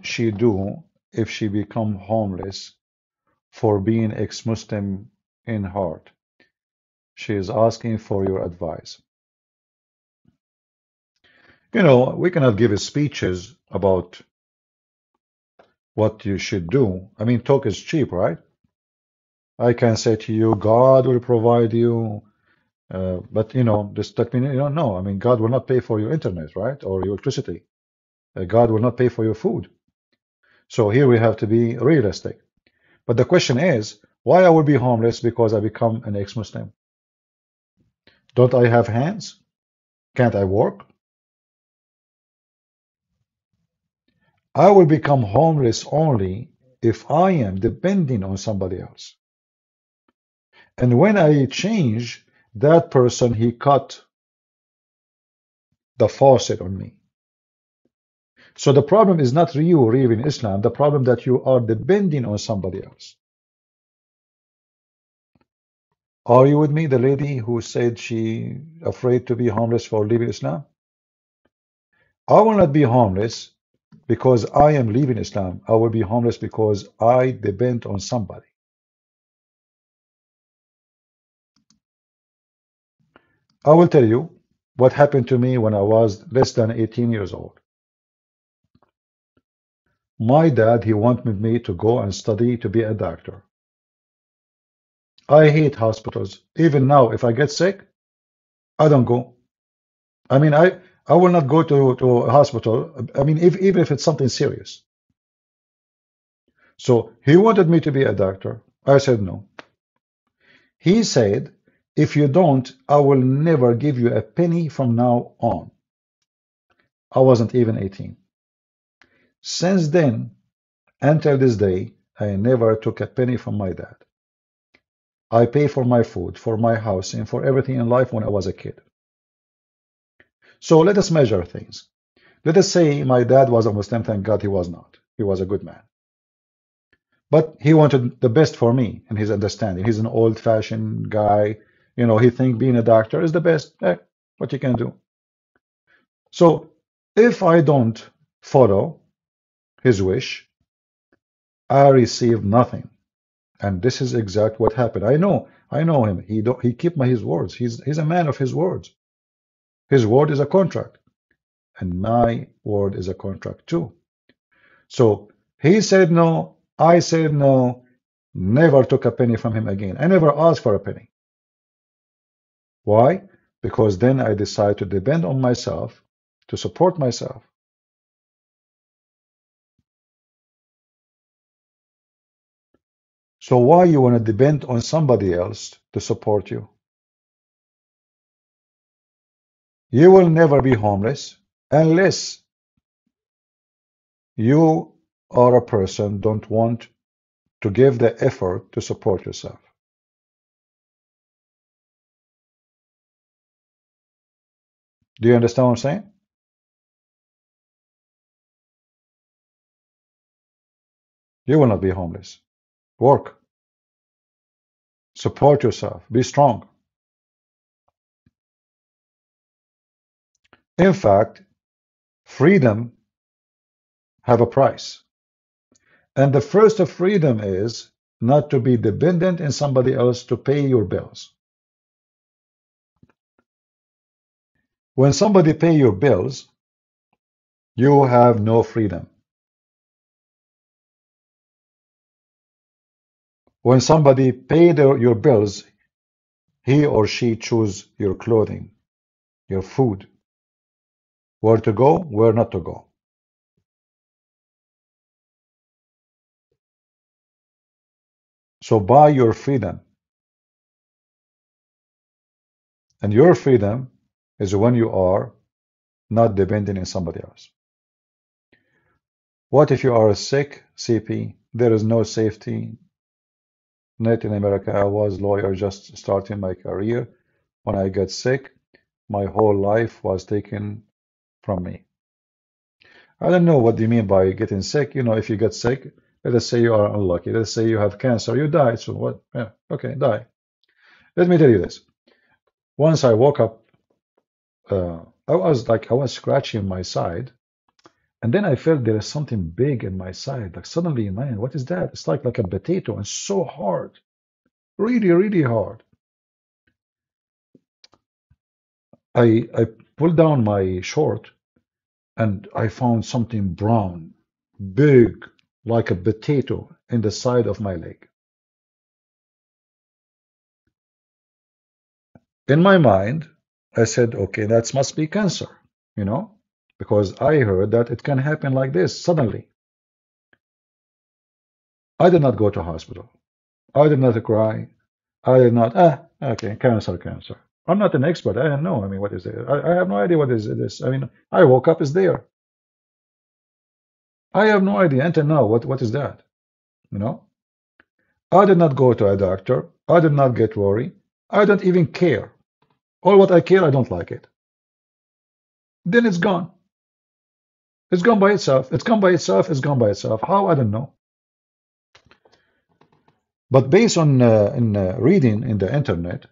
she do if she become homeless for being ex-Muslim in heart. She is asking for your advice. We cannot give speeches about what you should do. I mean, talk is cheap, right? I can say to you, God will provide you, but just let me know. I mean, God will not pay for your internet, right? Or your electricity. God will not pay for your food. So here we have to be realistic. But the question is, why I will be homeless because I become an ex-Muslim? Don't I have hands? Can't I work? I will become homeless only if I am depending on somebody else. And when I change, that person, he cut the faucet on me. So the problem is not you really in Islam. The problem that you are depending on somebody else. Are you with me, the lady who said she afraid to be homeless for leaving Islam? I will not be homeless because I am leaving Islam. I will be homeless because I depend on somebody. I will tell you what happened to me when I was less than 18 years old. My dad, he wanted me to go and study to be a doctor. I hate hospitals. Even now, if I get sick, I don't go. I mean, I will not go to a hospital. I mean, even if it's something serious. So he wanted me to be a doctor. I said no. He said, if you don't, I will never give you a penny from now on. I wasn't even 18. Since then, until this day, I never took a penny from my dad. I pay for my food, for my house, and for everything in life when I was a kid. So let us measure things. Let us say my dad was a Muslim. Thank God he was not. He was a good man. But he wanted the best for me in his understanding. He's an old-fashioned guy. You know, he thinks being a doctor is the best. What you can do. So if I don't follow his wish, I receive nothing. And this is exact what happened. I know him. He keep his words. He's a man of his words. His word is a contract, and my word is a contract too. So he said no, I said no, never took a penny from him again. I never asked for a penny. Why? Because then I decide to depend on myself to support myself. So why you want to depend on somebody else to support you? You will never be homeless unless you are a person don't want to give the effort to support yourself. Do you understand what I'm saying? You will not be homeless. Work. Support yourself. Be strong. In fact, freedom have a price. And the first of freedom is not to be dependent on somebody else to pay your bills. When somebody pay your bills, you have no freedom. When somebody pay your bills, he or she choose your clothing, your food, where to go, where not to go. So buy your freedom. And your freedom is when you are not depending on somebody else. What if you are sick, CP? There is no safety net in America. I was lawyer just starting my career. When I got sick, my whole life was taken from me. I don't know what do you mean by getting sick. You know, if you get sick, let us say you are unlucky. Let's say you have cancer, you die. So what? Yeah, okay, die. Let me tell you this. Once I woke up, I was scratching my side, and then I felt there is something big in my side. Like suddenly, man, what is that? It's like a potato and so hard, really, really hard. I pulled down my short and I found something brown, big, like a potato in the side of my leg. In my mind, I said, okay, that must be cancer, you know, because I heard that it can happen like this suddenly. I did not go to hospital. I did not cry. I did not, okay, cancer, cancer. I'm not an expert. I don't know. I mean, what is it? I have no idea what is this. I mean, I woke up, it's there. I have no idea until now. What is that? You know? I did not go to a doctor. I did not get worried. I don't even care. All what I care, I don't like it. Then it's gone. It's gone by itself. It's gone by itself. It's gone by itself. How? I don't know. But based on reading in the internet,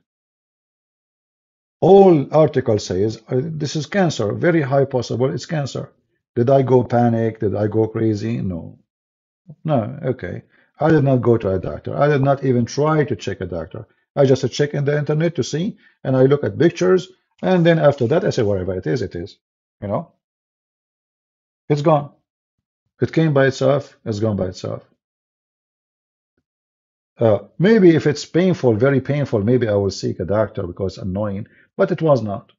all article says this is cancer, very high possible it's cancer. Did I go panic? Did I go crazy? No. No, okay. I did not go to a doctor. I did not even try to check a doctor. I just check in the internet to see, and I look at pictures, and then after that I say whatever it is, it is. You know, it's gone. It came by itself, it's gone by itself. Maybe if it's painful, very painful, maybe I will seek a doctor because it's annoying, but it was not.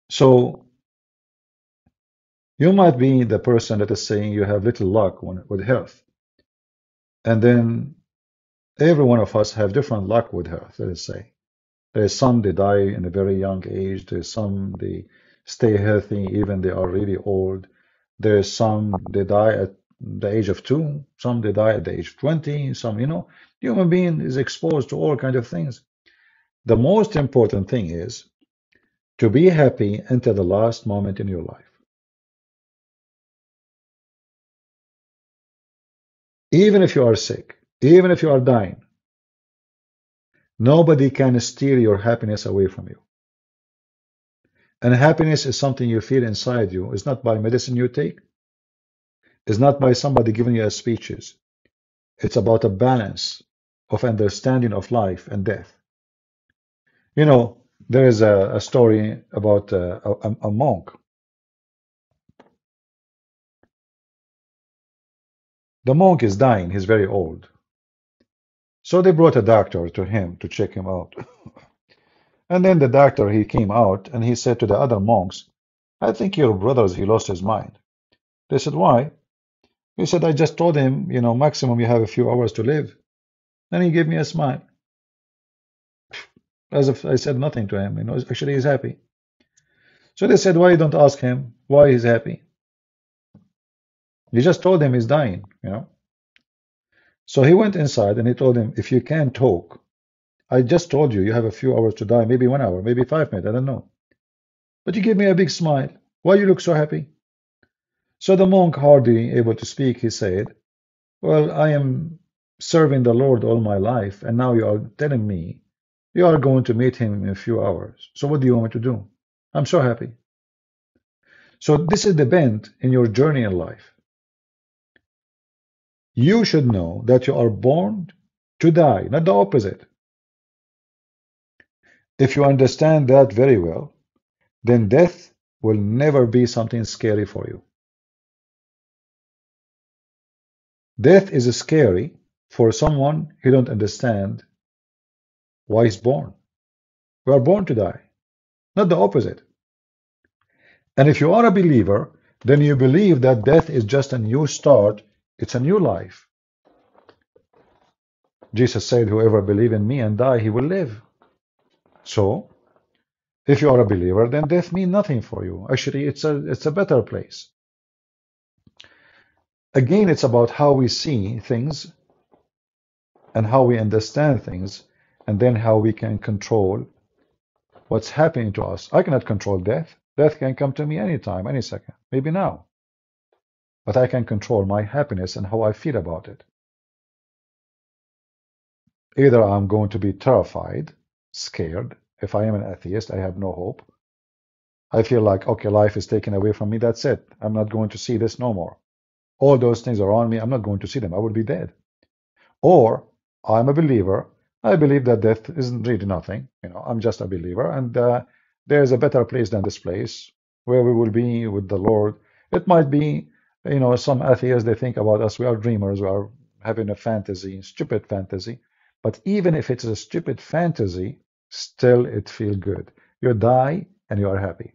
So you might be the person that is saying you have little luck with health, and then every one of us have different luck with health, let us say. There's some they die in a very young age. There's some they stay healthy even they are really old. There's some they die at the age of 2. Some they die at the age of 20. Some, the human being is exposed to all kinds of things. The most important thing is to be happy until the last moment in your life. Even if you are sick, even if you are dying, nobody can steal your happiness away from you. And happiness is something you feel inside you. It's not by medicine you take. It's not by somebody giving you speeches. It's about a balance of understanding of life and death. You know, there is a story about a monk. The monk is dying. He's very old. So they brought a doctor to him to check him out. And then the doctor, he came out and he said to the other monks, I think your brother's, he lost his mind. They said, why? He said, I just told him, maximum you have a few hours to live. And he gave me a smile, as if I said nothing to him. Actually, he's happy. So they said, why you don't ask him why he's happy? You just told him he's dying. So he went inside and he told him, if you can't talk, I just told you you have a few hours to die, maybe 1 hour, maybe 5 minutes, I don't know. But you gave me a big smile. Why you look so happy? So the monk, hardly able to speak, he said, well, I am serving the Lord all my life, and now you are telling me you are going to meet him in a few hours. So what do you want me to do? I'm so happy. So this is the bend in your journey in life. You should know that you are born to die, not the opposite. If you understand that very well, then death will never be something scary for you. Death is scary for someone who don't understand why he's born. We are born to die, not the opposite. And if you are a believer, then you believe that death is just a new start. It's a new life. Jesus said, whoever believes in me and die, he will live. So, if you are a believer, then death means nothing for you. Actually, it's a better place. Again, it's about how we see things and how we understand things, and then how we can control what's happening to us. I cannot control death. Death can come to me anytime, any second, maybe now. But I can control my happiness and how I feel about it. Either I'm going to be terrified, scared. If I am an atheist, I have no hope. I feel like, okay, life is taken away from me. That's it. I'm not going to see this no more. All those things around me, I'm not going to see them. I will be dead. Or I'm a believer. I believe that death isn't really nothing. I'm just a believer, and there's a better place than this place where we will be with the Lord. It might be, some atheists, they think about us, we are dreamers, we are having a fantasy, stupid fantasy. But even if it's a stupid fantasy, still it feels good. You die and you are happy.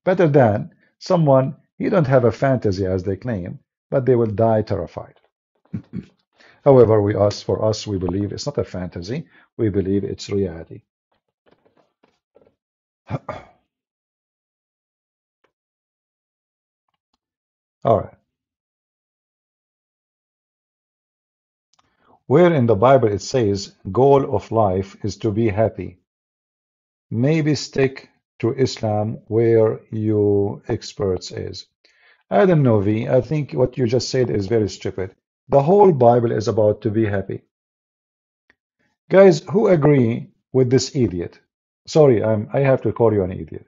Better than someone, you don't have a fantasy as they claim, but they will die terrified. However, for us, we believe it's not a fantasy. We believe it's reality. All right. Where in the Bible it says, goal of life is to be happy. Maybe stick to Islam where your experts is. I don't know, V. I think what you just said is very stupid. The whole Bible is about to be happy. Guys, who agree with this idiot? Sorry, I have to call you an idiot.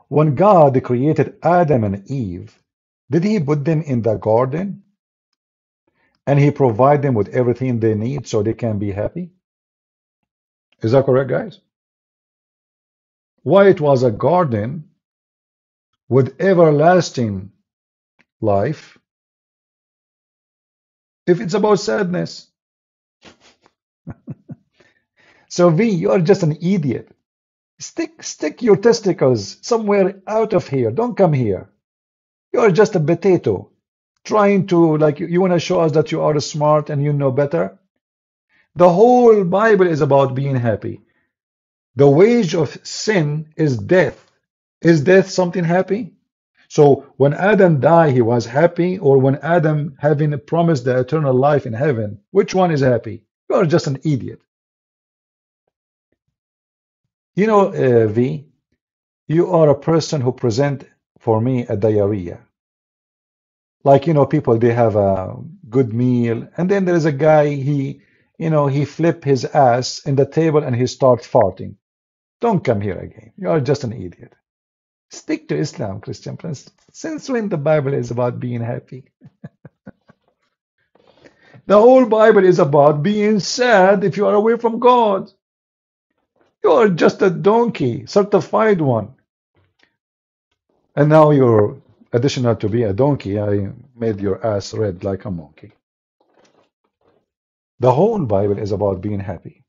When God created Adam and Eve, did he put them in the garden and he provide them with everything they need so they can be happy? Is that correct, guys? Why it was a garden with everlasting life if it's about sadness? So V, you are just an idiot. Stick your testicles somewhere out of here. Don't come here. You are just a potato trying to, like, you want to show us that you are smart and you know better. The whole Bible is about being happy. The wage of sin is death. Is death something happy? So when Adam died, he was happy, or when Adam having promised the eternal life in heaven, which one is happy? You are just an idiot. You know, V, you are a person who present for me a diarrhea. Like, people, they have a good meal, and then there is a guy, he flip his ass in the table and he starts farting. Don't come here again. You are just an idiot. Stick to Islam, Christian Prince. Since when the Bible is about being happy? The whole Bible is about being sad if you are away from God. You are just a donkey, certified one. And now you're additional to be a donkey. I made your ass red like a monkey. The whole Bible is about being happy.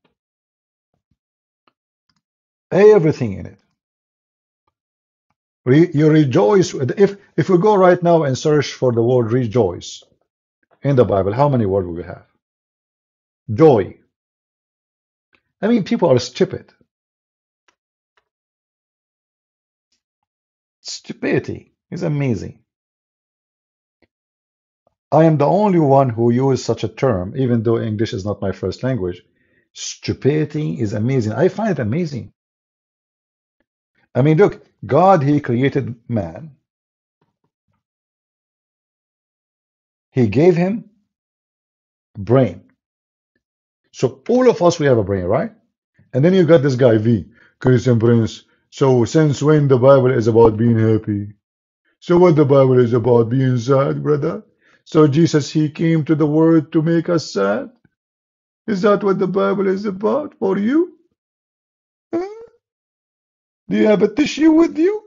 Everything in it. You rejoice. If we go right now and search for the word rejoice in the Bible, how many words will we have? Joy. I mean, people are stupid. Stupidity is amazing. I am the only one who uses such a term, even though English is not my first language. Stupidity is amazing. I find it amazing. I mean, look, God, he created man. He gave him brain. So all of us, we have a brain, right? And then you got this guy, V, Christian Prince. So since when the Bible is about being happy? So what the Bible is about being sad, brother? So Jesus, he came to the world to make us sad? Is that what the Bible is about for you? Huh? Do you have a tissue with you?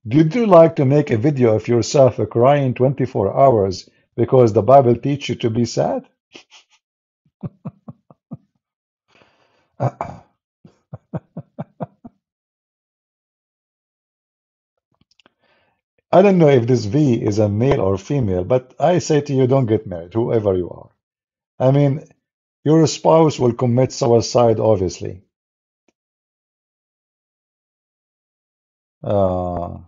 Would you like to make a video of yourself crying 24 hours because the Bible teaches you to be sad? I don't know if this V is a male or female, but I say to you, don't get married, whoever you are. I mean, your spouse will commit suicide, obviously. Uh,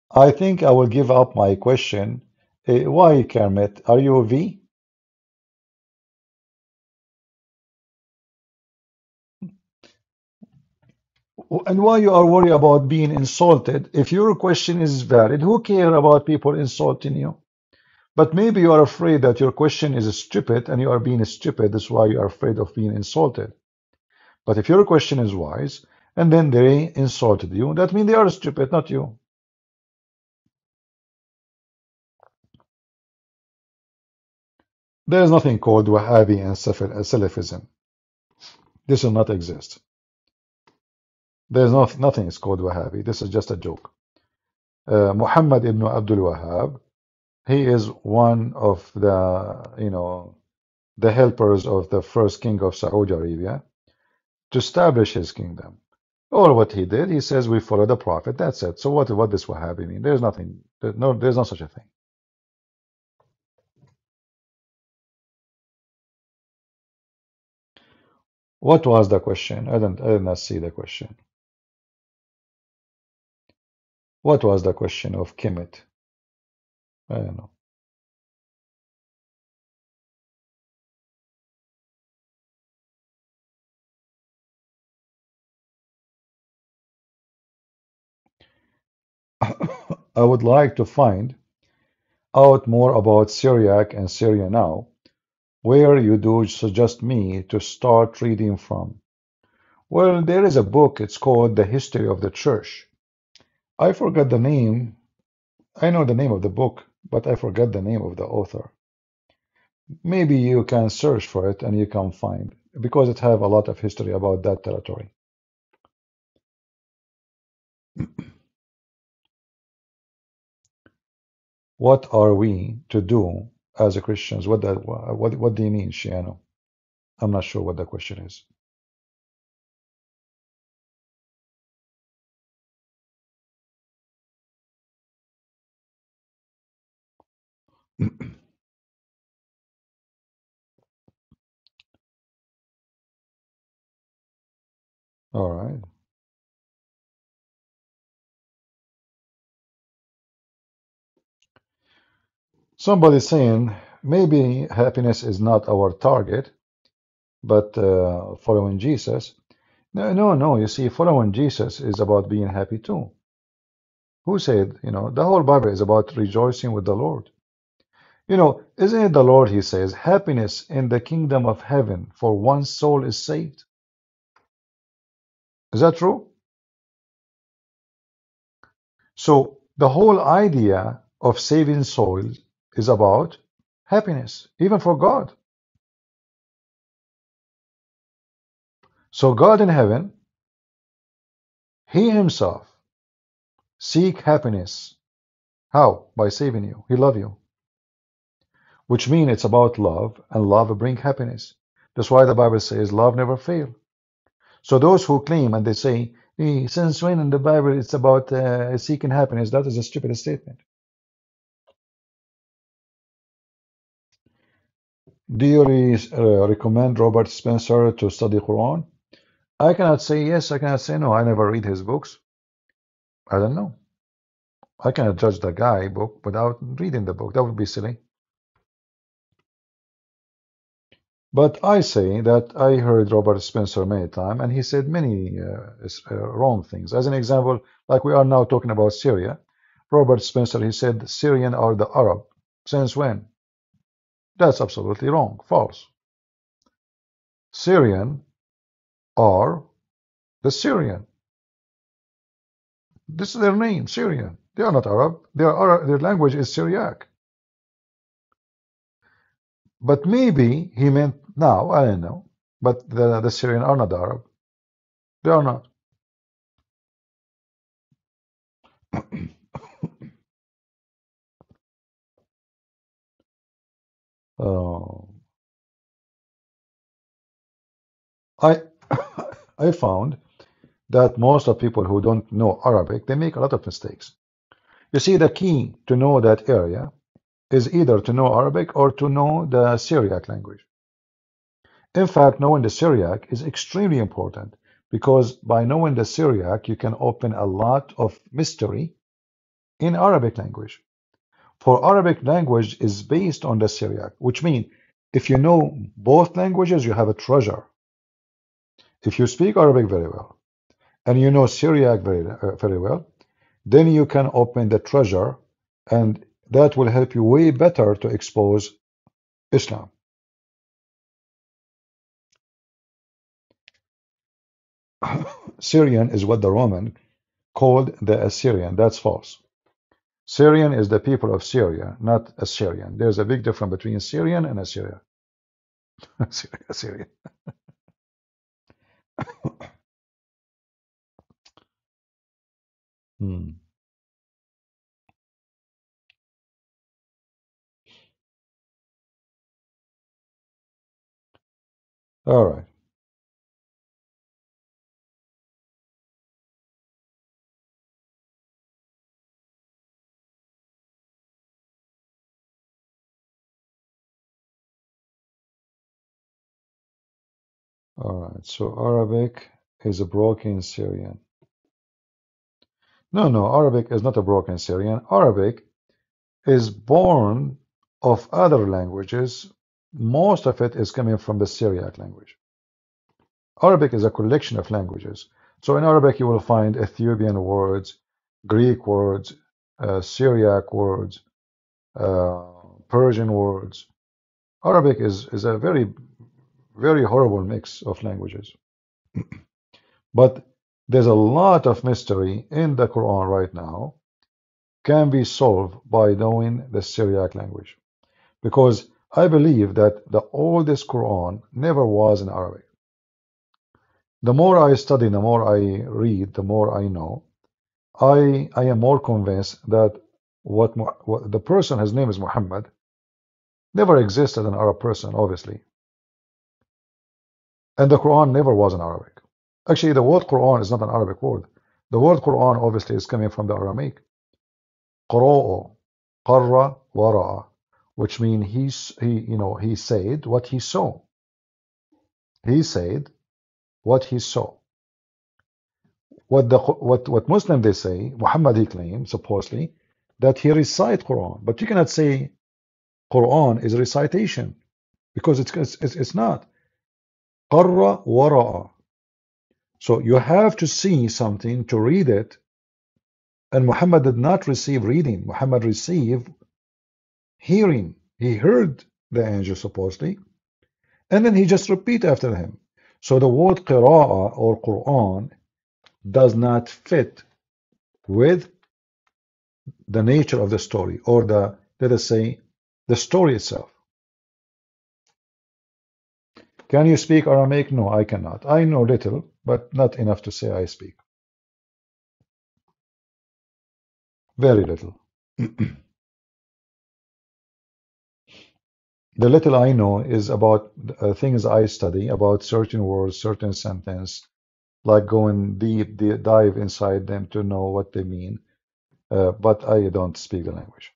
I think I will give up my question. Why, Kermit? Are you a V? And why you are worried about being insulted? If your question is valid, who care about people insulting you? But maybe you are afraid that your question is stupid and you are being stupid. That's why you are afraid of being insulted. But if your question is wise and then they insulted you, that means they are stupid, not you. There is nothing called Wahhabi and Salafism. This will not exist. There's nothing is called Wahhabi. This is just a joke. Muhammad ibn Abdul Wahhab, he is one of the helpers of the first king of Saudi Arabia to establish his kingdom. Or what he did, he says we follow the Prophet. That's it. So what this Wahhabi mean? There's nothing. There's no such a thing. What was the question? I did not see the question. What was the question of Kemet? I don't know. I would like to find out more about Syriac and Syria now. Where you do suggest me to start reading from? Well, there is a book, it's called The History of the Church. I forgot the name. I know the name of the book, but I forgot the name of the author. Maybe you can search for it and you can find, because it have a lot of history about that territory. What are we to do as a Christians? What do you mean, Shiano? I'm not sure what the question is. All right. Somebody saying maybe happiness is not our target, but following Jesus. No, no, no. You see, following Jesus is about being happy too. Who said, the whole Bible is about rejoicing with the Lord. Isn't it the Lord, he says, happiness in the kingdom of heaven for one soul is saved? Is that true? So the whole idea of saving souls is about happiness, even for God. So God in heaven, he himself seek happiness. How? By saving you. He love you. Which means it's about love, and love bring happiness. That's why the Bible says love never fail. So those who claim and they say, hey, since when in the Bible it's about seeking happiness, that is a stupid statement. Do you recommend Robert Spencer to study Quran? I cannot say yes, I cannot say no. I never read his books. I don't know. I cannot judge the guy book without reading the book. That would be silly. But I say that I heard Robert Spencer many times, and he said many wrong things. As an example, like we are now talking about Syria, Robert Spencer, he said Syrian are the Arab. Since when? That's absolutely wrong, false. Syrian are the Syrian. This is their name, Syrian. They are not Arab. Their language is Syriac. But maybe he meant now, I don't know. But the Syrian are not Arab. They are not. Uh, I I found that most of people who don't know Arabic, they make a lot of mistakes. You see, the key to know that area is either to know Arabic or to know the Syriac language. In fact, knowing the Syriac is extremely important because by knowing the Syriac, you can open a lot of mystery in Arabic language. For Arabic language is based on the Syriac, which means if you know both languages, you have a treasure. If you speak Arabic very well and you know Syriac very well, then you can open the treasure, and that will help you way better to expose Islam. Syrian is what the Roman called the Assyrian. That's false. Syrian is the people of Syria, not Assyrian. There's a big difference between Syrian and Assyria. Assyrian. Hmm. All right. All right. So Arabic is a broken Syrian. No, no, Arabic is not a broken Syrian. Arabic is born of other languages. Most of it is coming from the Syriac language. Arabic is a collection of languages. So in Arabic, you will find Ethiopian words, Greek words, Syriac words, Persian words. Arabic is a very horrible mix of languages. But there's a lot of mystery in the Quran right now can be solved by knowing the Syriac language. Because I believe that the oldest Quran never was in Arabic. The more I study, the more I read, the more I know. I am more convinced that what the person, his name is Muhammad, never existed an Arab person, obviously. And the Quran never was in Arabic. Actually, the word Quran is not an Arabic word. The word Quran obviously is coming from the Aramaic. قراء, قرّ ورأى, which means he said what he saw. He said what he saw. What Muslim they say, Muhammad he claims supposedly that he recite Quran, but you cannot say Quran is recitation because it's not. قرّ ورأى. So you have to see something to read it. And Muhammad did not receive reading. Muhammad received hearing. He heard the angel supposedly, and then he just repeat after him. So the word qira'ah or Quran does not fit with the nature of the story or let us say, the story itself. Can you speak Aramaic? No, I cannot. I know little, but not enough to say I speak. Very little. The little I know is about things I study, about certain words, certain sentence, like going deep dive inside them to know what they mean. But I don't speak the language.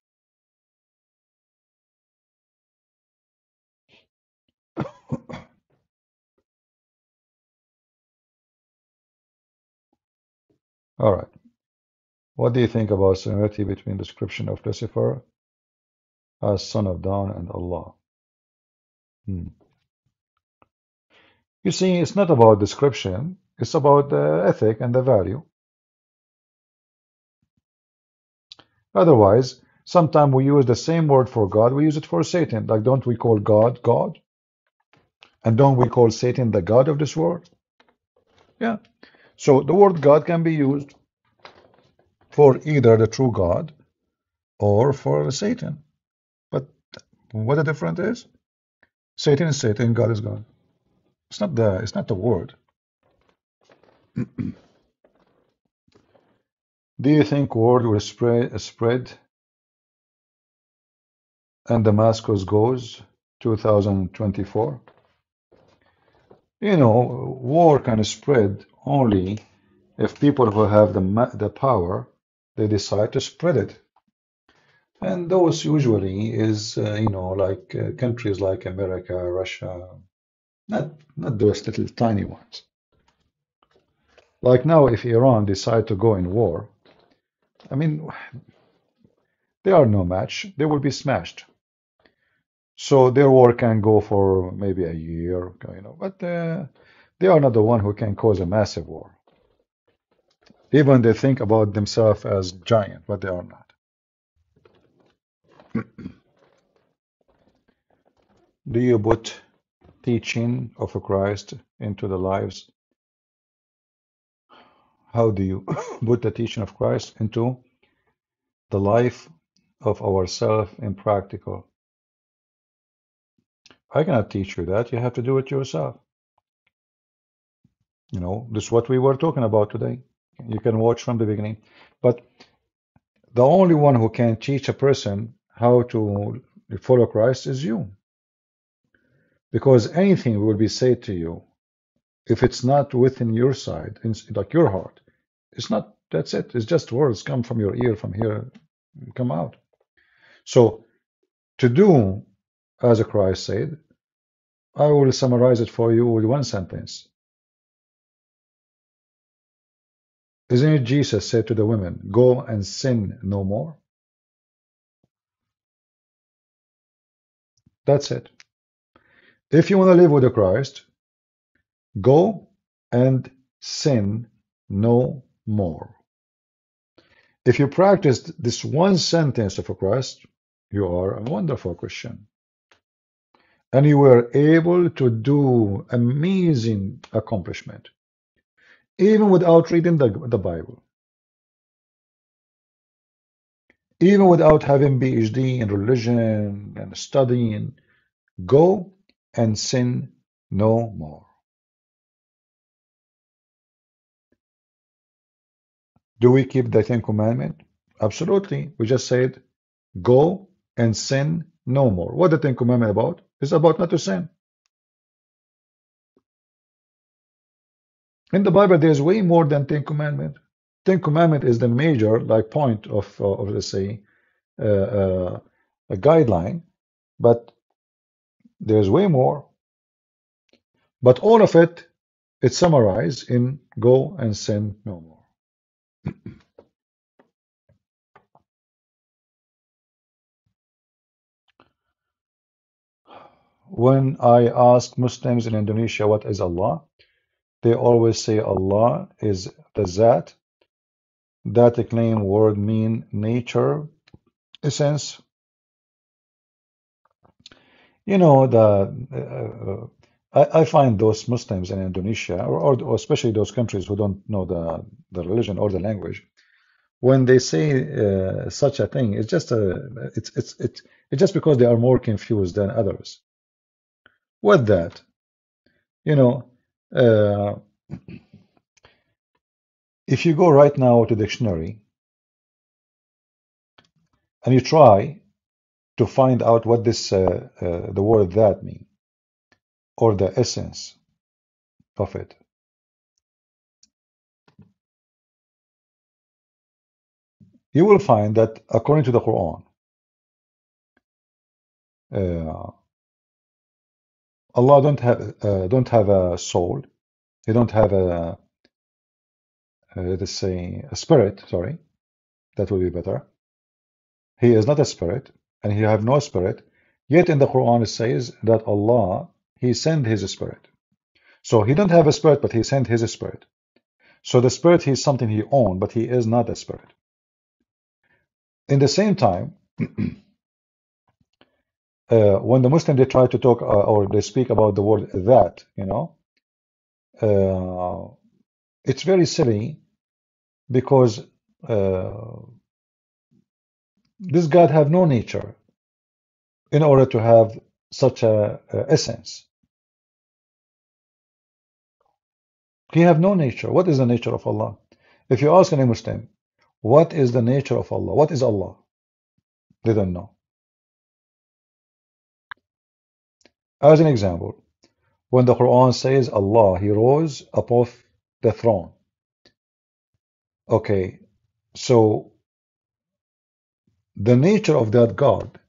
All right. What do you think about similarity between the description of Lucifer as son of dawn and Allah? Hmm. You see, it's not about description, it's about the ethic and the value. Otherwise, sometimes we use the same word for God, we use it for Satan. Like, don't we call God God? And don't we call Satan the God of this world? Yeah. So the word God can be used for either the true God or for Satan. But what the difference is? Satan is Satan, God is God. It's not the word. Do you think word will spread and Damascus goes 2024? War can spread only if people who have the power, they decide to spread it. And those usually is, like countries like America, Russia, not those little tiny ones. Like now, if Iran decide to go in war, I mean, they are no match. They will be smashed. So their war can go for maybe a year, but they are not the one who can cause a massive war. Even they think about themselves as giant, but they are not. Do you put teaching of Christ into the lives? How do you put the teaching of Christ into the life of ourselves in practical? I cannot teach you that. You have to do it yourself. This is what we were talking about today. You can watch from the beginning. But the only one who can teach a person how to follow Christ is you. Because anything will be said to you, if it's not within your side, like your heart, it's not, that's it. It's just words come from your ear, from here, come out. So to do as Christ said, I will summarize it for you with one sentence. Isn't it Jesus said to the women, go and sin no more? That's it. If you want to live with the Christ, go and sin no more. If you practiced this one sentence of Christ, you are a wonderful Christian. And you were able to do amazing accomplishment, even without reading the Bible, even without having PhD in religion and studying. Go and sin no more. Do we keep the Ten Commandments? Absolutely. We just said, go and sin no more. What the Ten Commandments about? It's about not to sin. In the Bible, there's way more than Ten Commandments. Ten Commandments is the major point of let's say a guideline, but there's way more. But all of it, it's summarized in go and sin no more. When I ask Muslims in Indonesia what is Allah, they always say Allah is the Zat. That claim word mean nature, essence. You know, I find those Muslims in Indonesia, or especially those countries who don't know the religion or the language, when they say such a thing, it's just it's just because they are more confused than others. What that? You know, uh, if you go right now to dictionary and you try to find out what this the word that mean or the essence of it, you will find that according to the Quran, uh, Allah don't have a soul. He don't have a let's say a spirit. Sorry, that would be better. He is not a spirit, and he have no spirit. Yet in the Quran it says that Allah He sent His spirit. So He don't have a spirit, but He sent His spirit. So the spirit is something He owned, but He is not a spirit. In the same time, when the Muslim they try to talk or they speak about the word that, you know, it's very silly because this God have no nature in order to have such a essence. He have no nature. What is the nature of Allah? If you ask any Muslim, what is the nature of Allah? What is Allah? They don't know. As an example, when the Quran says Allah, He rose above the throne. Okay, so the nature of that God,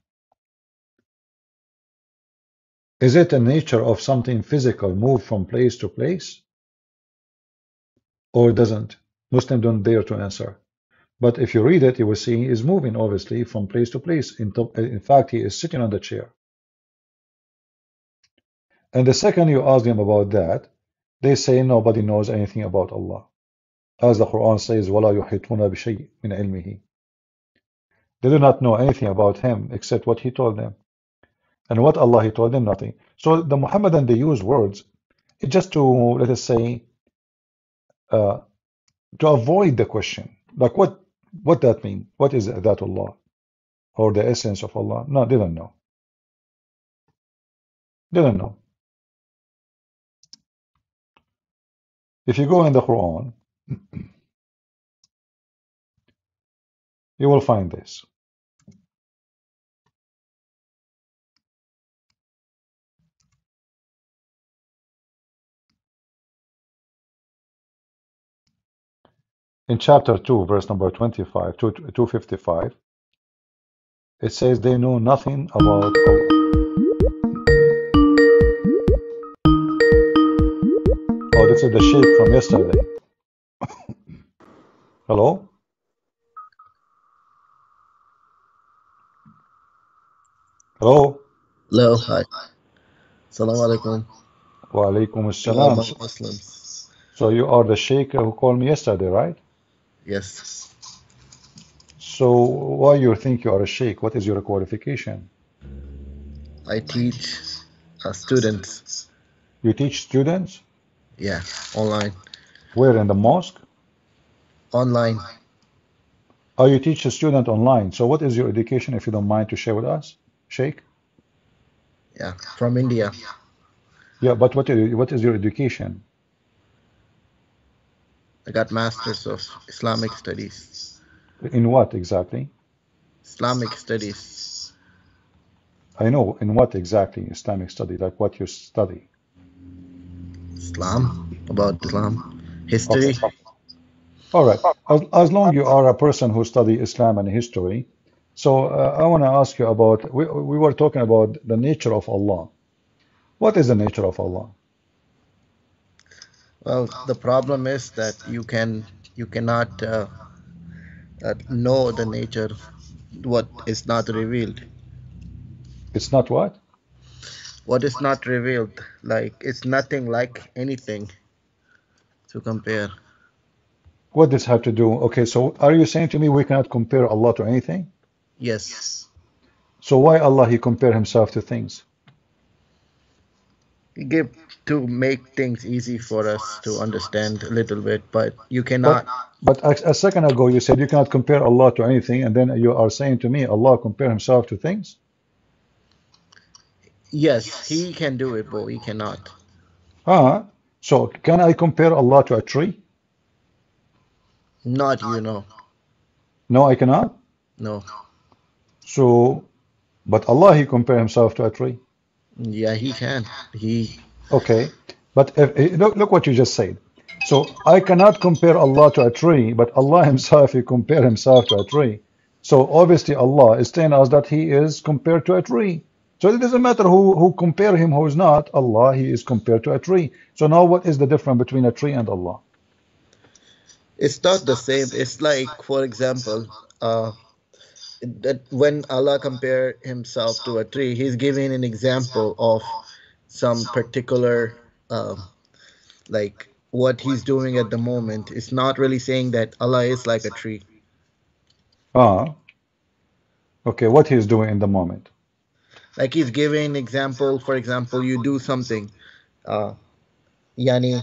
is it a nature of something physical, move from place to place, or doesn't? Muslims don't dare to answer. But if you read it, you will see he is moving, obviously, from place to place. In fact, he is sitting on the chair. And the second you ask them about that, they say nobody knows anything about Allah. As the Quran says, وَلَا يُحِيطُونَ بِشَيْءٍ مِنْ عِلْمِهِ. They do not know anything about him except what he told them. And what Allah he told them, nothing. So the Muhammadan, they use words just to, let us say, to avoid the question. Like what that mean? What is that Allah? Or the essence of Allah? No, they don't know. They don't know. If you go in the Quran, you will find this. In chapter 2, verse number 25 to 255, it says they know nothing about Allah. Oh, this is the sheikh from yesterday. Hello? Hello?
Hello, hi. Assalamu alaikum.
Wa alaikum
You are
assalam.
among Muslims.
So you are the sheikh who called me yesterday, right?
Yes.
So why you think you are a sheikh? What is your qualification?
I teach students.
You teach students?
Yeah, online.
Where, in the mosque?
Online.
Oh, you teach a student online. So what is your education, if you don't mind to share with us, sheikh?
Yeah, from India.
Yeah, but what is your education?
I got Masters of Islamic Studies.
In what exactly?
Islamic Studies.
I know, in what exactly Islamic study, like what you study.
Islam. About Islam.
Okay,
History.
all right. As long you are a person who study Islam and history, so I want to ask you about, we were talking about the nature of Allah. What is the nature of Allah?
Well, the problem is that you cannot know the nature what is not revealed.
It's not what?
What is not revealed, like it's nothing like anything to compare.
What does have to do? Okay, so are you saying to me we cannot compare Allah to anything?
Yes,
So why Allah he compare himself to things?
he give to make things easy for us to understand a little bit, but you
But
cannot.
but a second ago you said you cannot compare Allah to anything, and then you are saying to me Allah compare himself to things?
Yes, he can do it, but we cannot.
Ah, so can I compare Allah to a tree?
Not you know.
No, I cannot.
No.
So, but Allah he compare himself to a tree.
Yeah, he can. He.
Okay, but look what you just said. So I cannot compare Allah to a tree, but Allah himself he compare himself to a tree. So obviously Allah is telling us that he is compared to a tree. So it doesn't matter who compare him, who is not. Allah he is compared to a tree. So now what is the difference between a tree and Allah?
It's not the same. It's like, for example, that when Allah compare himself to a tree, he's giving an example of some particular, like what he's doing at the moment. It's not really saying that Allah is like a tree.
Ah, okay, what he is doing in the moment.
Like he's giving an example. For example, you do something. Uh, Yani,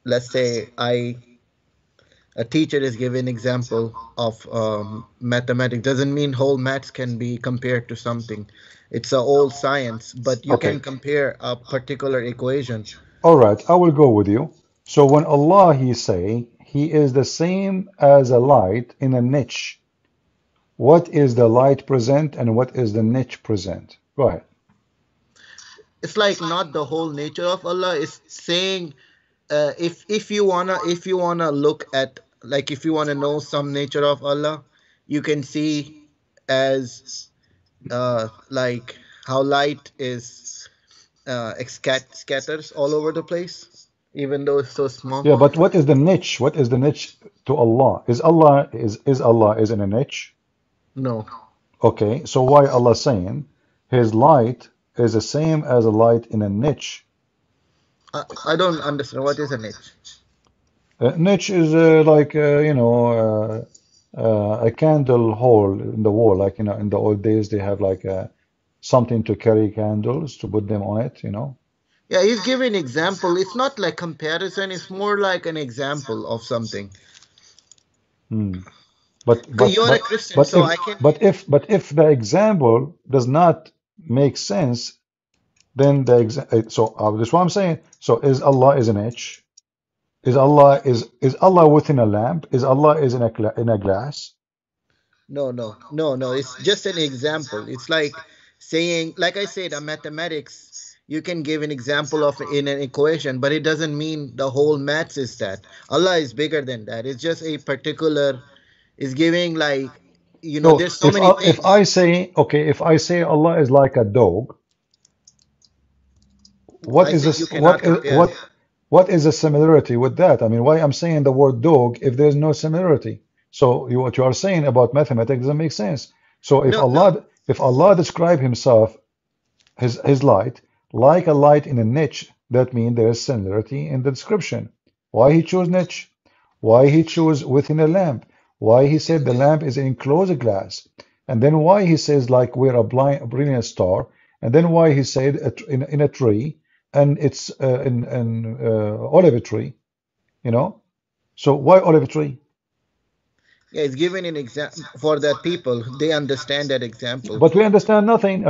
let's say a teacher is giving an example of mathematics. Doesn't mean whole maths can be compared to something. It's a old science, but you
Okay,
can compare a particular equation.
all right, I will go with you. So when Allah he say he is the same as a light in a niche, what is the light present and what is the niche present? Go ahead.
It's like not the whole nature of Allah. It's saying if you wanna look at, like, if you wanna know some nature of Allah, you can see as like how light is scatters all over the place, even though it's so small.
Yeah, but what is the niche? What is the niche to Allah? Is Allah is in a niche?
No,
Okay, so why Allah saying his light is the same as a light in a niche?
I don't understand what is a niche.
Niche is like a candle hole in the wall. Like in the old days they have like something to carry candles to put them on it.
Yeah, he's giving example. It's not like comparison. It's more like an example of something.
Hmm. But
Okay,
but
you're a
but
Christian,
but
so
if
I can.
but if the example does not make sense, then that's what I'm saying. So is Allah is an edge? Is Allah within a lamp? Is Allah is in a glass?
No, no, no, no. It's just an example. It's like saying, like I said, a mathematics. You can give an example of in an equation, but it doesn't mean the whole maths is that. Allah is bigger than that. It's just a particular. Is giving like,
No,
there's so many
if
things.
I say okay, if I say Allah is like a dog, what
I
is
say
this?
you cannot compare.
What is the similarity with that? I mean, why I'm saying the word dog if there's no similarity? So what you are saying about mathematics doesn't make sense. So
No,
if Allah describe himself his light like a light in a niche, that means there is similarity in the description. Why he chose niche? Why he chose within a lamp? Why he said the lamp is enclosed glass, and then why he says like we're a brilliant star, and then why he said in a tree, and it's in olive tree, you know. So why olive tree?
Yeah, it's given an example for that people. They understand that example.
But we understand nothing.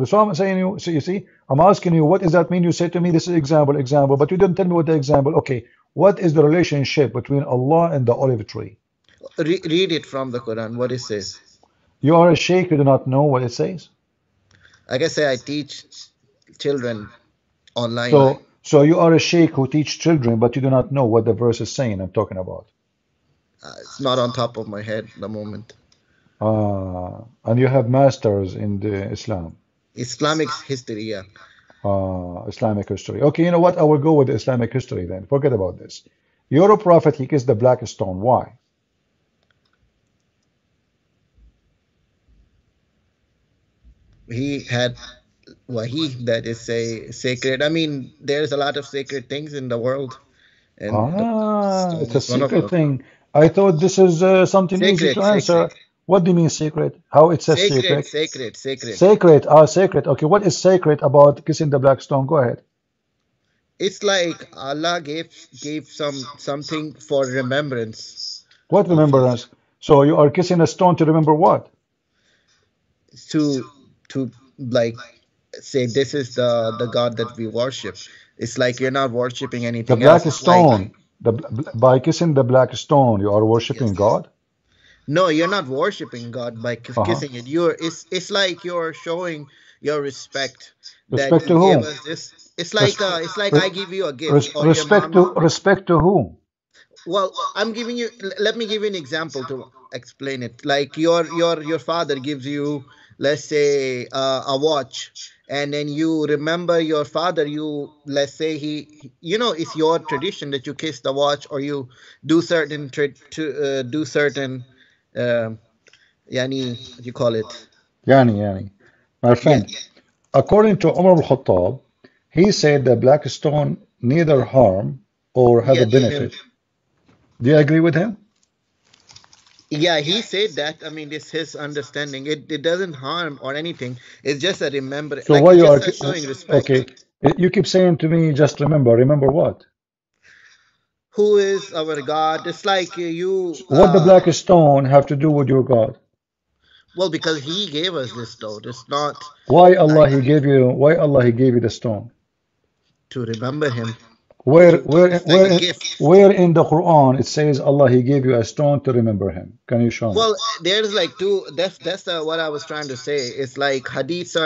So I'm saying you. So you see, I'm asking you, what does that mean? You say to me, this is example, example, but you didn't tell me what the example. Okay, what is the relationship between Allah and the olive tree?
Read it from the Quran, what it says.
You are a sheikh, you do not know what it says.
Like I say, I teach children online.
So you are a sheikh who teach children, but you do not know what the verse is saying. I'm talking about.
It's not on top of my head at the moment.
And you have masters in the Islam,
Islamic history, yeah.
Islamic history. Okay, you know what? I will go with the Islamic history then. Forget about this. You're a prophet, he kissed the black stone. Why?
He had wahi that is say sacred. I mean, there's a lot of sacred things in the world, and the
It's
stone
a
is one of
secret
them.
thing. I thought this is something easy
Sacred,
to
sacred,
answer. What do you mean secret? How it's a
sacred,
secret?
sacred, sacred.
Sacred, sacred. Okay, what is sacred about kissing the black stone? Go ahead.
It's like Allah gave something for remembrance
What
of
remembrance? So you are kissing a stone to remember what?
to like say this is the God that we worship. It's like you're not worshiping
The
anything
black
else. It's like
stone. By kissing the black stone, you are worshiping
yes.
God?
No, you're not worshiping God by
Uh-huh.
kissing it. It's like you're showing your respect that
Respect
you
to
gave
whom?
us this.
Res
It's like I give you a gift or your
respect
mom.
to whom?
Well, I'm giving you. Let me give you an example to explain it. Like your father gives you, let's say, a watch, and then you remember your father. You let's say it's your tradition that you kiss the watch or you do certain to do certain, uh, yani, what do you call it?
Yani. My
Yes.
friend, according to Umar al-Khattab, he said that black stone neither harm or have
Yeah,
a
to him.
benefit. Do you agree with him?
Yeah, he said that. I mean, it's his understanding. It doesn't harm or anything. It's just a remember,
So
like
why
it's
you
just
are
a showing
okay?
respect.
You keep saying to me, just remember. Remember what?
Who is our God? It's like you,
What the black stone have to do with your God?
well, because He gave us this stone. It's not
Why Allah
like
He gave you? Why Allah He gave you the stone?
to remember Him.
Where
To
where
it's like a
where
gift.
where in the Quran it says Allah He gave you a stone to remember Him? Can you show me?
Well, there's like two. That's what I was trying to say. It's like hadiths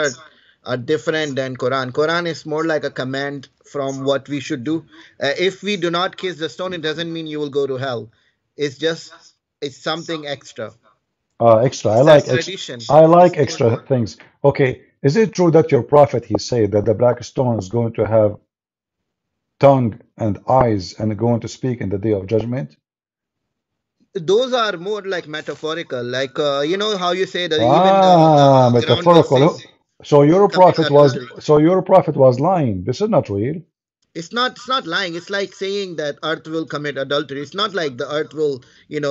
are different than Quran. Quran is more like a command from what we should do. If we do not kiss the stone, it doesn't mean you will go to hell. It's just it's something extra.
Extra.
It's a tradition.
I
It's
like
more.
extra things. Okay, is it true that your prophet he said that the black stone is going to have tongue and eyes and going to speak in the day of judgment?
Those are more like metaphorical. Like you know how you say that even the ground will
Metaphorical.
say commit adultery.
So your prophet was lying. This is not real.
It's not lying. It's like saying that earth will commit adultery. It's not like the earth will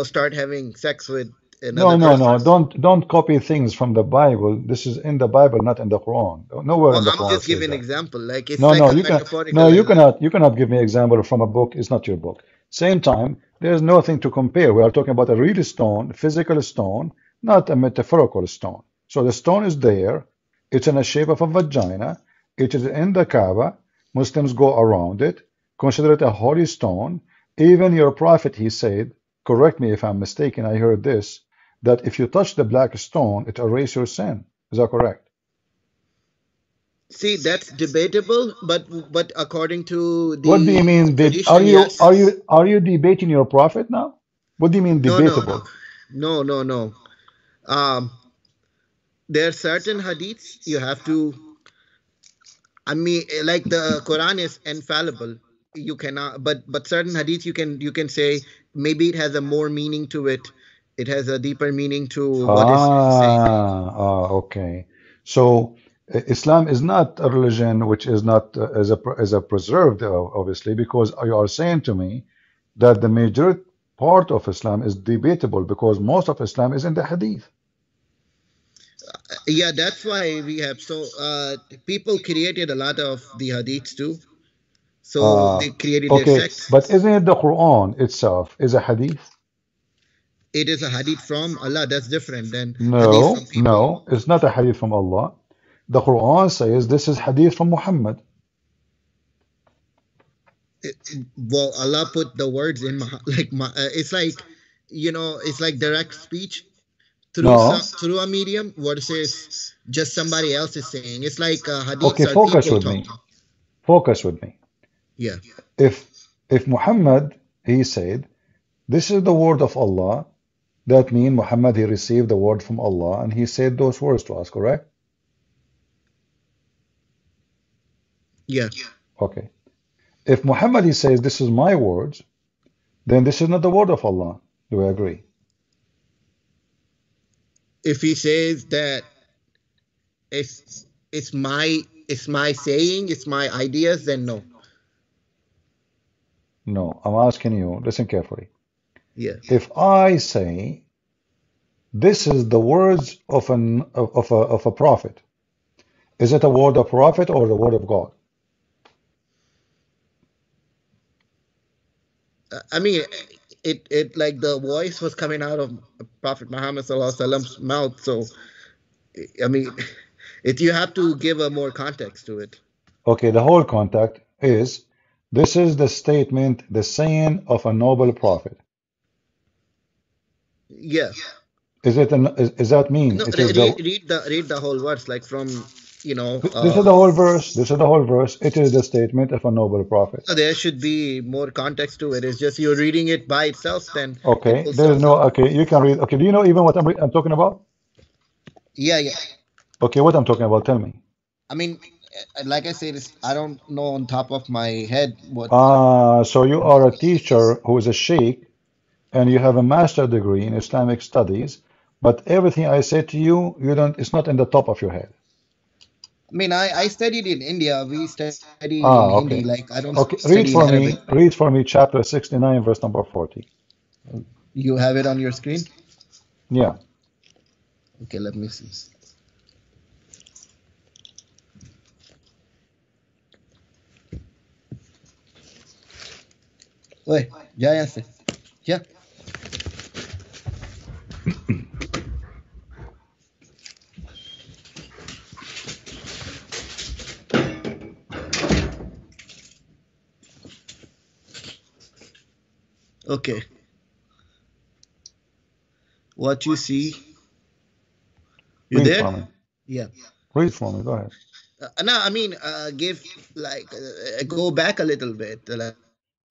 start having sex with
No,
another
no,
person.
no. Don't copy things from the Bible. This is in the Bible, not in the Quran. Nowhere
Well,
in the
I'm
Quran
just
says
giving an
that.
example. Like it's
No,
like
no,
a
no,
metaphorical and
you cannot give me example from a book. It's not your book. Same time, there's nothing to compare. We are talking about a real stone, physical stone, not a metaphorical stone. So the stone is there. It's in the shape of a vagina. It is in the Kaaba. Muslims go around it. Consider it a holy stone. Even your prophet, he said, correct me if I'm mistaken, I heard this, that if you touch the black stone, it erases your sin. Is that correct?
see that's debatable, but according to
What do you
the
mean?
tradition, yes.
Are you debating your prophet now? What do you mean
No, no, no,
debatable?
no, no, no. Um, there are certain hadiths you have to. I mean, like the Quran is infallible. You cannot, but certain hadiths you can say maybe it has a more meaning to it. It has a deeper meaning to what is saying.
Okay. So Islam is not a religion which is not as a preserved, obviously, because you are saying to me that the majority. part of Islam is debatable because most of Islam is in the hadith.
Yeah, that's why we have people created a lot of the hadiths too. So
Uh,
they created their
okay,
sects.
but isn't it the Quran itself is a hadith?
It is a hadith from Allah. That's different than hadith from
No,
people.
no, it's not a hadith from Allah. The Quran says this is hadith from Muhammad.
It, well, Allah put the words in it's like, it's like direct speech
No.
through a medium versus just somebody else is saying. It's like
Okay,
hadiths are
focus
people
with me.
talking.
Focus with me.
Yeah.
If Muhammad he said this is the word of Allah, that means Muhammad he received the word from Allah and he said those words to us, correct?
Yeah.
Okay. If Muhammad he says this is my words, then this is not the word of Allah. Do we agree?
If he says that it's my saying, it's my ideas, then no.
No, I'm asking you, listen carefully.
Yeah.
If I say this is the words of a prophet, is it a word of prophet or the word of God?
I mean, it like the voice was coming out of Prophet Muhammad sallallahu alaihi wasallam's mouth. So, I mean, you have to give a more context to it.
Okay, the whole context is this is the statement, the saying of a noble prophet.
Yeah.
Is it is that mean
No,
it is the
read the whole verse, like from
this is the whole verse, this is the whole verse, it is the statement of a noble prophet.
there should be more context to it. It's just you're reading it by itself, then it
Okay,
will
there is
still
no,
sound.
okay, you can read, okay, do you know even what I'm talking about?
Yeah, yeah.
Okay, what I'm talking about, tell me.
I mean, like I said, I don't know on top of my head what.
So you are a teacher who is a sheikh and you have a master degree in Islamic studies, but everything I say to you, you don't, it's not in the top of your head.
I mean, I studied in India. We study in Hindi.
Okay.
Like I don't
Okay,
study in Arabic.
read for me chapter 69, verse number 40.
You have it on your screen?
Yeah.
Okay, let me see. Oi, ya, ya sé. Ya. Okay. What you see? You
Read
there?
for me.
Yeah.
Read for me. Go ahead.
No, I mean, give like go back a little bit, like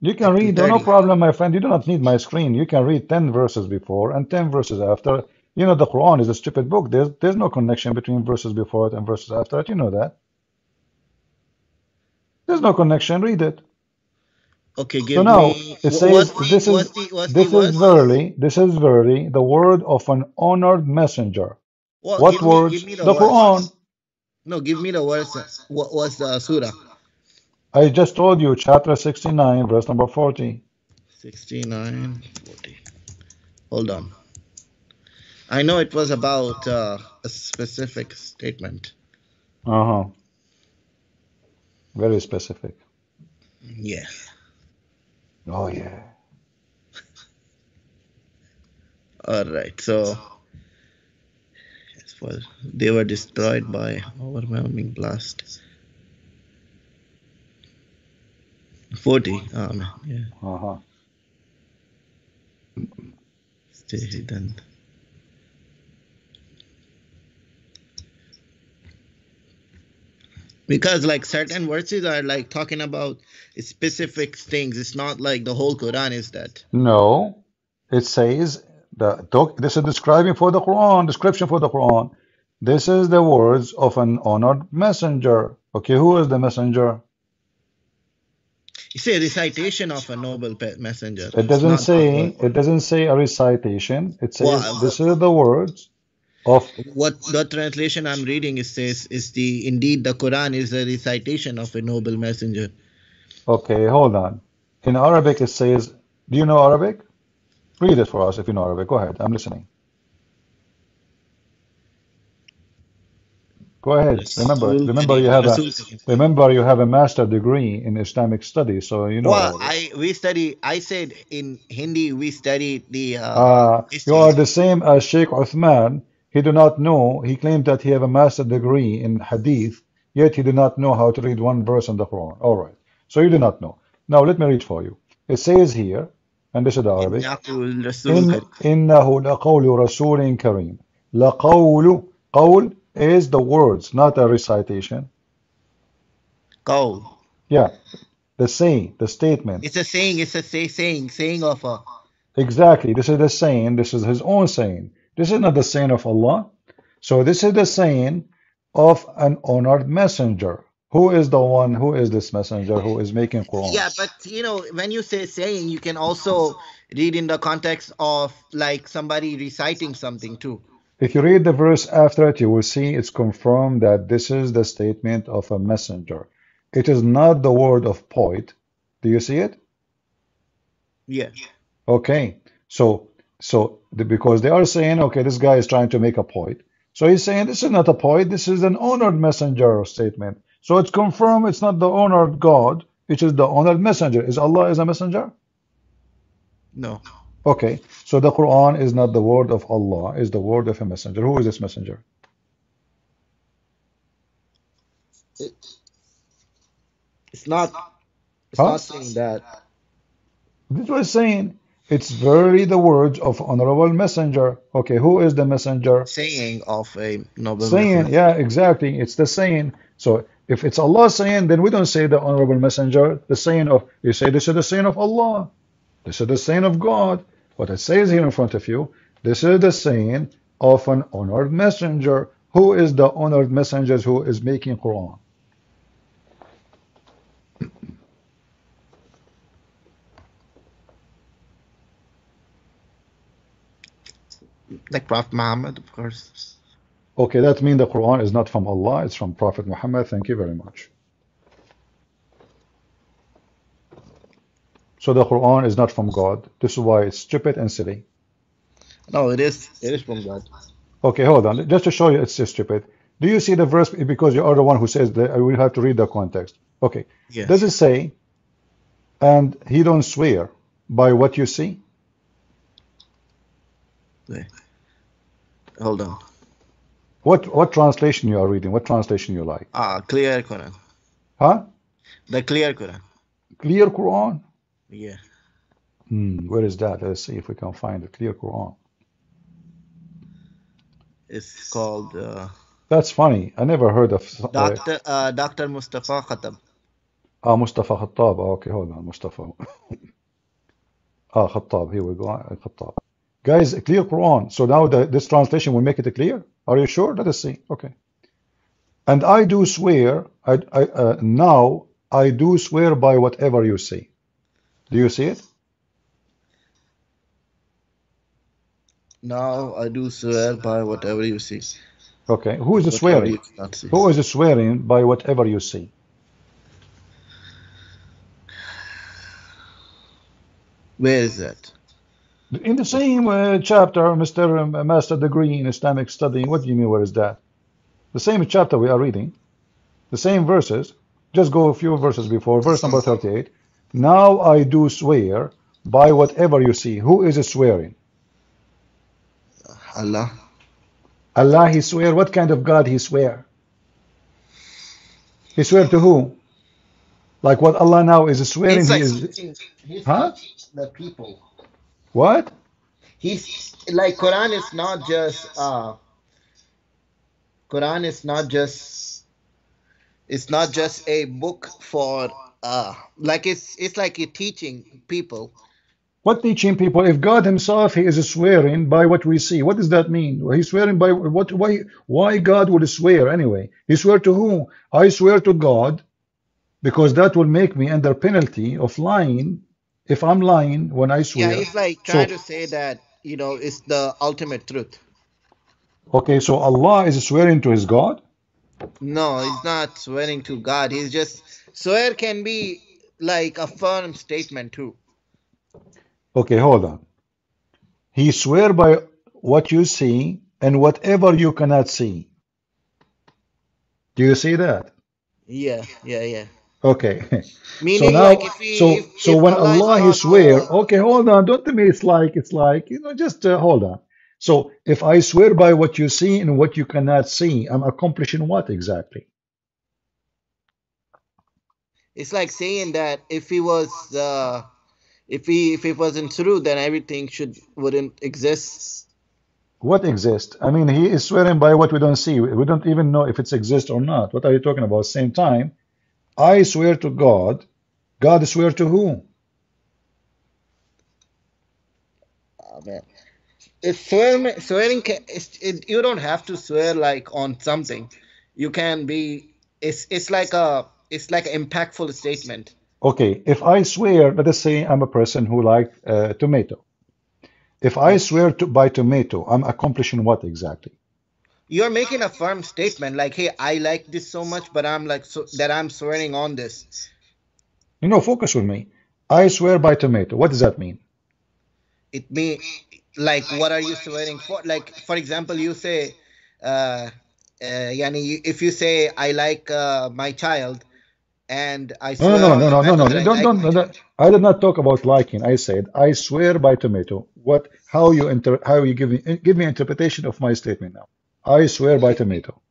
You
to
can
30.
read, no problem, my friend. You do not need my screen. You can read 10 verses before and 10 verses after. You know, the Quran is a stupid book. There's no connection between verses before it and verses after it. You know that. There's no connection. Read it.
Okay,
So
give
now
me
it says
what's the verse?
this is verily the word of an honored messenger.
Well,
What
give
words?
me the
The
verse.
Quran.
No, give me the verse. What was the surah?
I just told you, chapter 69, verse number 40.
69, 40. Hold on. I know it was about a specific statement.
Uh-huh. Very specific.
Yeah.
Oh, yeah.
All right. So they were destroyed by overwhelming blast. 40. Man. Yeah.
Uh-huh.
Stay hidden. Because like certain verses are like talking about specific things. It's not like the whole Quran is that.
No, it says this is describing for the Quran, description for the Quran. This is the words of an honored messenger. Okay, who is the messenger?
It's a recitation of a noble messenger.
It
It's
doesn't
not the
say
word.
it doesn't say a recitation. It says
Well,
this is the words of.
what the translation I'm reading it says is indeed the Quran is a recitation of a noble messenger.
Okay, hold on. In Arabic it says, do you know Arabic? Read it for us if you know Arabic. Go ahead. I'm listening. Go ahead. Remember,
Rasul
remember
Kareem,
you have a
Rasul Kareem.
remember you have a master degree in Islamic studies, so you know
Well,
Arabic.
I said in Hindi we studied the
You are
history.
the same as Sheikh Uthman. He do not know. He claimed that he have a master degree in Hadith, yet he do not know how to read one verse in the Quran. All right. So you do not know. Now let me read for you. It says here, and this is the Arabic.
إنه Rasul
إن
Kareem.
إنه لقول رسول كريم. لقول قول is the words, not a recitation.
Qawl.
Yeah, the saying, the statement.
It's a saying. It's a saying of a.
Exactly. This is the saying. This is his own saying. This is not the saying of Allah. So this is the saying of an honored messenger. Who is the one? Who is this messenger who is making Quran?
Yeah, but when you say saying, you can also read in the context of like somebody reciting something too.
If you read the verse after it, you will see it's confirmed that this is the statement of a messenger. It is not the word of poet. Do you see it?
Yeah.
Okay. Because they are saying, okay, this guy is trying to make a point. So he's saying this is not a point, this is an honored messenger statement. So it's confirmed it's not the honored God, it is the honored messenger. Is Allah is a messenger?
No.
Okay. So the Quran is not the word of Allah, is the word of a messenger. Who is this messenger?
It, it's not. It's
Huh?
not saying that.
This was saying it's verily the words of honorable messenger. Okay, who is the messenger?
Saying of a noble
Saying,
messenger.
yeah, exactly. It's the saying. So if it's Allah saying, then we don't say the honorable messenger, the saying of, you say this is the saying of Allah. This is the saying of God. What it says here in front of you, this is the saying of an honored messenger. Who is the honored messenger who is making Quran?
Like Prophet Muhammad, of course.
Okay, that means the Quran is not from Allah, it's from Prophet Muhammad. Thank you very much. So the Quran is not from God. This is why it's stupid and silly.
No, it is. It is from God.
Okay, hold on. Just to show you it's stupid. Do you see the verse? Because you are the one who says that I will have to read the context. Okay. Does
Yes.
it say, and he don't swear by what you see?
Wait, hold on.
What translation you are reading? What translation you like?
Clear Quran.
Huh?
The clear Quran.
Clear Quran?
Yeah.
Where is that? Let's see if we can find a clear Quran.
It's called
That's funny. I never heard of
Dr. Mustafa Khatab.
Mustafa Khattab. Okay, hold on. Mustafa. Khattab. Here we go. Khattab. Guys, clear Quran. So now this translation will make it clear? Are you sure? Let us see. Okay. And I do swear, now I do swear by whatever you say. Do you see it?
Now I do swear by whatever you see.
Okay. Who is
Whatever
swearing?
you cannot see.
Who is swearing by whatever you see?
Where is that?
In the same chapter, Mr. Master Degree in Islamic Study. What do you mean, where is that? The same chapter we are reading, the same verses. Just go a few verses before, verse number 38. Now I do swear by whatever you see. Who is swearing?
Allah.
Allah, he swear. What kind of God he swear? He swear to who? Like what Allah now is swearing,
He's
he
like
is,
teaching. He's
huh?
teaching the people.
What?
He's like Quran is not just it's not just a book for like it's like a teaching people.
What teaching people? If God himself, he is swearing by what we see. What does that mean? He's swearing by what? Why God would swear anyway? He swear to whom? I swear to God because that will make me under penalty of lying if I'm lying when I
Yeah,
swear.
he's like trying
So,
to say that, it's the ultimate truth.
okay, so Allah is swearing to his God?
No, he's not swearing to God. He's just swear can be like a firm statement too.
Okay, hold on. He swear by what you see and whatever you cannot see. Do you see that?
Yeah, yeah, yeah.
Okay. So
Meaning, like,
now, so
if
when
Allah is
Allah He
not
swear, okay, hold on, don't tell me it's like, just hold on. So if I swear by what you see and what you cannot see, I'm accomplishing what exactly?
it's like saying that if he was if it wasn't true, then everything should wouldn't exist.
What exists? I mean, He is swearing by what we don't see. We don't even know if it exists or not. What are you talking about? Same time, I swear to God. God swear to who?
Oh, man. It's swearing you don't have to swear like on something. You can be it's like an impactful statement.
Okay, if I swear, let us say I'm a person who like tomato. If I
Yeah.
swear by tomato, I'm accomplishing what exactly?
You're making a firm statement like, hey, I like this so much, but I'm like so that I'm swearing on this.
Focus with me. I swear by tomato. What does that mean?
It may like what are you swearing for? Like for example, you say uh if you say I like my child and I
No, no,
swear
no,
on
no,
the
no, no,
Bible
no.
that I
Don't,
like
don't,
my
no, no.
child.
I did not talk about liking. I said I swear by tomato. What? How you give me interpretation of my statement now? I swear by tomato.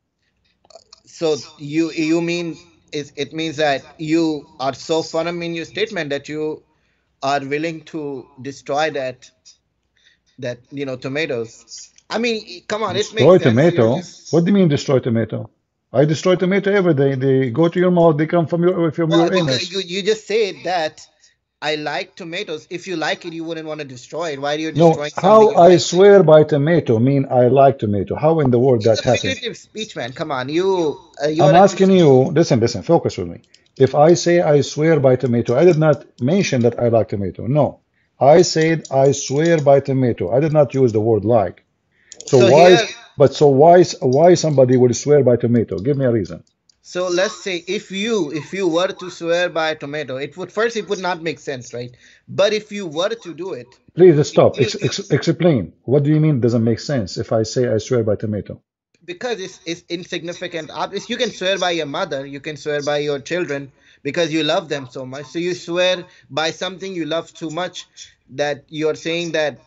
So you mean is it means that you are so firm in your statement that you are willing to destroy that tomatoes. I mean, come on, it makes
Destroy
sense. You're
tomato? What
just
do you mean destroy tomato? I destroy tomato every day. They go to your mouth. They come from your
well because
anus.
you just said that I like tomatoes. If you like it, you wouldn't want to destroy it. Why are you
No,
destroying something
how
you
I
like?
swear by tomato mean I like tomato. How in the world
It's
that
a
happened?
figurative speech, man. Come on, you
I'm
are a
asking
Christian.
you, listen, focus with me. If I say I swear by tomato, I did not mention that I like tomato. No, I said I swear by tomato. I did not use the word like. So
So
why,
here,
why somebody would swear by tomato? Give me a reason.
so let's say if you were to swear by a tomato, it would not make sense, right? But if you were to do it,
Please
it
stop.
means
Explain. What do you mean doesn't make sense if I say I swear by tomato?
because it's insignificant objects. You can swear by your mother, you can swear by your children because you love them so much. So you swear by something you love too much that you're saying that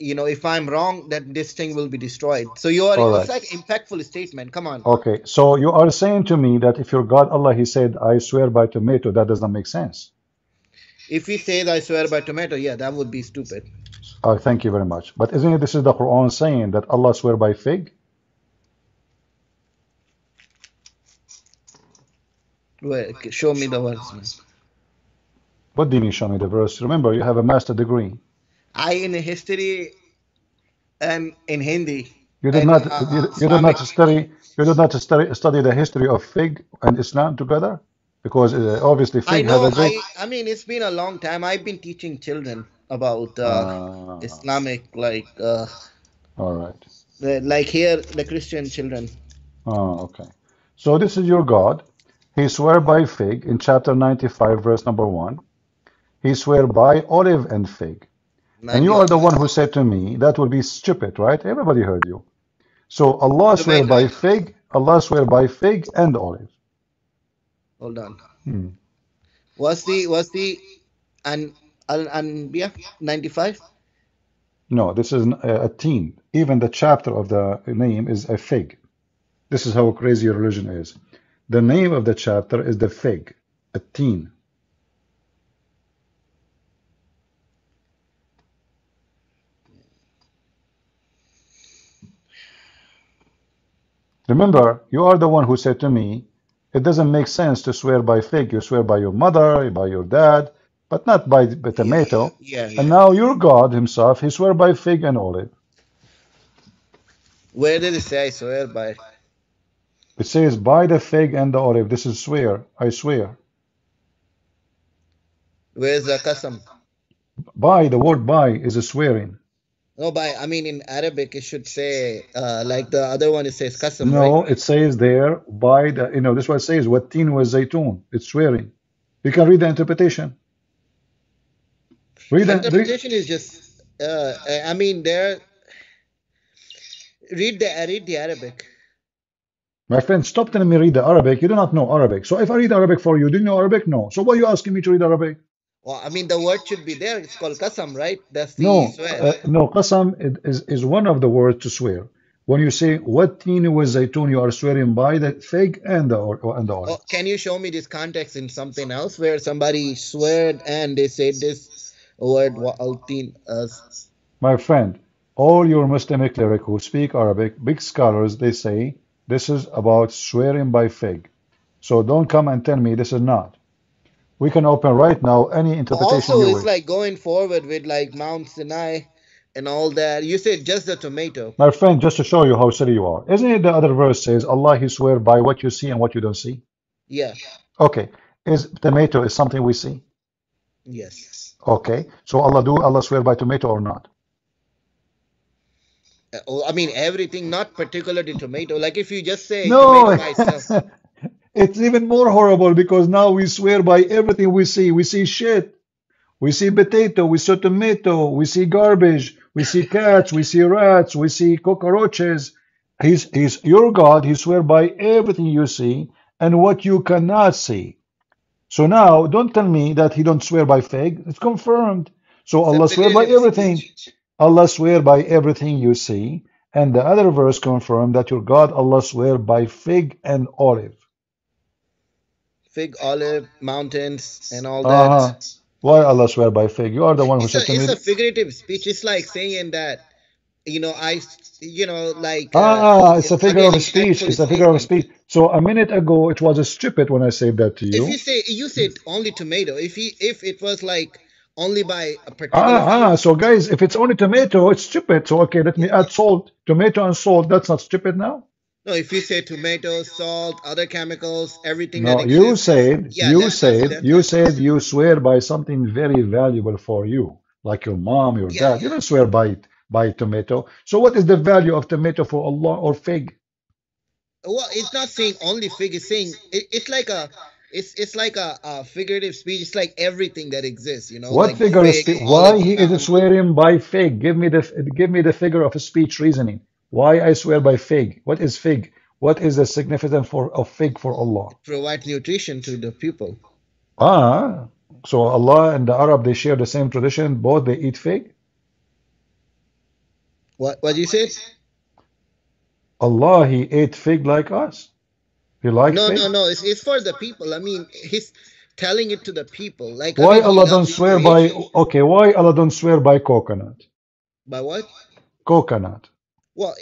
if I'm wrong, that this thing will be destroyed. So
All
it's
right.
like impactful statement. Come on.
Okay. So you are saying to me that if your God Allah, He said, I swear by tomato, that does not make sense.
If we say that I swear by tomato, yeah, that would be stupid.
Thank you very much. But isn't it this is the Quran saying that Allah swear by fig?
Well, show me the words, man.
What do you mean, show me the verse? Remember, you have a master degree.
I in history and in Hindi
You did
and
not you did not
Islamic.
study the history of fig and Islam together? Because obviously
I
fig have
know.
a great
I mean, it's been a long time. I've been teaching children about
uh,
Islamic, like
all right.
like here the Christian children.
Okay. So this is your God. He swear by fig in chapter 95, verse number 1. He swear by olive and fig. And you are the
95.
one who said to me that would be stupid, right? Everybody heard you. So Allah swear
Tomato.
by fig, Allah swear by fig and olive.
Hold on.
Hmm.
Was the an Anbiya 95?
No, this is a teen. Even the chapter of the name is a fig. This is how crazy your religion is. The name of the chapter is the fig, a teen. Remember, you are the one who said to me, it doesn't make sense to swear by fig. You swear by your mother, by your dad, but not by the
Yeah,
tomato.
yeah,
And
yeah.
now your God himself, he swear by fig and olive.
Where did it say I swear by?
It says, by the fig and the olive. This is swear. I swear.
Where's the qasam?
By, the word by is a swearing.
No, by I mean in Arabic it should say like the other one it says qasam, right?
No, it says there, by the, this is what it says, Wattin was zaytun. It's swearing. You can read the interpretation. Read
The
the, read,
interpretation is just. I mean, there. Read the Arabic.
My friend, stop telling me read the Arabic. You do not know Arabic. So if I read Arabic for you, do you know Arabic? No. So why are you asking me to read Arabic?
Well, I mean, the word should be there. It's called qasam, right? That's the
No,
swear.
no. Qasam is one of the words to swear. When you say what wa zaytun, you are swearing by the fig and the
Oh,
olive.
can you show me this context in something else where somebody sweared and they said this word wa'altin as
My friend, all your Muslim cleric who speak Arabic, big scholars, they say this is about swearing by fig. So don't come and tell me this is not. We can open right now any interpretation
also
you
it's
wish.
like going forward with like Mount Sinai and all that. You said just the tomato.
My friend, just to show you how silly you are, isn't it the other verse says Allah He swear by what you see and what you don't see?
Yeah.
Okay, is tomato is something we see?
Yes.
Okay, so Allah swear by tomato or not?
I mean everything, not particularly tomato. Like if you just say tomato
No,
by itself.
it's even more horrible because now we swear by everything we see. We see shit. We see potato, we see tomato, we see garbage, we see cats, we see rats, we see cockroaches. He's your God. He swear by everything you see and what you cannot see. So now, don't tell me that he don't swear by fig. It's confirmed. So
It's a
Allah swear by
figurative
everything.
speech.
Allah swear by everything you see. And the other verse confirmed that your God, Allah swear by fig and olive.
Fig, olive, mountains, and all that.
Uh-huh. Why Allah swear by fig? You are the one who
It's a
said to
it's
me,
a figurative speech. It's like saying that I like
it's a figure
again
of
it's
speech.
actually
It's a figure of
statement.
speech. So a minute ago, it was a stupid when I said that to
If you
you.
say you said only tomato, if it was like only by a particular fruit.
So guys, if it's only tomato, it's stupid. So okay, let
Yeah.
me add salt. Tomato and salt, that's not stupid now.
No, if you say tomato, salt, other chemicals, everything that
No, you
exists,
said,
yeah,
you said,
that's
you
not
said
stupid.
you swear by something very valuable for you, like your mom, your
Yeah,
dad. You don't swear by tomato. So what is the value of tomato for Allah or fig?
well, it's not saying only fig. It's saying it's like it's like a figurative speech. It's like everything that exists,
What
like the
figure of
fig,
speech? Why
olive,
he is
mountain.
swearing by fig? Give me the figure of speech reasoning. Why I swear by fig? What is fig? What is the significance of fig for Allah?
It provides nutrition to the people.
Ah, so Allah and the Arab they share the same tradition. Both they eat fig.
What you said?
Allah he ate fig like us. He liked
No, no,
fig.
no. It's for the people. I mean, he's telling it to the people. Like, I
Why
mean, he
Allah don't
loves his
swear by?
creation.
Okay, why Allah don't swear by coconut?
By what?
Coconut.
Well,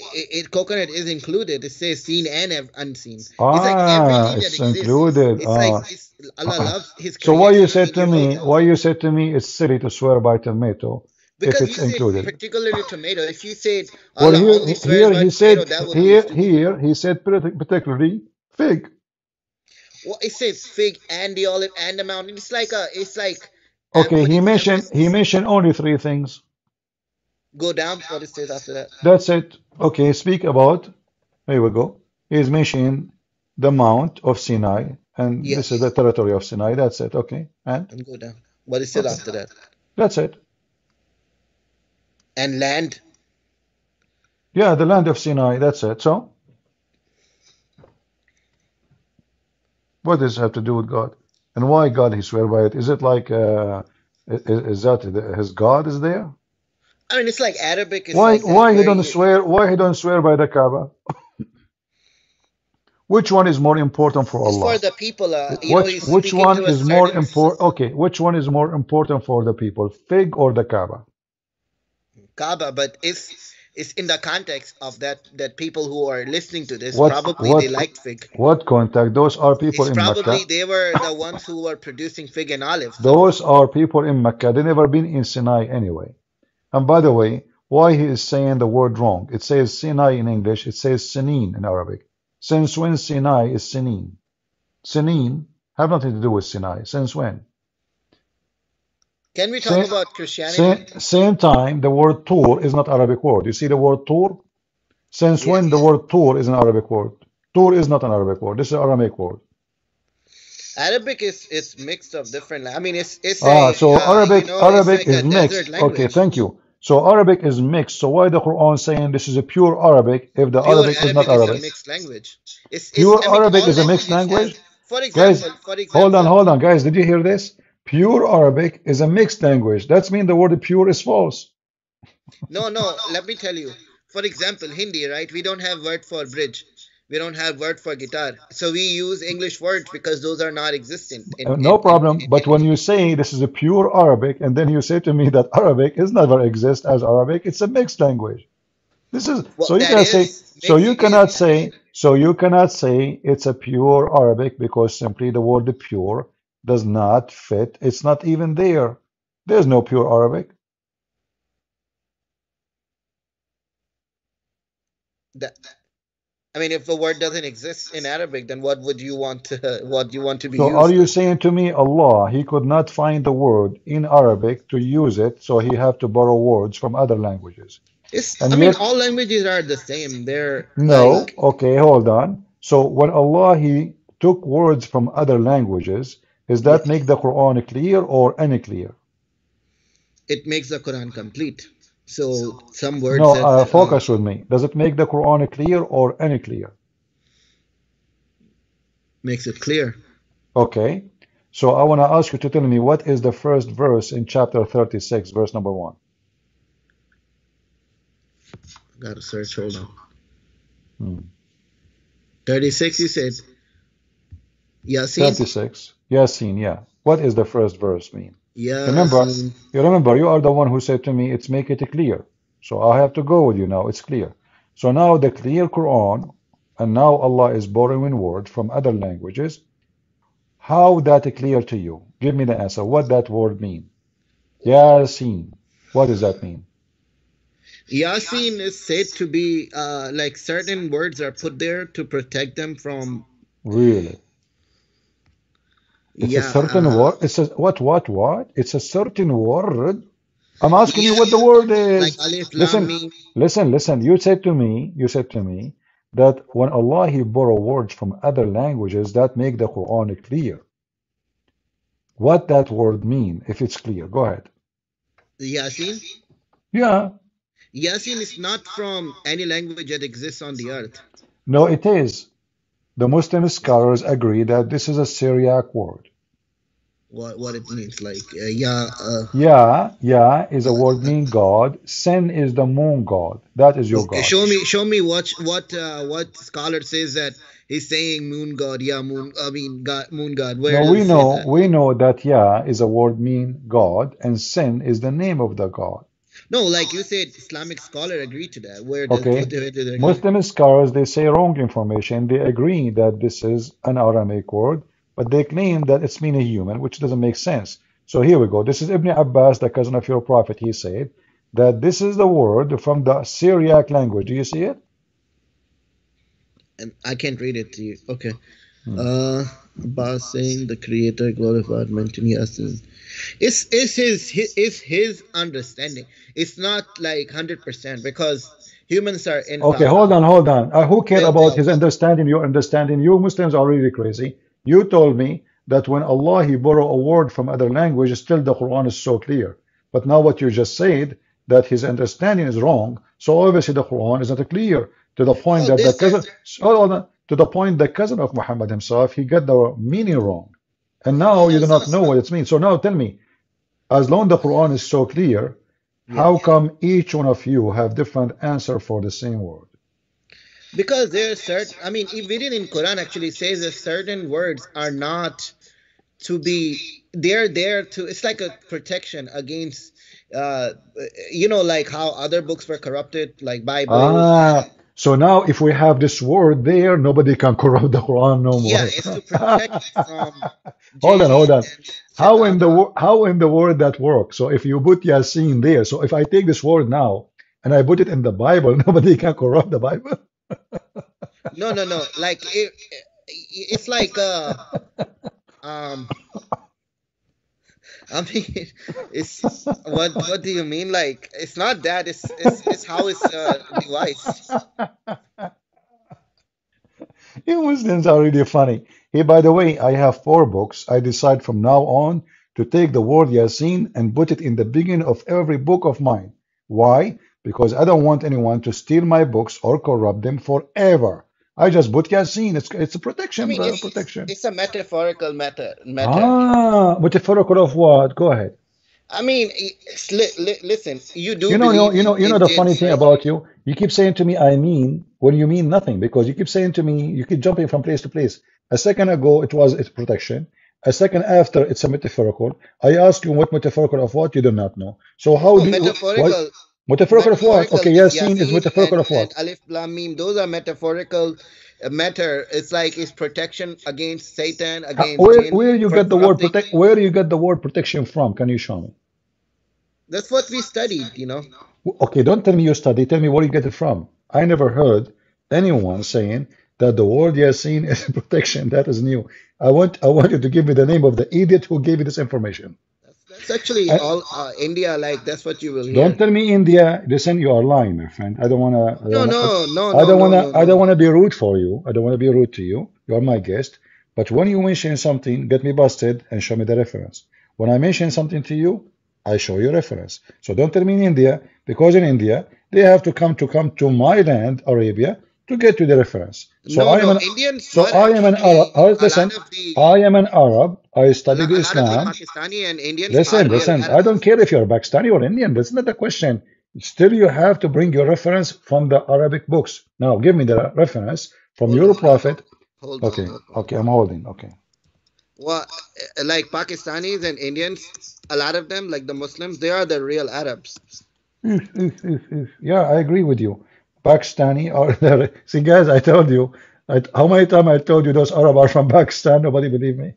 coconut is included. It says seen and unseen. It's like
Ah,
everything that
it's
exists.
included.
It's like
Ah.
Allah loves His
So why you
creation. I
said
mean,
to
you know
me,
that.
why you said to me it's silly to swear by tomato if
Because you
it's
said
included?
particularly tomato. If you said
Well,
Allah only swears
here
by
he
tomato,
said
that would be
here
stupid.
here he said particularly fig.
Well, it says fig and the olive and the mountain. It's like I'm
Okay, he
putting
mentioned he
emphasis.
mentioned only three things.
Go down. What it says after that?
That's it. Okay, speak about. Here we go. He's mentioning the Mount of Sinai, and this is the
Yes,
territory of Sinai. That's it. Okay, and
and go down. What it said
okay,
after that?
that's it.
And land.
Yeah, the land of Sinai. That's it. So, what does it have to do with God? And why God he swear by it? Is it like is that his God is there?
I mean, it's like Arabic is
Why
like that,
why he
where
don't
you.
swear? Why he don't swear by the Kaaba? Which one is more important for
It's for
Allah?
the people.
Which
He's
which
speaking
one
to a
is more
certain
important? Okay, which one is more important for the people, fig or the Kaaba?
Kaaba, but it's in the context of that people who are listening to this
What
probably they
what
liked fig.
what contact? Those are people
It's
in
probably
Mecca.
they were the ones who were producing fig and olive. So
Those are people in Mecca. They never been in Sinai anyway. And by the way, why he is saying the word wrong? It says Sinai in English. It says Sinin in Arabic. Since when Sinai is Sinin? Sinin have nothing to do with Sinai. Since when?
can we talk
Same,
about Christianity?
same time, the word Tur is not Arabic word. You see the word Tur? Since when the
Yes,
word Tur is an Arabic word? Tur is not an Arabic word. This is an Aramaic word.
Arabic is mixed of different. I mean, it's
Ah,
a
so Arabic
it's
Arabic
like a
is
desert
mixed. Okay,
language.
thank you. So Arabic is mixed. So why the Quran saying this is a pure Arabic if the
Pure
Arabic is not
Arabic is a
Arabic?
mixed language. It's
Pure
I mean
Arabic
all
is a mixed
languages have,
language? Guys,
for
hold
example,
on, guys. Did you hear this? Pure Arabic is a mixed language. That's mean the word pure is false.
no, no, let me tell you. For example, Hindi, right? We don't have word for bridge. We don't have word for guitar. So we use English words because those are not existent
No problem.
in
But when
Hindi.
you say this is a pure Arabic, and then you say to me that Arabic is never exist as Arabic, it's a mixed language. This is
Well,
so you
that
can say
is mixed is
so you cannot say it's a pure Arabic because simply the word pure does not fit. It's not even there. There's no pure Arabic.
that. I mean, if a word doesn't exist in Arabic, then what would you want to what you want to be
So are
used?
you saying to me Allah, he could not find the word in Arabic to use it, so he have to borrow words from other languages.
I
And
mean,
yet,
all languages are the same. They're
no,
like
okay, hold on. So when Allah he took words from other languages, does
yeah,
that make the Quran clear or unclear?
it makes the Quran complete. So some words
No,
that
focus with me. Does it make the Quran clear or unclear?
makes it clear.
Okay. So I want to ask you to tell me what is the first verse in chapter 36, verse number 1?
Gotta search. Hold on.
Hmm.
36. You said Yasin.
36. Yasin, yeah. What is the first verse mean? Remember,
Yasin.
you are the one who said to me, it's make it clear. So I have to go with you now. It's clear. So now the clear Quran, and now Allah is borrowing words from other languages. How that clear to you? Give me the answer. What that word mean? Yasin. What does that mean?
Yasin is said to be like certain words are put there to protect them from
Really? It's a
yeah
certain word. It's a what? It's a certain word. I'm asking you
yeah
what the word
like
is.
Alif Lam
Listen,
Mim.
listen. You said to me that when Allah He borrow words from other languages that make the Quran clear. What that word mean? If it's clear, go ahead.
Yasin.
Yeah.
Yasin is not from any language that exists on the earth.
No, it is. The Muslim scholars agree that this is a Syriac word.
What it means? Like yeah.
Yeah is a word mean God. Sin is the moon god. That is your
Okay,
God.
show me what scholar says that he's saying moon god. Yeah, moon. I mean, God, moon god. Where
No,
does it say that?
we know that Yah is a word mean God, and sin is the name of the God.
No, like you said, Islamic scholar agree to that.
Okay?
Where do they agree?
Muslim scholars they say wrong information. They agree that this is an Aramaic word, but they claim that it's mean a human, which doesn't make sense. So here we go. This is Ibn Abbas, the cousin of your prophet. He said that this is the word from the Syriac language. Do you see it?
And I can't read it to you. Okay.
Hmm.
Uh, Abbas saying the Creator glorified mentioned Yasin. It's his understanding. It's not like 100% because humans are
Okay,
infallible.
hold on. Who care
They'll
about
fail.
his understanding, your understanding? You Muslims are really crazy. You told me that when Allah He borrow a word from other language, still the Quran is so clear. But now what you just said, that his understanding is wrong, so obviously the Quran is not clear to the point
Oh,
that the
this
cousin, hold on, to the point the cousin of Muhammad himself, he got the meaning wrong. And now you
no.
do not know what it means. So now tell me, as long the Quran is so clear,
Yeah.
how come each one of you have different answer for the same word?
Because there's certain, I mean, even in Quran actually says that certain words are not to be, they're there to, it's like a protection against, uh, like how other books were corrupted, like Bible.
So now if we have this word there, nobody can corrupt the Quran no
Yeah,
more.
it's to protect it from
Hold
jinn
on.
and shaitan.
How in the word that works? So if you put Yasin there, so if I take this word now and I put it in the Bible, nobody can corrupt the Bible.
No, no, no. Like it's like um I mean, it's what do you mean? Like it's not that. It's how it's devised.
You Muslims are really funny. Hey, by the way, I have 4 books. I decide from now on to take the word Yasin and put it in the beginning of every book of mine. Why? Because I don't want anyone to steal my books or corrupt them forever. I just put Yasin. It's a
I
protection,
mean,
bro, protection.
it's a metaphorical matter.
Ah, metaphorical of what? Go ahead.
I mean, listen, you do believe
You know
in
the funny
jinns,
thing
right?
about you. You keep saying to me, "I mean," when you mean nothing, because you keep saying to me, you keep jumping from place to place. A second ago, it's protection. A second after, it's a metaphorical. I ask you what metaphorical of what you do not know. So how
No,
do you what
metaphorical.
metaphorical of what?
Metaphorical,
Okay,
this
Yasin is
Yasin
metaphorical of
and
what?
Alif Lam Mim, those are metaphorical matter. It's like it's protection against Satan, against jinn,
Where you
from
get the word
corrupting.
protect? Where you get the word protection from? Can you show me?
That's what we studied.
Okay, don't tell me you study. Tell me where you get it from. I never heard anyone saying that the word Yasin is protection. That is new. I want you to give me the name of the idiot who gave you this information.
That's actually
I,
all India, like that's what you will
don't
hear.
tell me India. Listen, you are lying, my friend.
No, no, no,
I
no,
don't
no,
wanna,
no,
I don't
no.
wanna be rude for you. I don't wanna be rude to you. You are my guest. But when you mention something, get me busted and show me the reference. When I mention something to you, I show you reference. So don't tell me in India, because in India they have to come to my land, Arabia, to get to the reference.
No, no. Indians were
I am an Arab.
actually a lot
Listen,
of the
I am an Arab. I studied
a lot of the
Islam.
Pakistani and Indians are
Listen,
real
listen. I don't
Arabs.
care if you're Pakistani or Indian. That's not the question. Still, you have to bring your reference from the Arabic books. Now, give me the reference from
Hold
your
on,
prophet.
hold on,
Okay,
hold on.
okay, I'm holding. Okay.
Well, like Pakistanis and Indians, a lot of them, like the Muslims, they are the real Arabs.
Yeah, I agree with you. Pakistani are there. See, guys, I told you. How many times I told you those Arab are from Pakistan? Nobody believe me.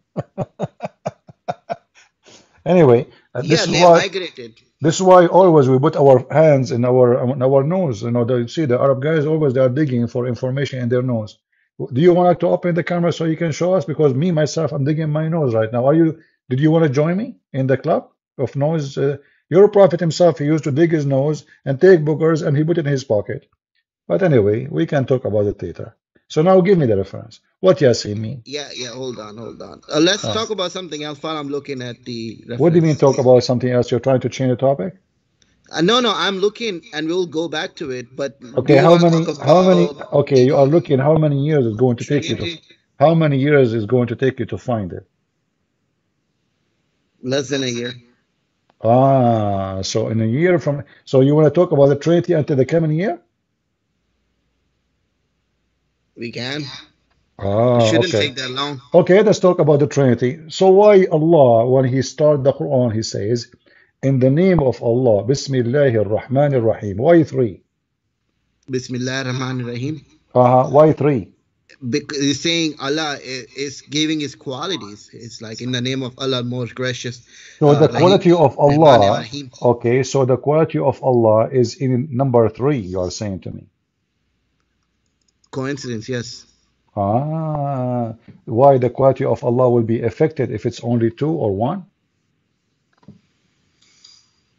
Anyway,
Yeah, they migrated.
this is why always we put our hands in our nose. You know, you see the Arab guys always they are digging for information in their nose. Do you want to open the camera so you can show us? Because me myself, I'm digging my nose right now. Are you? Did you want to join me in the club of nose? Your prophet himself, he used to dig his nose and take boogers and he put it in his pocket. But anyway, we can talk about it later. So now give me the reference. What Yasin mean?
Yeah, yeah. Hold on, hold on. Let's
Uh,
talk about something else while I'm looking at the
what do you mean
reference.
talk about something else? You're trying to change the topic?
No, no, I'm looking, and we'll go back to it. But do
Okay,
you want to talk about
okay, you are
the
looking how many years it's going to take you to,
Trinity?
how many years is going to take you to find it?
Less than a year.
Ah, so in a year from, so you want to talk about the Trinity until the coming year?
We can. It
Ah,
shouldn't
okay.
take that long.
Okay, let's talk about the Trinity. So why Allah, when He started the Quran, He says, in the name of Allah, Bismillahir Rahmanir Rahim. Why three?
Bismillah Rahman Rahim.
Why three?
Because he's saying Allah is giving his qualities. It's like in the name of Allah, most gracious,
So the
Rahim,
quality of
Rahman and
Allah,
Rahim.
okay, so the quality of Allah is in number three, you are saying to me.
Coincidence, yes.
Why the quality of Allah will be affected if it's only two or one?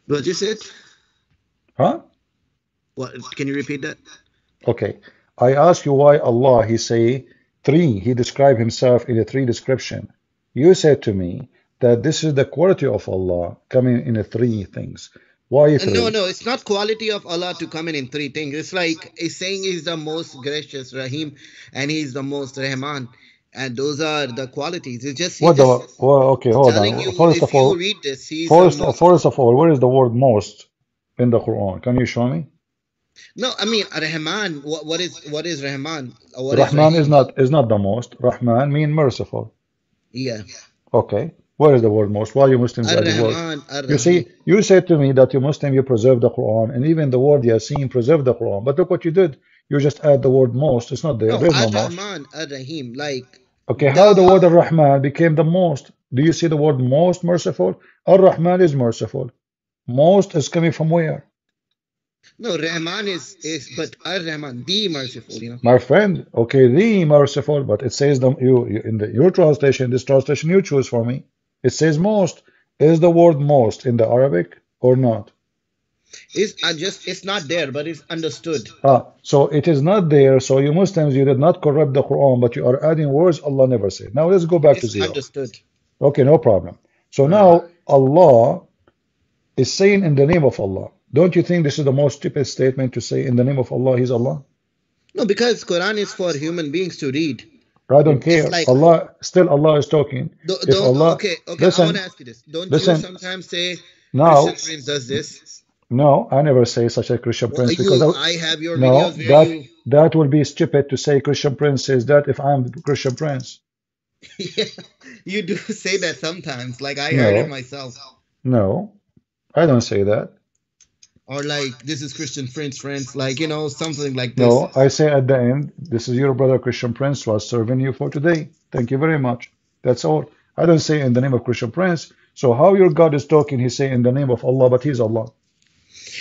What you said?
Huh?
What? Can you repeat that?
Okay. I ask you why Allah, He say three. He described Himself in a three description. You said to me that this is the quality of Allah coming in a three things. Why
No,
three?
no, it's not quality of Allah to come in three things. It's like it's saying He's the most gracious Rahim, and He's the most Rahman, and those are the qualities. It's just He's
What the?
just
Well, okay, hold
telling
on.
you if you read this, He's the most.
First of all, where is the word most in the Quran? Can you show me?
No, I mean Rahman. What is Rahman? Or what is
Rahman
Rahim?
is not the most. Rahman mean merciful.
Yeah,
Okay. Where is the word most? Why you Muslims
Ar
add the word?
Rahman, Ar
You
Rahim.
see, you said to me that you Muslim, you preserve the Quran, and even the word Yasin preserve the Quran. But look what you did. You just add the word most. It's not there.
No,
There's
Ar
no most.
Rahman, Ar Rahim. Like
Okay, how the
the
word Ar-Rahman became the most? Do you see the word most merciful? Ar-Rahman is merciful. Most is coming from where?
no Rahman is but Ar Rahman, the merciful.
My friend, okay, the merciful, but it says in your translation, this translation you choose for me, it says most. Is the word most in the Arabic or not?
It's just it's not there, but it's understood.
So it is not there. So you Muslims, you did not corrupt the Quran, but you are adding words Allah never said. Now let's go back to
It's
zero.
understood.
Okay, no problem. So
Right.
now Allah is saying in the name of Allah. Don't you think this is the most stupid statement to say in the name of Allah, He's Allah?
No, because Quran is for human beings to read.
I don't
It's
care.
like
Allah, still Allah is talking. If
don't
Allah,
okay, okay. I want to
listen,
ask you this. Don't you
listen,
sometimes say
now,
Christian Prince does this?
no, I never say such a Christian
Well,
Prince because
I have your
no,
videos where you
that would be stupid to say Christian Prince says that if I'm Christian Prince.
yeah, you do say that sometimes. Like I heard it
No,
myself.
no, I don't say that.
Or like this is Christian Prince friends, like something like this.
No, I say at the end, this is your brother Christian Prince was serving you for today. Thank you very much. That's all. I don't say in the name of Christian Prince. So how your God is talking, he say in the name of Allah, but he's Allah.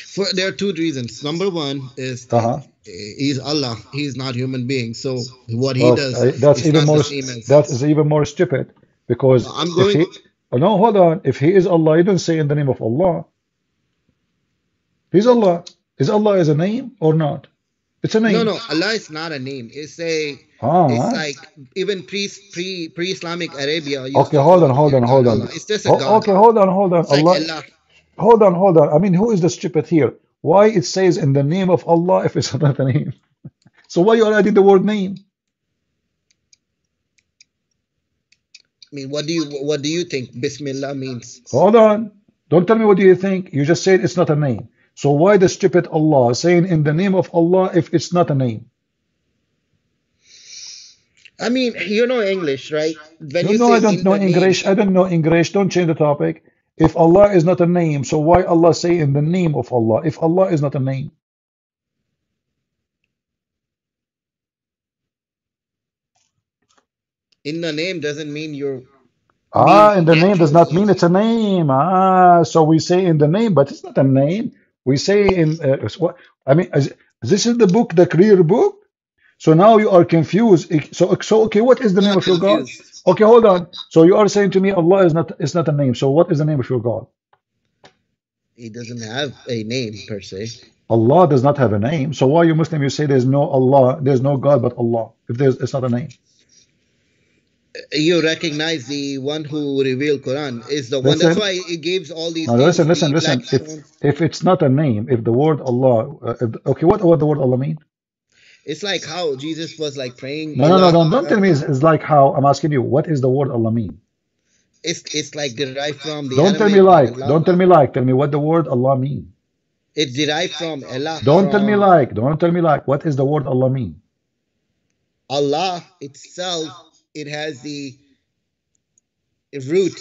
For there are two reasons. Number one is that
Uh-huh.
he's Allah. He's not human being. So what he does
Okay, that's
is
even
not the
more
same as.
that is even more stupid because
I'm
if
going.
he oh, no, hold on. If he is Allah, you don't say in the name of Allah. He's Allah. Is Allah is a name or not? It's a
No,
name.
no. Allah is not a name. It's
Ah,
like even pre-Islamic Arabia used
okay,
to
hold
call
on, hold
their
on,
God
hold on.
Allah. It's just a God.
Okay, hold on, hold on.
It's like
Allah,
Allah.
hold on. I mean, who is the stupid here? Why it says in the name of Allah if it's not a name? So why you are adding the word name?
I mean, what do you think Bismillah means?
Hold on. Don't tell me what do you think. You just said it's not a name. So why the stupid Allah saying in the name of Allah if it's not a name?
I mean, you know English, right? When
No,
you
no,
say
I don't
in
know
the name,
English. I don't know English. Don't change the topic. If Allah is not a name, so why Allah say in the name of Allah if Allah is not a name?
in the name doesn't mean you mean
Ah, in the name does
actual
not mean
name.
it's a name. Ah, so we say in the name, but it's not a name. We say in what? I mean, this is the book, the clear book. So now you are confused. So okay, what is the name
Not
of your God?
confused.
Okay, hold on. So you are saying to me Allah is not a name. So what is the name of your God?
He doesn't have a name per se.
Allah does not have a name. So why you Muslim you say there's no Allah, there's no God but Allah if there's it's not a name?
You recognize the one who revealed Quran is the one. That's
Listen,
why it gives all these
now
names,
listen,
the
listen,
black
listen.
stone.
If it's not a name, if the word Allah, okay, what the word Allah mean?
It's like how Jesus was like praying
No, no, no,
Allah.
don't tell me it's like how. I'm asking you, what is the word Allah mean?
It's like derived from the
Don't tell me
Aramaic
like,
Allah.
don't tell me like, tell me what the word Allah mean.
It's derived from Allah,
Don't tell me
from
like, don't tell me like, what is the word Allah mean?
Allah itself. It has the root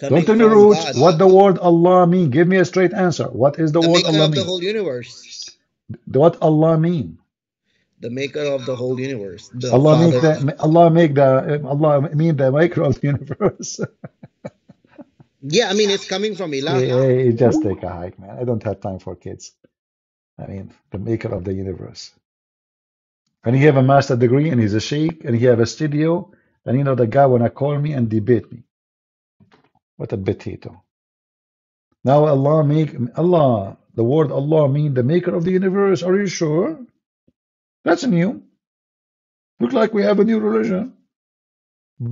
Don't
coming
tell me
from
root,
God,
what the word Allah mean. Give me a straight answer. What is the
the
word
maker
Allah
of the
mean?
whole universe,
What Allah mean?
the maker of the whole universe, the
Allah make
Father.
the Allah mean the maker of the universe.
Yeah, I mean it's coming from Ilah.
Yeah, just take a hike, man. I don't have time for kids. I mean, the maker of the universe. And he have a master degree and he's a sheikh and he have a studio and the guy wanna call me and debate me. What a potato. Now Allah, the word Allah mean the maker of the universe. Are you sure? That's new. Look like we have a new religion.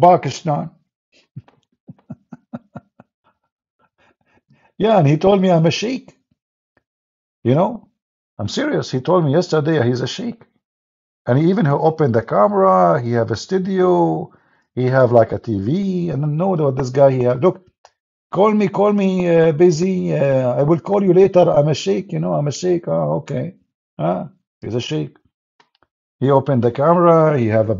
Pakistan. Yeah, and he told me I'm a sheikh. You know, I'm serious. He told me yesterday he's a sheikh. And he even opened the camera. He have a studio. He have like a TV. And I know what this guy he have. Look, call me busy. I will call you later. I'm a sheikh. I'm a sheikh. Oh, okay. He's a sheikh. He opened the camera. He have a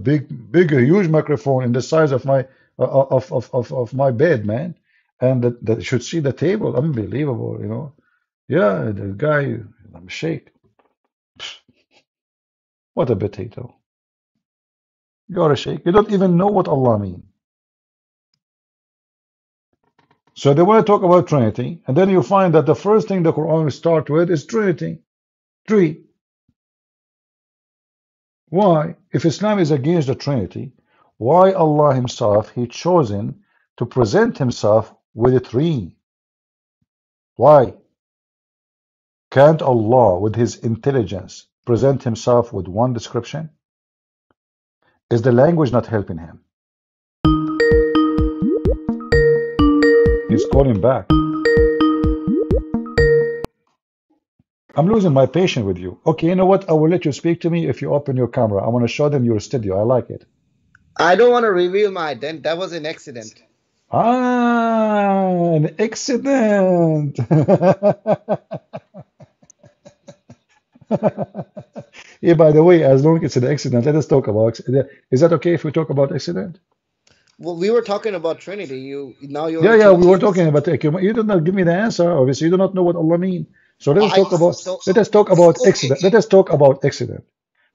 huge microphone in the size of my of my bed, man. And that should see the table. Unbelievable. Yeah, the guy, I'm a sheikh. What a potato. You're a sheikh. You don't even know what Allah means. So they want to talk about Trinity, and then you find that the first thing the Quran will start with is Trinity. Three. Why? If Islam is against the Trinity, why Allah Himself He chosen to present Himself with three? Why? Can't Allah, with His intelligence, present Himself with one description? Is the language not helping Him? He's calling back. I'm losing my patience with you. Okay, you know what? I will let you speak to me if you open your camera. I want to show them your studio. I like it.
I don't want to reveal my identity. That was an accident.
Ah, an accident. Yeah, by the way, as long as it's an accident, let us talk about. Is that okay if we talk about accident?
Well, we were talking about Trinity. You now you
Yeah,
want to
yeah, we
change
were
things.
talking about you did not give me the answer. Obviously, you do not know what Allah mean. So let us
I
talk about
so
let us talk about
okay.
accident. Let us talk about accident.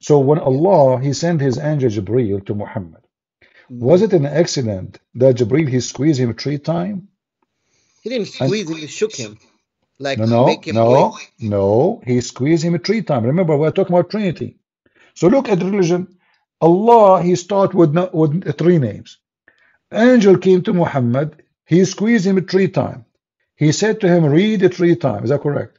So when
Yeah.
Allah He sent His angel Jibreel to Muhammad, was
Mhm.
it an accident that Jibreel He squeezed him 3 times?
He didn't
And
squeeze him. He shook him,
no,
like
no,
make him awake.
no, no, He squeezed him 3 times. Remember, we're talking about Trinity. So look at religion. Allah He start with 3 names. Angel came to Muhammad. He squeezed him 3 times. He said to him, read it 3 times. Is that correct?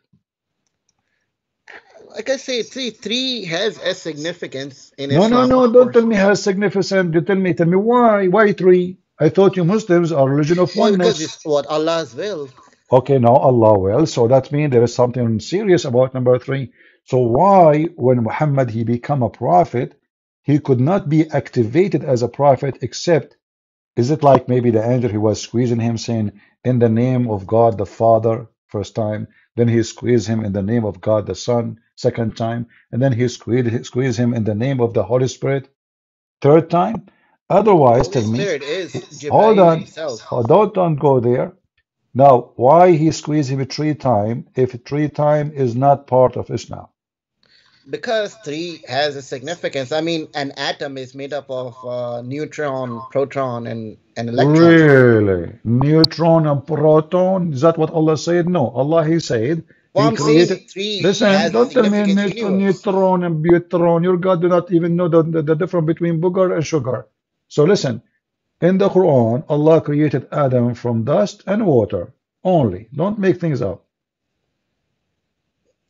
Like I say, three has a significance in
No, no,
Islam,
no,
of
don't tell
course.
me how significant. You tell me why. Why three? I thought you Muslims are religion of
Well, because
oneness.
it's what Allah's will.
Okay, now Allah will. So that means there is something serious about number three. So why, when Muhammad he become a prophet, he could not be activated as a prophet except, is it like maybe the angel he was squeezing him saying, in the name of God the Father, first time, then he squeezed him in the name of God the Son, second time, and then he squeezed him in the name of the Holy Spirit, third time? Otherwise,
Holy
tell me,
Spirit is
hold
Jibreel
on,
himself.
don't go there. Now, why he squeezed him 3 times if 3 times is not part of Islam?
Because three has a significance. I mean, an atom is made up of neutron, proton, and electron.
Really? Neutron and proton? Is that what Allah said? No. Allah, He said,
Well,
He
I'm saying
created.
three
Listen,
has a
don't tell me
significance universe.
neutron and neutron. Your God do not even know the difference between booger and sugar. So listen, in the Quran, Allah created Adam from dust and water only. Don't make things up.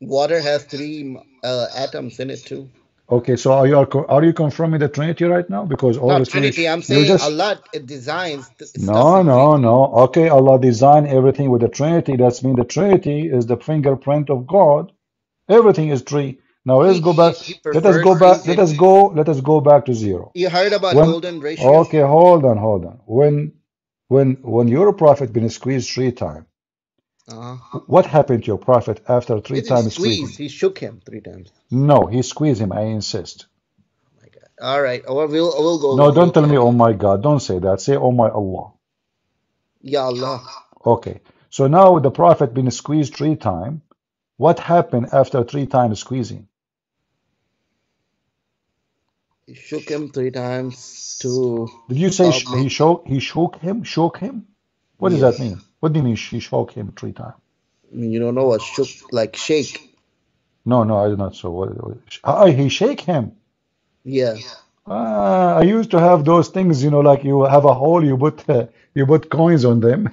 Water has three atoms in it too.
Okay, so are you confirming the Trinity right now? Because
Not
obviously
Trinity. I'm
you
saying
just
Allah designs stuff
no,
in
no,
three.
no. Okay, Allah designed everything with the Trinity. That's mean the Trinity is the fingerprint of God. Everything is three. Now let's go back.
He
Let us
prefers
go back.
things
Let
in.
us go. Let us go back to zero.
You heard about
When
golden ratio?
okay, hold on, hold on. When your prophet been squeezed 3 times,
Uh-huh.
what happened to your prophet after three
He didn't
times squeezing?
squeeze. He shook him 3 times.
No, he squeezed him. I insist.
Oh my God. All right. Well, we'll go
No,
with you.
don't tell
Okay.
me, oh my God. Don't say that. Say, oh my Allah.
Ya Allah.
Okay. So now the prophet been squeezed 3 times. What happened after 3 times squeezing?
He shook him 3 times to
Did you say
make.
he shook him? Shook him? What does that
Yes.
mean? What do you mean he shook him 3 times?
I mean, you don't know what shook, like shake.
No, no, I did not. So he shake him.
Yeah.
I used to have those things, like you have a hole, you put coins on them.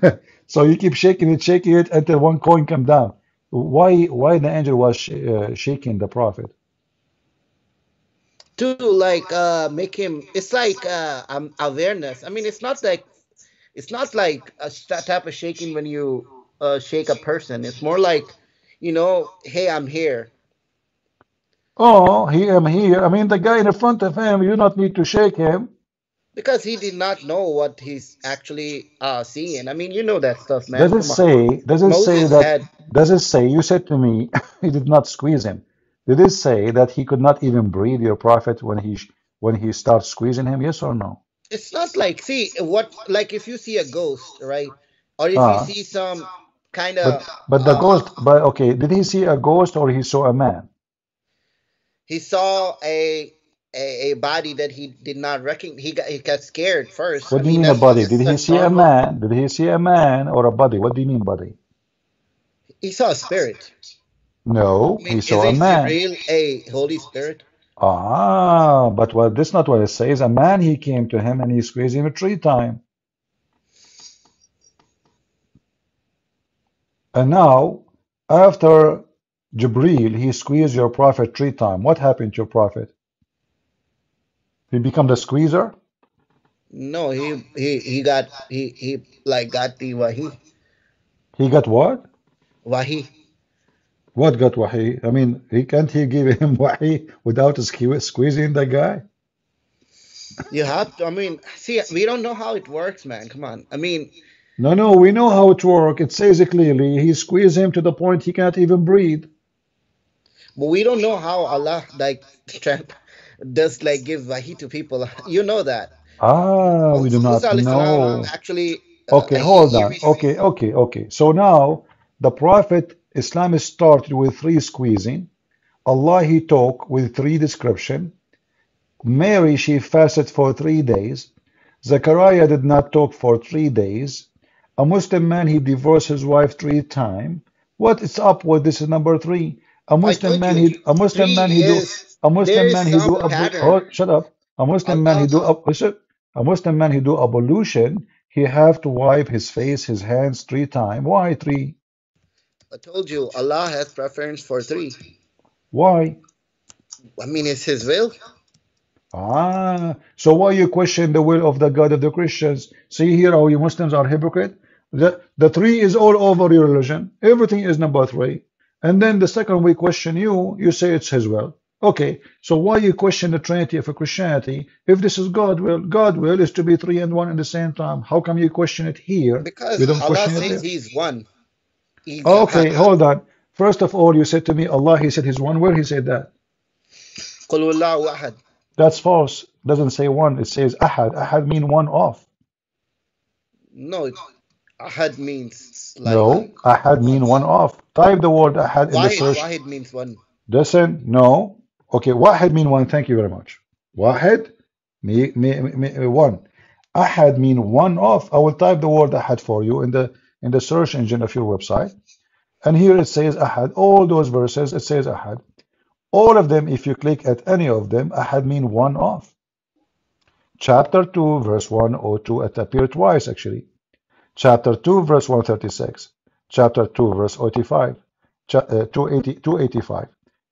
So you keep shaking it until one coin come down. Why the angel was shaking the prophet?
To like make him. It's like awareness. I mean, it's not like that type of shaking when you shake a person. It's more like, hey, I'm here.
Oh, he am here. I mean, the guy in the front of him, you not need to shake him.
Because he did not know what he's actually seeing. I mean, you know that stuff,
Does
man.
it
Come on.
say, does it say
Moses
that,
had.
does it say, you said to me, he did not squeeze him. Did it say that he could not even breathe, your prophet, when he starts squeezing him? Yes or no?
It's not like, see what, like if you see a ghost, right? Or if you
Ah,
see some kind
but
of
but the ghost, but okay, did he see a ghost or he saw a man?
he saw a body that he did not recognize. He got scared first.
What
I
do you
mean,
mean a
that's
body? Did
just
he
a
see a
normal.
man? Did he see a man or a body? What do you mean body?
He saw a spirit.
No,
I
he
mean,
saw a
isn't
man.
Jibril a Holy Spirit?
But this is not what it says. A man he came to him and he squeezed him 3 times. And now, after Jibreel, he squeezed your prophet 3 times. What happened to your prophet? He become the squeezer?
No, he like got the wahi.
He got what?
Wahi.
What got wahi? I mean, he give him wahi without squeezing the guy?
You have to, I mean, see, we don't know how it works, man. Come on. I mean,
No, no, we know how it works. It says it clearly. He squeezed him to the point he can't even breathe.
but we don't know how Allah like does like give wahi to people. You know that.
Ah, we do
Musa
not
alayhi salam
know.
actually,
Okay, hold on. Okay, okay, okay. So now the Prophet Islam started with three squeezing. Allah he talked with three description. Mary she fasted for 3 days. Zechariah did not talk for 3 days. A Muslim man he divorced his wife 3 times. What is up with this number three? A
I
Muslim
told
man
you,
he a Muslim man
three
he do
is
a
there
Muslim
is
man he
some
do
pattern.
oh, shut up. A Muslim man he
Allah,
do listen. A Muslim man he do ablution. He have to wipe his face, his hands 3 times. Why three?
I told you, Allah has preference for three.
Why?
I mean, it's His will.
Ah, so why you question the will of the God of the Christians? See here how you Muslims are hypocrite. The three is all over your religion. Everything is number three. And then the second we question you, you say it's his will. Okay, so why you question the Trinity of Christianity? If this is God will is to be three and one at the same time. How come you question it here? You
Because
don't
Allah
question it
says
there?
He's one. He's Ahad.
Okay, hold on. First of all, you said to me, Allah, He said He's one. Where He said that?
Qul huwallahu ahad.
That's false. It doesn't say one. It says ahad. Ahad mean one off.
No, Ahad means like
No, ahad
one.
mean one off. Type the word ahad in the
Wahid,
search.
Wahid means one.
Listen, no. Okay, wahid mean one. Thank you very much. Wahid, one. Ahad mean one off. I will type the word ahad for you in the search engine of your website. And here it says ahad. All those verses, it says ahad. All of them, if you click at any of them, ahad mean one off. Chapter 2, verse 102, it appeared twice actually. Chapter 2, verse 136. Chapter 2, verse 85. 285.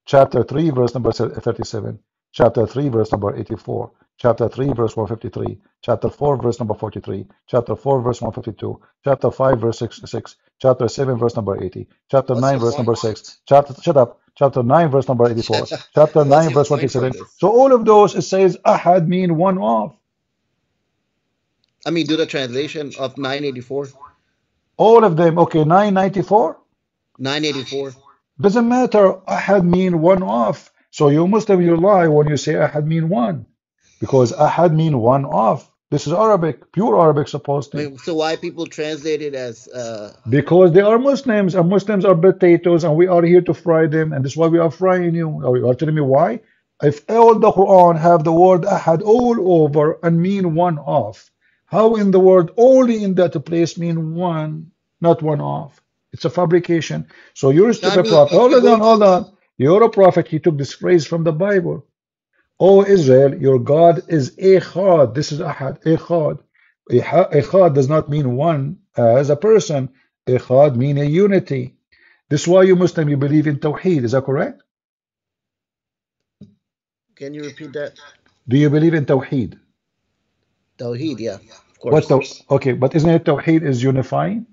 Chapter 3, verse number 37. Chapter 3, verse number 84. Chapter 3, verse 153. Chapter 4, verse number 43. Chapter 4, verse 152. Chapter 5, verse 66. Chapter 7, verse number 80. Chapter
What's
9,
your
verse number
point?
6. Shut up. Chapter 9, verse number 84. Chapter
What's
9,
your
verse
point for
27.
this?
So all of those, it says ahad mean one off.
I mean, do the translation of 984.
All of them. Okay, 994.
984.
Doesn't matter. Ahad mean one off. So you Muslim, you lie when you say ahad mean one. Because ahad mean one off. This is Arabic, pure Arabic
I
supposedly.
mean, so why people translate it as
Because they are Muslims, and Muslims are potatoes, and we are here to fry them, and this is why we are frying you. Or you are telling me why? If all the Quran have the word ahad all over and mean one off, how in the world only in that place mean one, not one off? It's a fabrication. So you're a
I
stupid
mean,
prophet.
if
Hold
you go
on, hold
to
on. You're a prophet. He took this phrase from the Bible. O Israel, your God is Echad. This is Ahad, Echad. Echad does not mean one as a person. Echad mean a unity. This is why you Muslim, you believe in Tawheed. Is that correct?
can you repeat that?
Do you believe in Tawheed?
Tawheed, yeah, of
What
course.
the, okay, but isn't it Tawheed is unifying?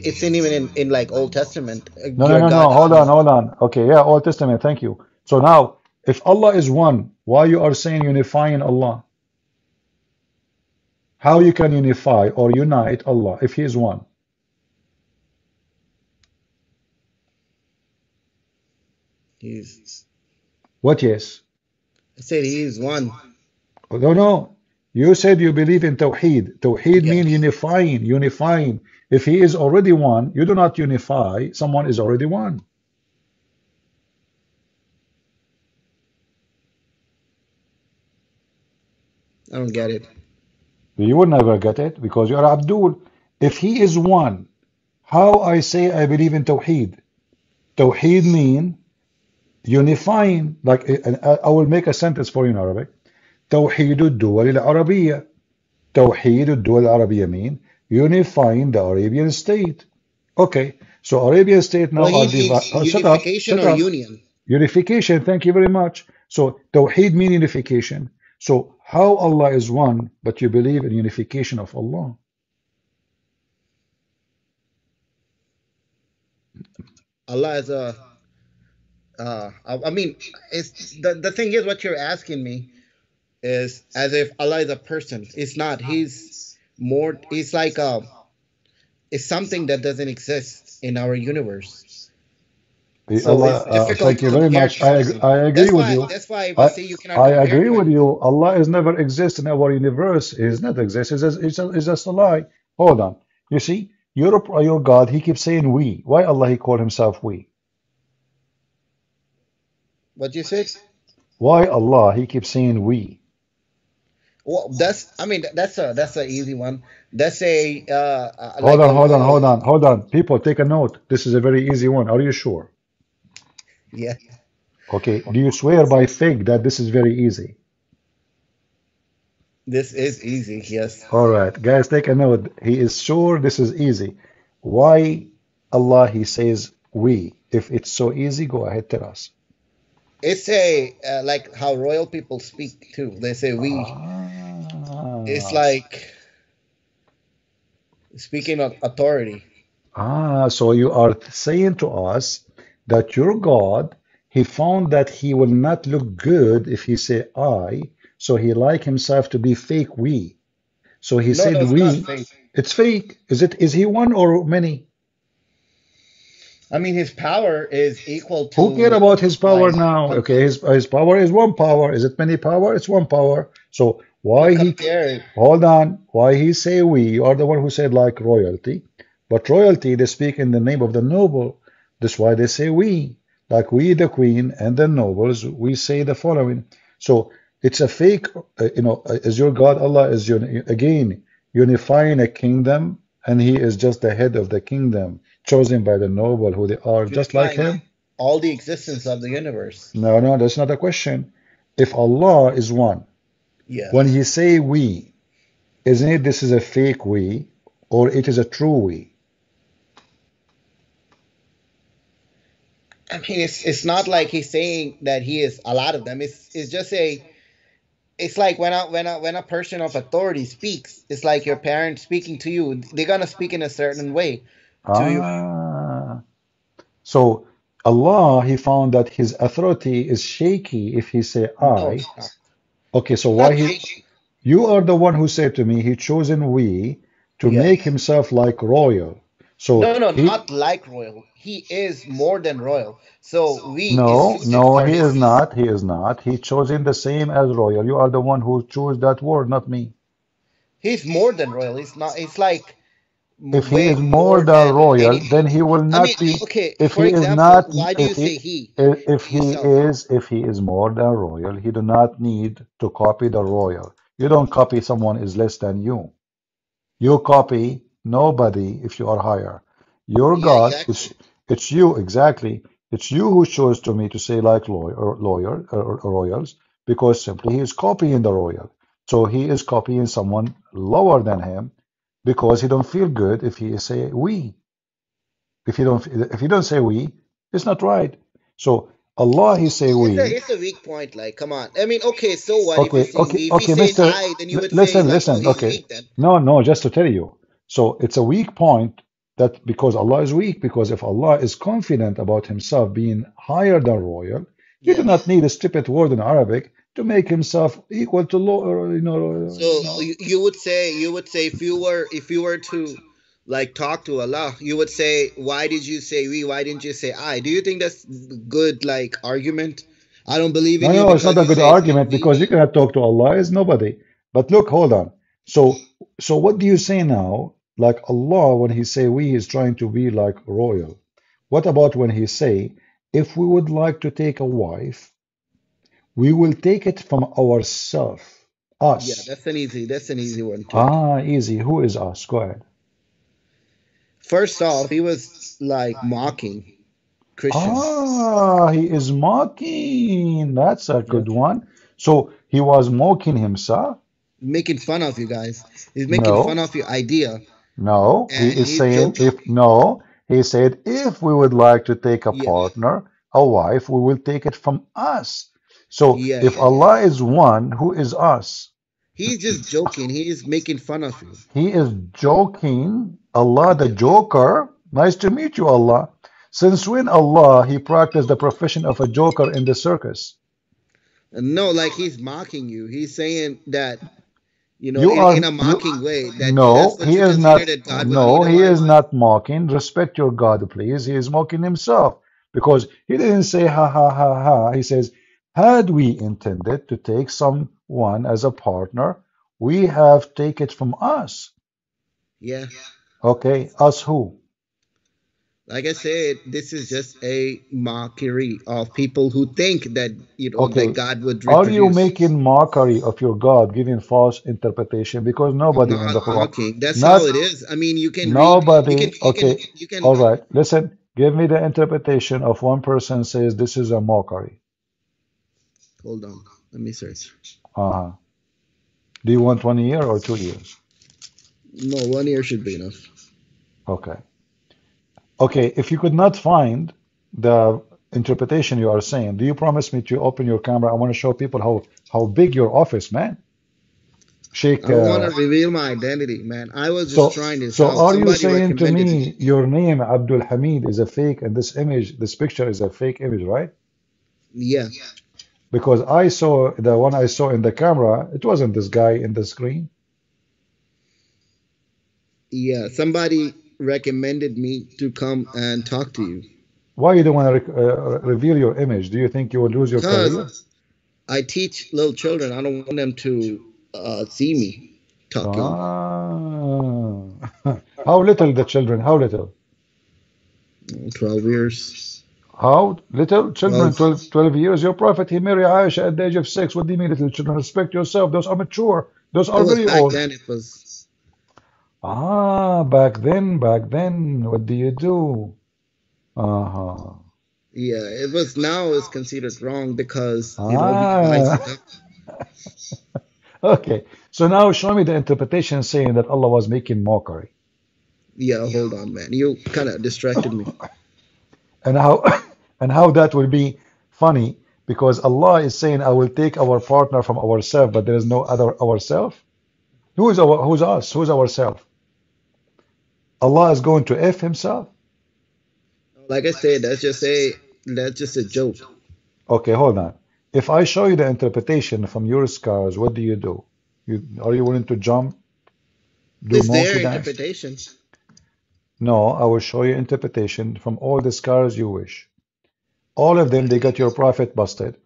It's in even in like Old Testament.
No, no,
Your
no,
God
no.
is
Hold on,
one.
hold on. Okay, yeah, Old Testament. Thank you. So now, if Allah is one, why you are saying unifying Allah? How you can unify or unite Allah if He is one?
He's.
What? Yes.
I said he is one.
No, no. You said you believe in Tawheed. Tawheed
Yeah,
means unifying, unifying. If he is already one, you do not unify. Someone is already one.
I don't get it.
You will never get it because you are Abdul. If he is one, how I say I believe in Tawheed? Tawheed mean unifying. Like I will make a sentence for you in Arabic. توحيد الدول العربية. توحيد الدول العربية mean unifying the Arabian state. Okay, so Arabian state now are
Tawheed
divided.
means
Oh, shut up,
unification
shut
or
up.
union.
Unification, thank you very much. So Tawheed mean unification. So how Allah is one, but you believe in unification of Allah?
Allah is a I mean, it's the thing is what you're asking me is as if Allah is a person. It's not. He's more. It's like it's something that doesn't exist in our universe. So
Allah,
it's difficult
thank
to
you very
compare
much.
to something.
I agree with you.
That's why we
I
say you cannot
I
compare
agree
to
with
anything.
you. Allah has never exist in our universe. He has not exist. It's just a lie. Hold on. You see, your God, he keeps saying we. Why Allah he called himself we?
What you said?
Why Allah he keeps saying we?
Well, that's. I mean, that's a easy one. That's a
Hold
like
on,
a
hold on,
royal.
hold on, hold on. People, take a note. This is a very easy one. Are you sure?
Yeah,
Okay. Do you swear by fig that this is very easy?
this is easy. Yes,
All right, guys, take a note. He is sure this is easy. Why Allah he says we? If it's so easy, go ahead, tell us.
it's a like how royal people speak too. They say we. It's
Ah,
like speaking of authority.
so you are saying to us that your God, he found that he will not look good if he say I, so he like himself to be fake we. So he
No, no,
said
it's not
we.
fake.
It's fake. Is he one or many?
I mean, his power is equal
Who care
to
about his power
like
now? Okay, his power is one power. Is it many power? It's one power. So
to
why he
compare.
hold on? Why he say we? You are the one who said like royalty, but royalty they speak in the name of the noble. That's why they say we. Like we, the queen and the nobles, we say the following. So it's a fake. Is your God Allah is again unifying a kingdom, and He is just the head of the kingdom, chosen by the noble who they are, just like
Unifying
Him.
all the existence of the universe.
No, no, that's not a question. If Allah is one,
Yeah.
when He say we, isn't it this is a fake we, or it is a true we?
I mean, it's not like he's saying that he is a lot of them. It's just a. It's like when a person of authority speaks. It's like your parents speaking to you. They're gonna speak in a certain way to you.
Ah, so Allah, He found that His authority is shaky if He say
No,
I.
it's not.
Okay, so
It's
why
not
He?
shaky.
You are the one who said to me He chosen we to make
Yes.
Himself like royal. So
No, no,
He
not like royal. He is more than royal. So we is
No,
suited
no,
for
he is
his.
not. He is not. He chosen the same as royal. You are the one who chose that word, not me.
He's more than royal. He's not. It's like
If he
way
is more
more
than
than
royal, then
anything.
he will
I mean,
not be.
okay.
If
For
he is
example,
not,
why do you say he
if
to
he
yourself?
is more than royal, he do not need to copy the royal. You don't copy someone is less than you. You copy nobody if you are higher. Your
Yeah,
God
exactly.
is it's you exactly. It's you who chose to me to say like lawyer or royals because simply he is copying the royal. So he is copying someone lower than him because he don't feel good if he say we. If you don't say we, it's not right. So Allah he say we.
It's a weak point. Like, come on. I mean, okay. So what if he's
Okay,
saying
okay,
we? If
okay,
he's saying
Mister.
I, then you would say
Listen,
like, oh,
listen.
he's
Okay,
weak then.
no, no. Just to tell you. So it's a weak point that because Allah is weak, because if Allah is confident about Himself being higher than royal, He do not
Yes.
need a stupid word in Arabic to make Himself equal to law.
So you would say if you were to like talk to Allah, you would say, why did you say we? Why didn't you say I? Do you think that's good like argument? I don't believe in
No,
you
no, it's
because
not a
you
good
say
argument
we.
because you cannot talk to Allah is nobody. But look, hold on. So what do you say now? Like Allah, when He say we, is trying to be like royal. What about when He say, if we would like to take a wife, we will take it from ourselves,
Yeah,
us.
that's an easy one too.
Ah, easy. Who is us? Go ahead.
First off, he was like mocking Christians.
Ah, he is mocking. That's a
Yeah.
good one. So he was mocking himself?
Making fun of you guys. He's making fun
No.
of your idea
No, he
and
is
he's
saying
joking.
if no, he said if we would like to take a
Yeah.
partner, a wife, we will take it from us. So
Yeah,
if
yeah, yeah.
Allah is one, who is us?
He's just joking. He is making fun of you.
He is joking. Allah the
Yeah.
Joker. Nice to meet you, Allah. Since when Allah He practiced the profession of a joker in the circus?
No, like he's mocking you. He's saying that,
You
in
are
a
you.
mocking way, that
No,
that's
he
what you
is
consider
not.
that God will
No,
need a
he is
wife.
not mocking. Respect your God, please. He is mocking himself because he didn't say ha ha ha ha. He says, had we intended to take someone as a partner, we have take it from us.
Yeah.
Okay, us who?
Like I said, this is just a mockery of people who think that, that
Okay,
God would
are you
reproduce.
making mockery of your God, giving false interpretation? Because
I'm
nobody in
not
the Quran,
mocking. That's how
not
it is. I mean, you can read,
nobody. Okay,
you can.
all right. Listen, give me the interpretation of one person says this is a mockery.
Hold on. Let me search.
Uh-huh. Do you want 1 year or 2 years?
No, 1 year should be enough.
Okay. Okay, if you could not find the interpretation you are saying, do you promise me to open your camera? I want to show people how big your office, man.
I
Sheikh,
don't want to reveal my identity, man. I was just
so
trying this
so
out.
are you
Somebody
saying to
recommended me.
me your name Abdul Hamid is a fake and this image, this picture is a fake image, right?
Yeah,
Because I saw the one I saw in the camera, it wasn't this guy in the screen.
yeah. Somebody recommended me to come and talk to you
Why you don't want to reveal your image? Do you think you will lose your career?
because I teach little children. I don't want them to see me talking.
Ah. How little the children? How little?
12 years.
How little children?
12.
12 years. Your prophet, he married Aisha at the age of 6. What do you mean, little children? Respect yourself. Those are mature. Those
It
are
was
very
back
old.
then. It was.
Ah, back then. What do you do? Uh-huh.
Yeah, it was. Now it's considered wrong because he divides
Ah,
it up.
okay. So now show me the interpretation saying that Allah was making mockery.
Yeah, hold on, man. You kind of distracted me.
And how and how that will be funny because Allah is saying, I will take our partner from ourselves, but there is no other ourself. Who's us? Who's ourself? Allah is going to F himself?
Like I said, that's just a joke.
Okay, hold on. If I show you the interpretation from your scars, what do you do? Are you willing to jump, do
It's
monkey
their
dance?
interpretation.
No, I will show you interpretation from all the scars you wish. All of them, they got your prophet busted.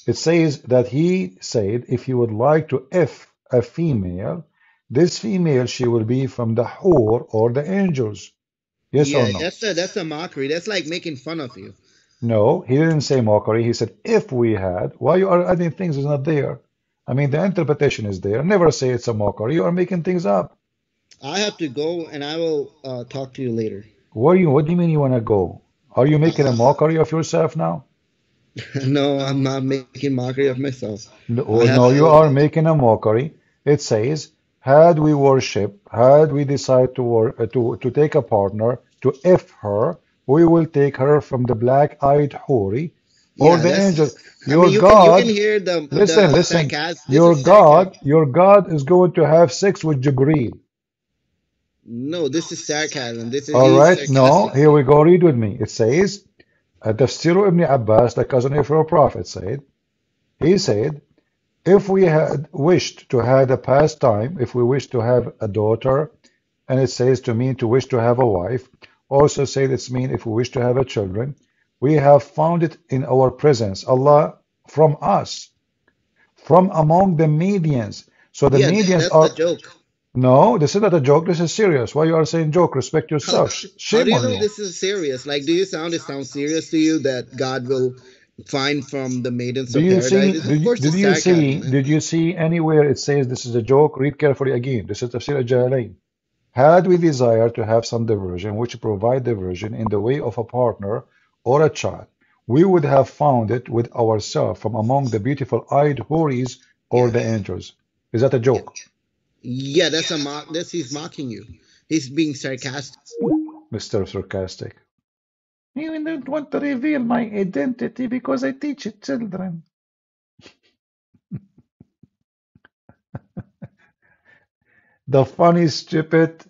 It says that he said if you would like to F a female, this female, she will be from the Hur or the angels. Yes or
Yeah,
no?
that's a mockery. That's like making fun of you.
No, he didn't say mockery. He said, if we had, why you are adding things is not there? I mean, the interpretation is there. Never say it's a mockery. You are making things up.
I have to go, and I will talk to you later.
What do you mean you want to go? Are you making a mockery of yourself now?
No, I'm not making mockery of myself. I
No,
have
no, you
to.
are making a mockery. It says, had we decide to take a partner, to F her, we will take her from the black-eyed houri or
Yeah,
the angel.
that's. I
Your
mean, you can
God,
hear
listen,
the
listen.
sarcasm. This is
Your God is going to have sex with Jibreel.
no, this is sarcasm. This is
All
he's
right, no,
sarcastic.
here we go. Read with me. It says, Tafsir ibn Abbas, the cousin of your prophet, he said, if we had wished to have a pastime, if we wish to have a daughter, and it says to mean to wish to have a wife, also says it's mean if we wish to have a children, we have found it in our presence, Allah from us, from among the Medians. So the
Yeah,
Medians
that's the
are,
joke.
no, this is not a joke, this is serious. Why you are saying joke? Respect
How
yourself.
how do
Shame
you
on
know
you.
this is serious? Like, do you sound it sounds serious to you that God will find from the maidens
Do
of
you see,
paradise? Of course,
did
it's
you
sarcasm,
see,
man.
did you see anywhere it says this is a joke? Read carefully again. This is Tafsir al-Jalalain. Had we desired to have some diversion, which provide diversion in the way of a partner or a child, we would have found it with ourselves from among the beautiful eyed houris or
Yeah,
the angels. Is that a
yeah,
joke,
yeah. That's a mock. That's he's mocking you. He's being sarcastic.
Mr. Sarcastic? You don't want to reveal my identity because I teach children. The funny, stupid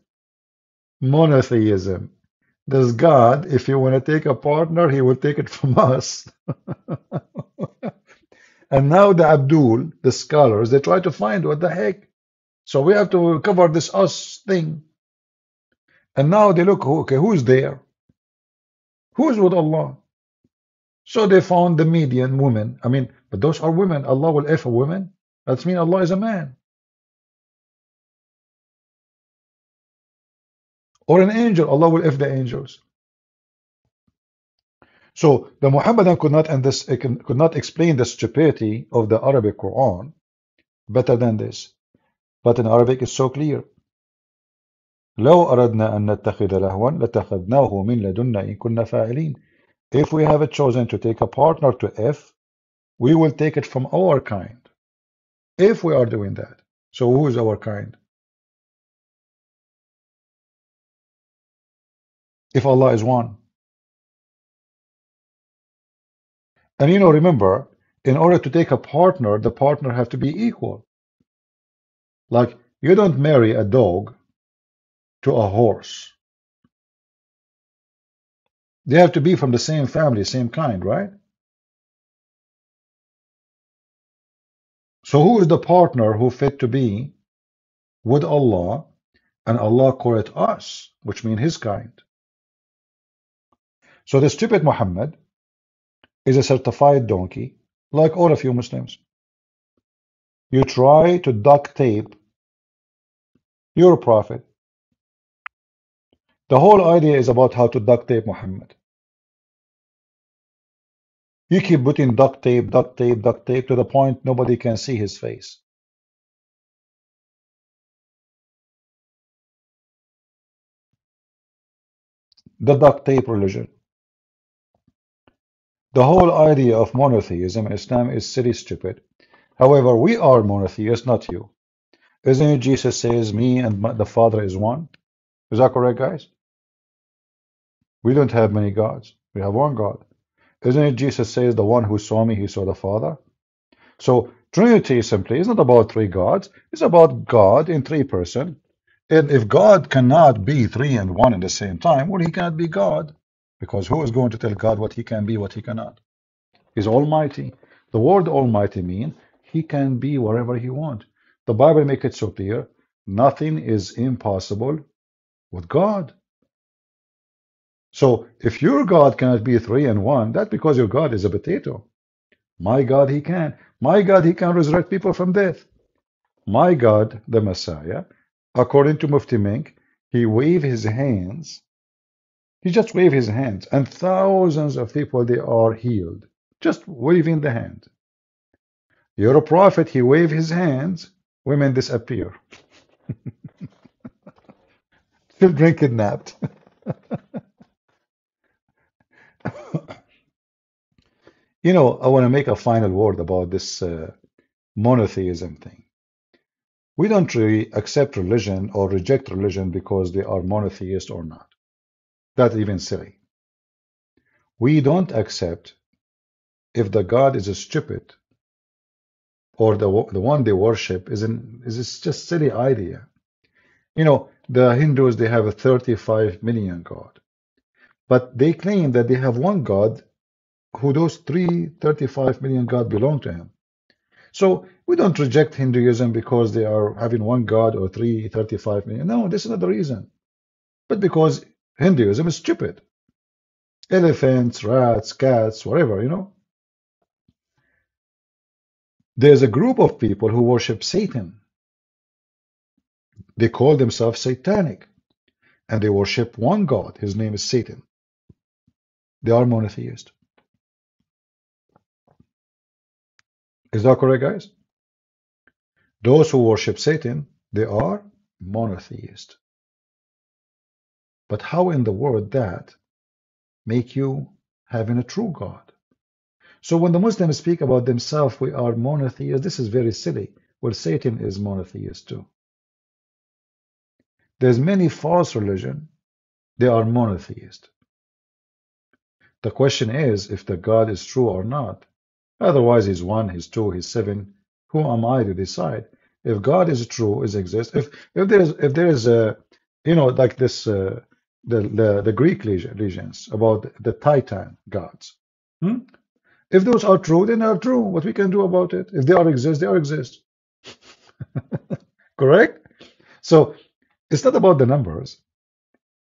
monotheism. This God, if you want to take a partner, he will take it from us. And now the Abdul, the scholars, they try to find what the heck. So we have to cover this us thing. And now they look, okay, who's there? Who's with Allah? So they found the median woman. I mean, but those are women. Allah will F a woman. That means Allah is a man. Or an angel. Allah will F the angels. So the Muhammadan could not explain the stupidity of the Arabic Quran better than this. But in Arabic it's so clear. لو أردنا أن نتخذ لهوا لاتخذناه من لدنا إن كنا فاعلين. If we have chosen to take a partner to F, we will take it from our kind. If we are doing that. So who is our kind? If Allah is one. And remember, in order to take a partner, the partner have to be equal. Like, you don't marry a dog to a horse. They have to be from the same family, same kind, right? So who is the partner who fit to be with Allah, and Allah call it us, which means his kind? So the stupid Muhammad is a certified donkey, like all of you Muslims. You try to duct tape your prophet. The whole idea is about how to duct tape Muhammad. You keep putting duct tape to the point nobody can see his face. The duct tape religion. The whole idea of monotheism in Islam is silly stupid. However, we are monotheists, not you. Isn't it Jesus says me and the Father is one? Is that correct, guys? We don't have many gods. We have one God. Isn't it Jesus says the one who saw me, he saw the Father? So Trinity simply is not about three gods. It's about God in three persons. And if God cannot be three and one at the same time, well, he cannot be God. Because who is going to tell God what he can be, what he cannot? He's almighty. The word almighty means he can be wherever he wants. The Bible makes it so clear. Nothing is impossible with God. So if your God cannot be three and one, that's because your God is a potato. My God, he can. My God, he can resurrect people from death. My God, the Messiah, according to Mufti Menk, he waved his hands. He just waved his hands, and thousands of people, they are healed. Just waving the hand. Your prophet, he waved his hands, women disappear. Children kidnapped. I want to make a final word about this monotheism thing. We don't really accept religion or reject religion because they are monotheist or not. That's even silly. We don't accept if the God is a stupid or the one they worship is just silly idea. The Hindus, they have a 35 million God, but they claim that they have one God who those 35 million God belong to him. So we don't reject Hinduism because they are having one God or 35 million. No, this is not the reason. But because Hinduism is stupid. Elephants, rats, cats, whatever. There's a group of people who worship Satan. They call themselves satanic. And they worship one God. His name is Satan. They are monotheist. Is that correct, guys? Those who worship Satan, they are monotheist. But how in the world that make you having a true God? So when the Muslims speak about themselves, we are monotheists, this is very silly. Well, Satan is monotheist too. There's many false religion, they are monotheist. The question is if the God is true or not. Otherwise, he's one, he's two, he's seven. Who am I to decide? If God is true, is exist. If there is a like this the Greek legends about the Titan gods. Hmm? If those are true, then they are true. What we can do about it? If they are exist, they are exist. Correct? So it's not about the numbers.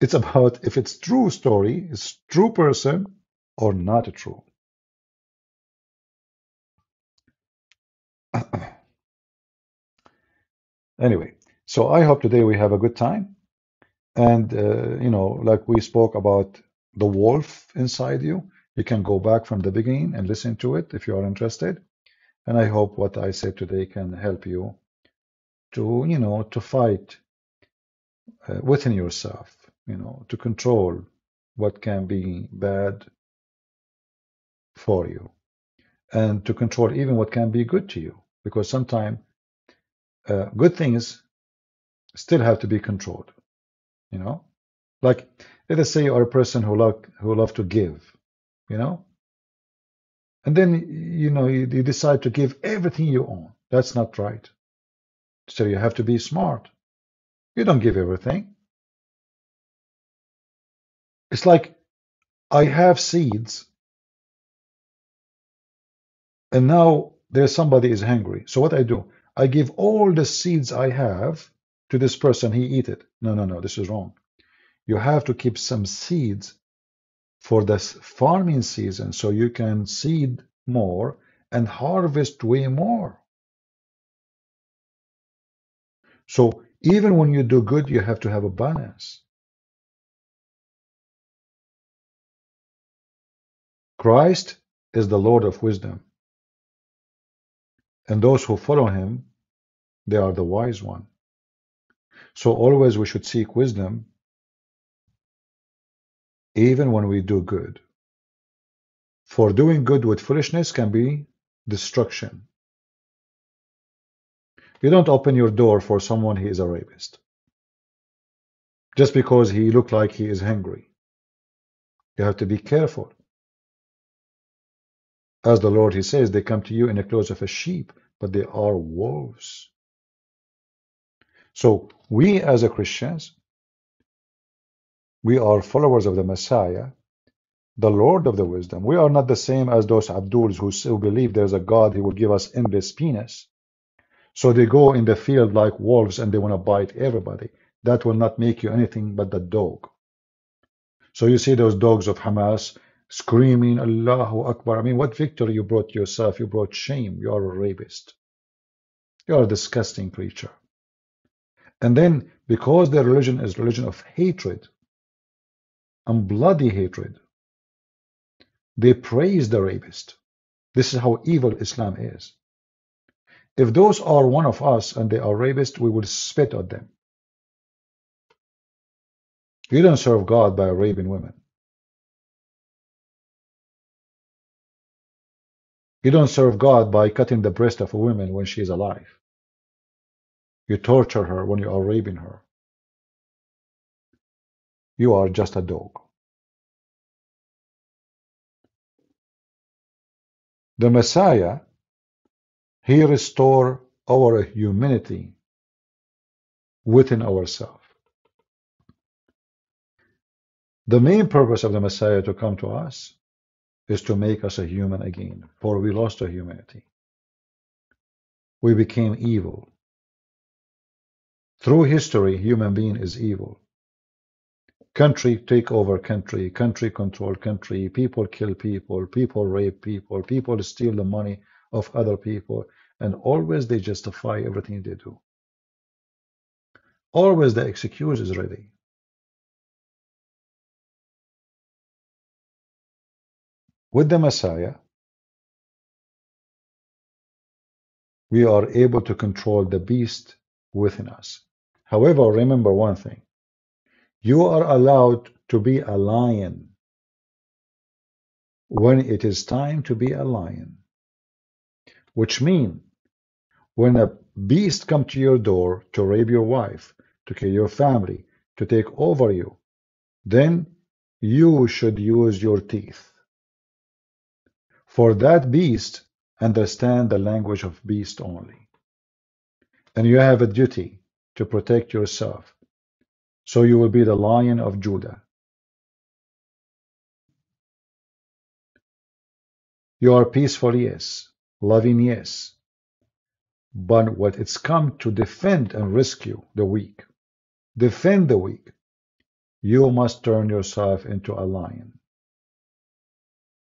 It's about if it's true story, it's true person or not a true. Anyway, so I hope today we have a good time. And, like we spoke about the wolf inside you, you can go back from the beginning and listen to it if you are interested. And I hope what I said today can help you to fight within yourself, to control what can be bad for you and to control even what can be good to you. Because sometimes good things still have to be controlled, you know? Like, let us say you are a person who love to give, you know? And then, you decide to give everything you own. That's not right. So you have to be smart. You don't give everything. It's like I have seeds and now there's somebody is hungry. So what I do, I give all the seeds I have to this person, he eat it. No, no, no, this is wrong. You have to keep some seeds for this farming season so you can seed more and harvest way more. So even when you do good, you have to have a balance. Christ is the Lord of wisdom, and those who follow him, they are the wise one. So always we should seek wisdom even when we do good. For doing good with foolishness can be destruction. You don't open your door for someone who is a rapist just because he looked like he is hungry. You have to be careful. As the Lord, he says, they come to you in the clothes of a sheep, but they are wolves. So we as a Christians, we are followers of the Messiah, the Lord of the wisdom. We are not the same as those Abduls who believe there's a God who will give us endless penis. So they go in the field like wolves and they want to bite everybody. That will not make you anything but the dog. So you see those dogs of Hamas screaming, Allahu Akbar. I mean, what victory you brought yourself? You brought shame. You are a rapist. You are a disgusting creature. And then, because their religion is religion of hatred and bloody hatred, they praise the rapist. This is how evil Islam is. If those are one of us and they are rapists, we will spit at them. You don't serve God by raping women. You don't serve God by cutting the breast of a woman when she is alive. You torture her when you are raping her. You are just a dog. The Messiah, he restores our humanity within ourselves. The main purpose of the Messiah to come to us is to make us a human again, for we lost our humanity. We became evil. Through history, human being is evil. Country take over country, country control country, people kill people, people rape people, people steal the money of other people, and always they justify everything they do. Always the excuse is ready. With the Messiah, we are able to control the beast within us. However, remember one thing. You are allowed to be a lion when it is time to be a lion. Which means, when a beast comes to your door to rape your wife, to kill your family, to take over you, then you should use your teeth. For that beast understand the language of beast only. And you have a duty to protect yourself. So you will be the lion of Judah. You are peaceful, yes. Loving, yes. But what it's come to defend and rescue the weak, defend the weak, you must turn yourself into a lion.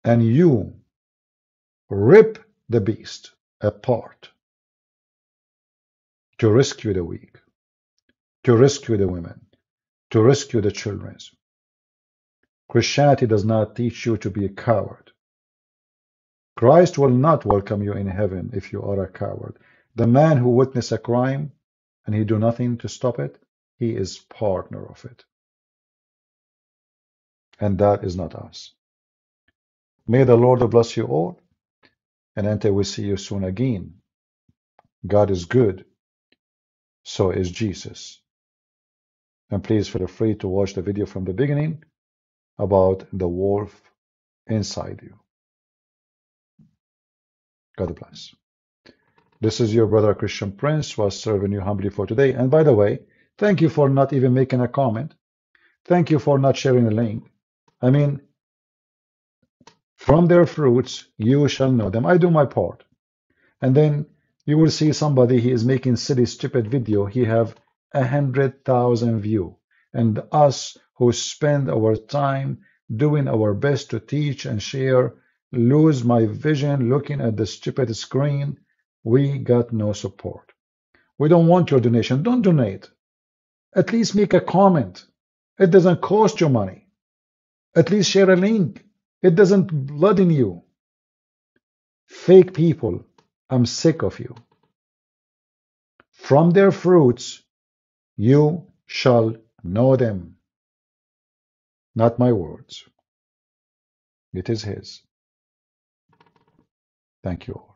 And you rip the beast apart to rescue the weak, to rescue the women, to rescue the children. Christianity does not teach you to be a coward. Christ will not welcome you in heaven if you are a coward. The man who witnessed a crime and he do nothing to stop it, he is partner of it. And that is not us. May the Lord bless you all, and until we see you soon again, God is good, so is Jesus. And please feel free to watch the video from the beginning about the wolf inside you. God bless. This is your brother Christian Prince, was serving you humbly for today. And by the way, thank you for not even making a comment. Thank you for not sharing the link. I mean, from their fruits you shall know them. I do my part. And then you will see somebody, he is making silly, stupid video. He have 100,000 view. And us who spend our time doing our best to teach and share, lose my vision looking at the stupid screen. We got no support. We don't want your donation. Don't donate. At least make a comment. It doesn't cost you money. At least share a link. It doesn't blood in you. Fake people, I'm sick of you. From their fruits you shall know them. Not my words. It is his. Thank you all.